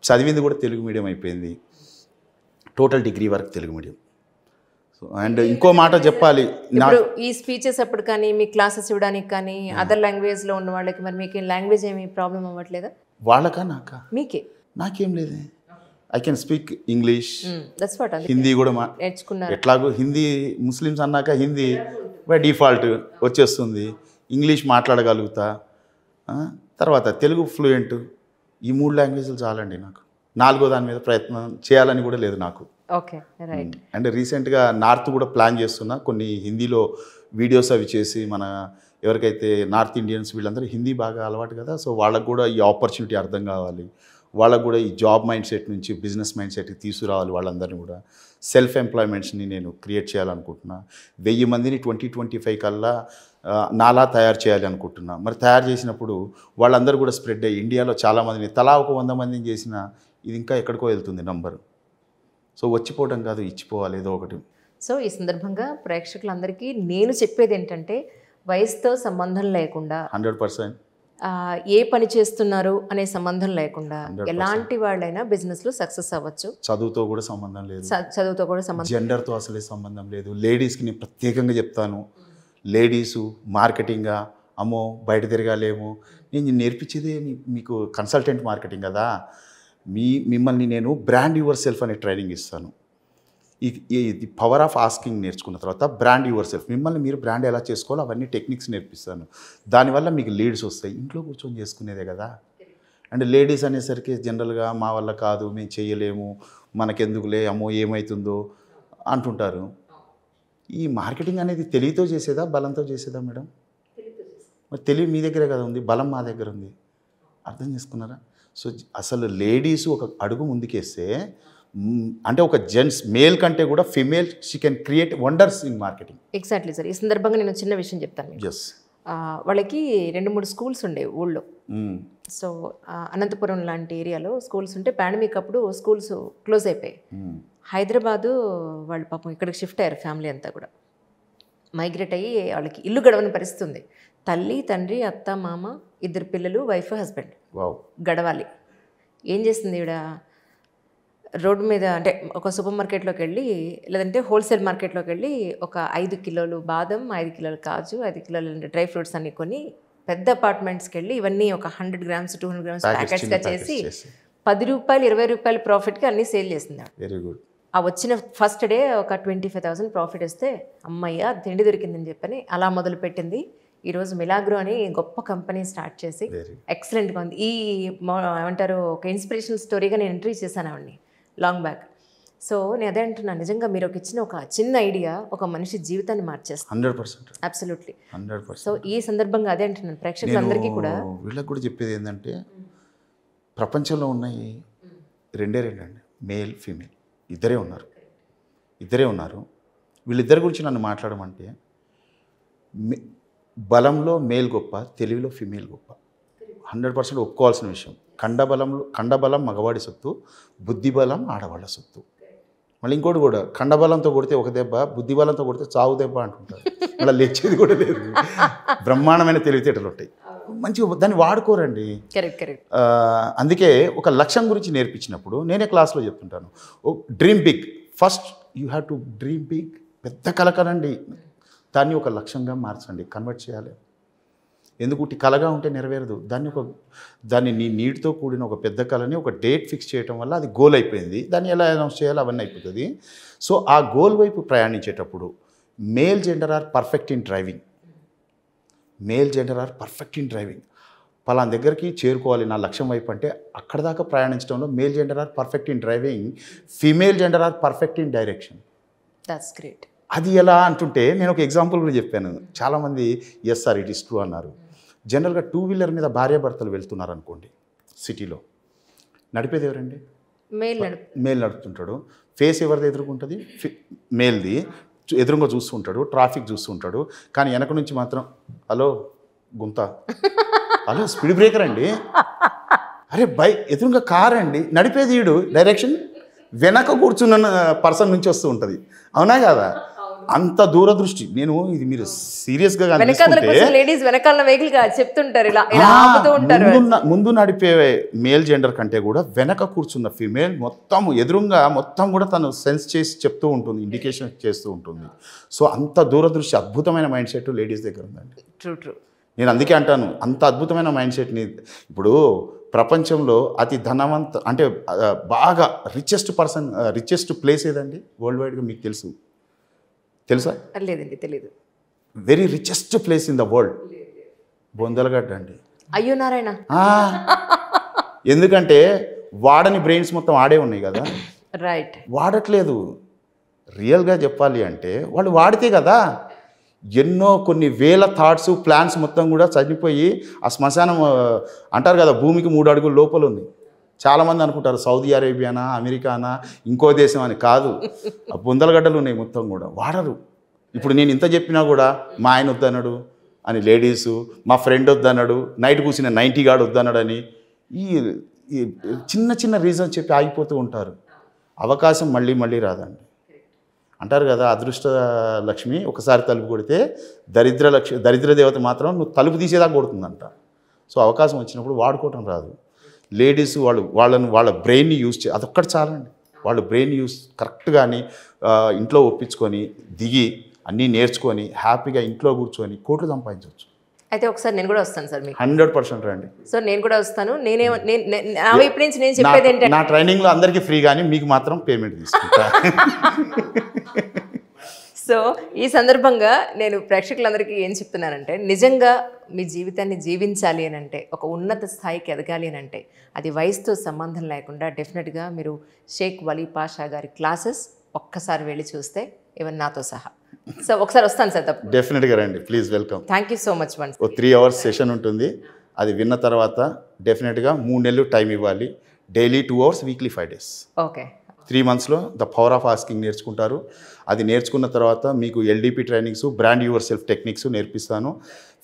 చదివింది కూడా తెలుగు మీడియం అయిపోయింది, టోటల్ డిగ్రీ వరకు తెలుగు మీడియం. సో అండ్ ఇంకో మాట చెప్పాలి, ఇప్పుడు ఈ స్పీచెస్ అప్పుడు కానీ మీ క్లాసెస్ ఇవ్వడానికి కానీ అదర్ లాంగ్వేజ్లో ఉన్న వాళ్ళకి, మరి మీకు లాంగ్వేజ్ ఏమి ప్రాబ్లం అవ్వట్లేదా? వాళ్ళకా నాకా? మీకే. నాకేం లేదే. I can speak English, Hindi కూడా నేర్చుకున్నారు. ఎట్లాగో హిందీ ముస్లిమ్స్ అన్నాక హిందీ బై డిఫాల్ట్ వచ్చేస్తుంది. ఇంగ్లీష్ మాట్లాడగలుగుతా, తర్వాత తెలుగు ఫ్లూయెంట్. ఈ 3 లాంగ్వేజ్లు చాలండి నాకు. 4వ దాని మీద ప్రయత్నం చేయాలని కూడా లేదు నాకు. Okay, right. అండ్ రీసెంట్గా నార్త్ కూడా ప్లాన్ చేస్తున్నా, కొన్ని హిందీలో వీడియోస్ అవి చేసి, మన ఎవరికైతే నార్త్ ఇండియన్స్ వీళ్ళందరూ హిందీ బాగా అలవాటు కదా, సో వాళ్ళకు కూడా ఈ ఆపర్చునిటీ అర్థం కావాలి, వాళ్ళకు కూడా ఈ జాబ్ మైండ్ సెట్ నుంచి బిజినెస్ మైండ్ సెట్కి తీసుకురావాలి. వాళ్ళందరినీ కూడా సెల్ఫ్ ఎంప్లాయ్మెంట్స్ని నేను క్రియేట్ చేయాలనుకుంటున్నా. 1000 మందిని 2025 కల్లా నాలా తయారు చేయాలి అనుకుంటున్నా. మరి తయారు చేసినప్పుడు వాళ్ళందరూ కూడా స్ప్రెడ్ అయ్యి ఇండియాలో చాలామందిని, తలా ఒక 100 మందిని చేసిన ఇది ఇంకా ఎక్కడికో వెళ్తుంది నంబరు. సో వచ్చిపోవడం కాదు, ఇచ్చిపోవాలి ఏదో ఒకటి. సో ఈ సందర్భంగా ప్రేక్షకులందరికీ నేను చెప్పేది ఏంటంటే, వయసుతో సంబంధం లేకుండా 100% ఏ పని చేస్తున్నారు అనే సంబంధం లేకుండా 100%. ఎలాంటి వాళ్ళైనా బిజినెస్లో సక్సెస్ అవ్వచ్చు. చదువుతో కూడా సంబంధం లేదు, చదువుతో కూడా సంబంధం, జెండర్తో అసలే సంబంధం లేదు. లేడీస్కి నేను ప్రత్యేకంగా చెప్తాను, లేడీసు మార్కెటింగా అమ్మో బయట తిరగాలేము. నేను నేర్పించేదే మీకు కన్సల్టెంట్ మార్కెటింగ్ కదా. మిమ్మల్ని నేను బ్రాండ్ యువర్ సెల్ఫ్ అనే ట్రైనింగ్ ఇస్తాను. ఈ పవర్ ఆఫ్ ఆస్కింగ్ నేర్చుకున్న తర్వాత బ్రాండ్ యువర్ సెల్ఫ్, మిమ్మల్ని మీరు బ్రాండ్ ఎలా చేసుకోవాలో అవన్నీ టెక్నిక్స్ నేర్పిస్తాను. దానివల్ల మీకు లీడ్స్ వస్తాయి. ఇంట్లో కూర్చొని చేసుకునేదే కదా. అండ్ లేడీస్ అనేసరికి జనరల్గా మా వల్ల కాదు, మేము చేయలేము, మనకెందుకులే, అమ్మో ఏమవుతుందో అంటుంటారు. ఈ మార్కెటింగ్ అనేది తెలివితో చేసేదా బలంతో చేసేదా మేడం? మరి తెలివి మీ దగ్గరే కదా ఉంది, బలం మా దగ్గర ఉంది. అర్థం చేసుకున్నారా? సో అసలు లేడీస్ ఒక అడుగు ముందుకేస్తే, అంటే ఒక జెంట్స్ మేల్ కంటే కూడా female she can create wonders in marketing. Exactly sir. ఈ సందర్భంగా నేను చిన్న విషయం చెప్తాను మీకు. ఎస్. వాళ్ళకి 2-3 స్కూల్స్ ఉండేవి ఊళ్ళో. సో అనంతపురం లాంటి ఏరియాలో స్కూల్స్ ఉంటే పాండమిక్ అప్పుడు స్కూల్స్ క్లోజ్ అయిపోయాయి. హైదరాబాదు వాళ్ళు పాపం ఇక్కడికి షిఫ్ట్ అయ్యారు, ఫ్యామిలీ అంతా కూడా మైగ్రేట్ అయ్యి వాళ్ళకి ఇల్లు గడవని పరిస్థితి ఉంది. తల్లి, తండ్రి, అత్త, మామ, 2 పిల్లలు, వైఫ్, హస్బెండ్ గడవాలి. ఏం చేస్తుంది ఈవిడ? రోడ్డు మీద అంటే ఒక సూపర్ మార్కెట్లోకి వెళ్ళి, లేదంటే హోల్సేల్ మార్కెట్లోకి వెళ్ళి ఒక 5 కిలోలు బాదం, 5 కిలోలు కాజు, 5 కిలోలు డ్రై ఫ్రూట్స్ అన్ని కొని పెద్ద అపార్ట్మెంట్స్కి వెళ్ళి ఇవన్నీ ఒక 100 గ్రామ్స్ 200 గ్రామ్స్ ప్యాకెట్స్గా చేసి 10 రూపాయలు 20 రూపాయల ప్రాఫిట్కి అన్నీ సేల్ చేసింది. Very good. ఆ వచ్చిన ఫస్ట్ డే ఒక 25,000 ప్రాఫిట్ వస్తే అమ్మయ్య తిండి దొరికిందని చెప్పని అలా మొదలుపెట్టింది. ఈరోజు మిలాగ్రో అని గొప్ప కంపెనీ స్టార్ట్ చేసి ఎక్సలెంట్గా ఉంది. ఈ ఏమంటారు ఒక ఇన్స్పిరేషనల్ స్టోరీగా నేను ఎంట్రీ చేశాను ఆవిడ్ని లాంగ్ బ్యాక్. సో నేను అదే అంటున్నాను, నిజంగా మీరు ఇచ్చిన ఒక చిన్న ఐడియా ఒక మనిషి జీవితాన్ని మార్చేస్తుంది. 100%. అబ్సల్యూట్లీ 100%. సో ఈ సందర్భంగా అదే అంటున్నాను ప్రేక్షకులందరికీ కూడా, వీళ్ళకి కూడా చెప్పేది ఏంటంటే ప్రపంచంలో ఉన్నాయి 2 అండి, మేల్ ఫీమేల్ ఇద్దరే ఉన్నారు. వీళ్ళిద్దరి గురించి నన్ను మాట్లాడమంటే బలంలో మేల్ గొప్ప, తెలివిలో ఫీమేల్ గొప్ప. 100% ఒప్పుకోవాల్సిన విషయం. కండబలం మగవాడి సొత్తు, బుద్ధిబలం ఆడవాళ్ళ సొత్తు. మళ్ళీ ఇంకోటి కూడా, కండబలంతో కొడితే ఒక దెబ్బ, బుద్ధిబలంతో కొడితే చావు దెబ్బ అంటుంటారు. మళ్ళీ లేచేది కూడా లేదు. బ్రహ్మాండమైన తెలివితేటలు ఉంటాయి, మంచిగా దాన్ని వాడుకోరండి. అందుకే ఒక లక్ష్యం గురించి నేర్పించినప్పుడు నేనే క్లాస్లో చెప్తుంటాను, dream big. First you have to dream big. పెద్ద కల కనండి, దాన్ని ఒక లక్ష్యంగా మార్చండి, కన్వర్ట్ చేయాలి. ఎందుకు కలగా ఉంటే నెరవేరదు. దాన్ని నీ నీటితో కూడిన ఒక పెద్ద కళని ఒక డేట్ ఫిక్స్ చేయడం వల్ల అది గోల్ అయిపోయింది. దాన్ని ఎలా అనౌన్స్ చేయాలో అవన్నీ అయిపోతుంది. సో ఆ గోల్ వైపు ప్రయాణించేటప్పుడు male gender are perfect in driving. పలానా దగ్గరికి చేరుకోవాలి నా లక్ష్యం వైపు అంటే అక్కడ దాకా ప్రయాణించడంలో male gender are perfect in driving, female gender are perfect in direction. That's great. అది ఎలా అంటుంటే నేను ఒక ఎగ్జాంపుల్ కూడా చెప్పాను. చాలామంది yes sir it is true అన్నారు. జనరల్గా 2 వీలర్ మీద భార్యాభర్తలు వెళ్తున్నారు అనుకోండి, సిటీలో నడిపేది ఎవరండి? మేల్ నడుపుతుంటాడు. ఫేస్ ఎవరిది ఎదురుకుంటుంది? మేల్ది. ఎదురుగా చూస్తుంటాడు, ట్రాఫిక్ చూస్తుంటాడు. కానీ వెనక నుంచి మాత్రం హలో గుంత, హలో స్పీడ్ బ్రేకర్ అండి, అరే ఎదురుగా కార్ అండి, నడిపేది ఈడు, డైరెక్షన్ వెనక కూర్చున్న పర్సన్ నుంచి వస్తూ ఉంటుంది. అవునా కదా? అంత దూరదృష్టి. నేను ఇది మీరు సీరియస్గా ముందు నడిపే మేల్ జెండర్ కంటే కూడా వెనక కూర్చున్న ఫీమేల్ మొత్తం ఎదురుగా మొత్తం కూడా తను సెన్స్ చేసి చెప్తూ ఉంటుంది, ఇండికేషన్ చేస్తూ ఉంటుంది. సో అంత దూరదృష్టి, అద్భుతమైన మైండ్ సెట్ లేడీస్ దగ్గర ఉందండి. ట్రూ. నేను అందుకే అంటాను, అంత అద్భుతమైన మైండ్ సెట్ని ఇప్పుడు ప్రపంచంలో అతి అంటే బాగా రిచెస్ట్ ప్లేస్ ఏదండి వరల్డ్ వైడ్గా? మీకు తెలుసా? లేదండి, తెలీదు. Very richest place in the world బొందలగడ్డ అండి. అయ్యో నారాయణ. ఎందుకంటే వాడని బ్రెయిన్స్ మొత్తం ఆడే ఉన్నాయి కదా. రైట్. వాడట్లేదు. రియల్గా చెప్పాలి అంటే వాళ్ళు వాడితే కదా ఎన్నో కొన్ని వేల థాట్స్ ప్లాన్స్ మొత్తం కూడా చనిపోయి ఆ శ్మశానం అంటారు కదా, భూమికి 3 అడుగుల లోపల ఉంది. చాలామంది అనుకుంటారు సౌదీ అరేబియానా, అమెరికానా, ఇంకో దేశం అని. కాదు, ఆ బొందలగడ్డలు ఉన్నాయి మొత్తం కూడా. వాడరు. ఇప్పుడు నేను ఇంత చెప్పినా కూడా మా ఆయన వద్దన్నాడు అని లేడీసు, మా ఫ్రెండ్ వద్దన్నాడు, నైట్ కూర్చున్న 90 గాడు వద్దన్నాడు అని ఈ చిన్న రీజన్ చెప్పి ఆగిపోతూ ఉంటారు. అవకాశం మళ్ళీ రాదండి. అంటారు కదా, అదృష్ట లక్ష్మి ఒకసారి తలుపు కొడితే దరిద్ర దేవత మాత్రం నువ్వు తలుపు తీసేదాకా కొడుతుందంట. సో అవకాశం వచ్చినప్పుడు వాడుకోవటం రాదు. లేడీస్ వాళ్ళ బ్రెయిన్ని యూజ్ అదొక్కటి చాలండి. వాళ్ళ బ్రెయిన్ యూజ్ కరెక్ట్గాని ఇంట్లో ఒప్పించుకొని దిగి అన్నీ నేర్చుకొని హ్యాపీగా ఇంట్లో కూర్చొని కోట్లు సంపాదించవచ్చు. అయితే ఒకసారి నేను కూడా వస్తాను సార్ మీకు. 100% రండి. సో నేను కూడా వస్తాను. నా వైపు నుంచి నేను చెప్పేది ఏంటంటే నా ట్రైనింగ్లో అందరికీ ఫ్రీ, కానీ మీకు మాత్రం పేమెంట్ తీసుకుంటా. సో ఈ సందర్భంగా నేను ప్రేక్షకులందరికీ ఏం చెప్తున్నానంటే, నిజంగా మీ జీవితాన్ని జీవించాలి అని అంటే, ఒక ఉన్నత స్థాయికి ఎదగాలి అని అంటే, అది వయసుతో సంబంధం లేకుండా డెఫినెట్గా మీరు షేక్ వలీ పాషా గారి క్లాసెస్ ఒక్కసారి వెళ్ళి చూస్తే, ఈవెన్ నాతో సహా. సో ఒకసారి వస్తాను సార్. తప్ప డెఫినెట్గా రండి, please welcome. Thank you so much. Once ఓ 3 hours సెషన్ ఉంటుంది. అది విన్న తర్వాత డెఫినెట్గా 3 నెలలు టైం ఇవ్వాలి. Daily 2 hours, weekly 5 days. Okay. 3 monthsలో ద పవర్ ఆఫ్ ఆస్కింగ్ నేర్చుకుంటారు. అది నేర్చుకున్న తర్వాత మీకు LDP trainings, brand yourself techniques నేర్పిస్తాను,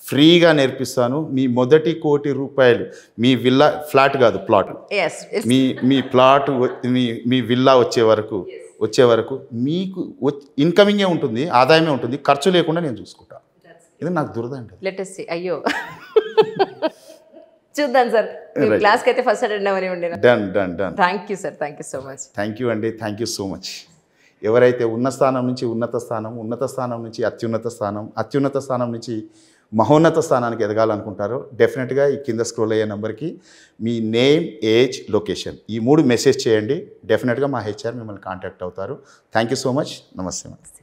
ఫ్రీగా నేర్పిస్తాను. మీ మొదటి ₹1 కోటి మీ విల్లా, ఫ్లాట్ కాదు ప్లాట్, మీ ప్లాట్ మీ విల్లా వచ్చే వరకు మీకు ఇన్కమింగే ఉంటుంది, ఆదాయమే ఉంటుంది, ఖర్చు లేకుండా నేను చూసుకుంటా. ఇది నాకు దురదండి. Latest see. అయ్యో చూద్దాం సార్. క్లాస్కి అయితే ఫస్ట్ అటెండ్ అవ్వని ఉండే. Done. Thank you sir. Thank you so much. Thank you అండి. Thank you so much. ఎవరైతే ఉన్నత స్థానం నుంచి ఉన్నత స్థానం నుంచి అత్యున్నత స్థానం నుంచి మహోన్నత స్థానానికి ఎదగాలనుకుంటారో డెఫినెట్గా ఈ కింద స్క్రోల్ అయ్యే నెంబర్కి మీ నేమ్, ఏజ్, లొకేషన్ ఈ 3 మెసేజ్ చేయండి. డెఫినెట్గా మా HR మిమ్మల్ని కాంటాక్ట్ అవుతారు. Thank you so much. నమస్తే.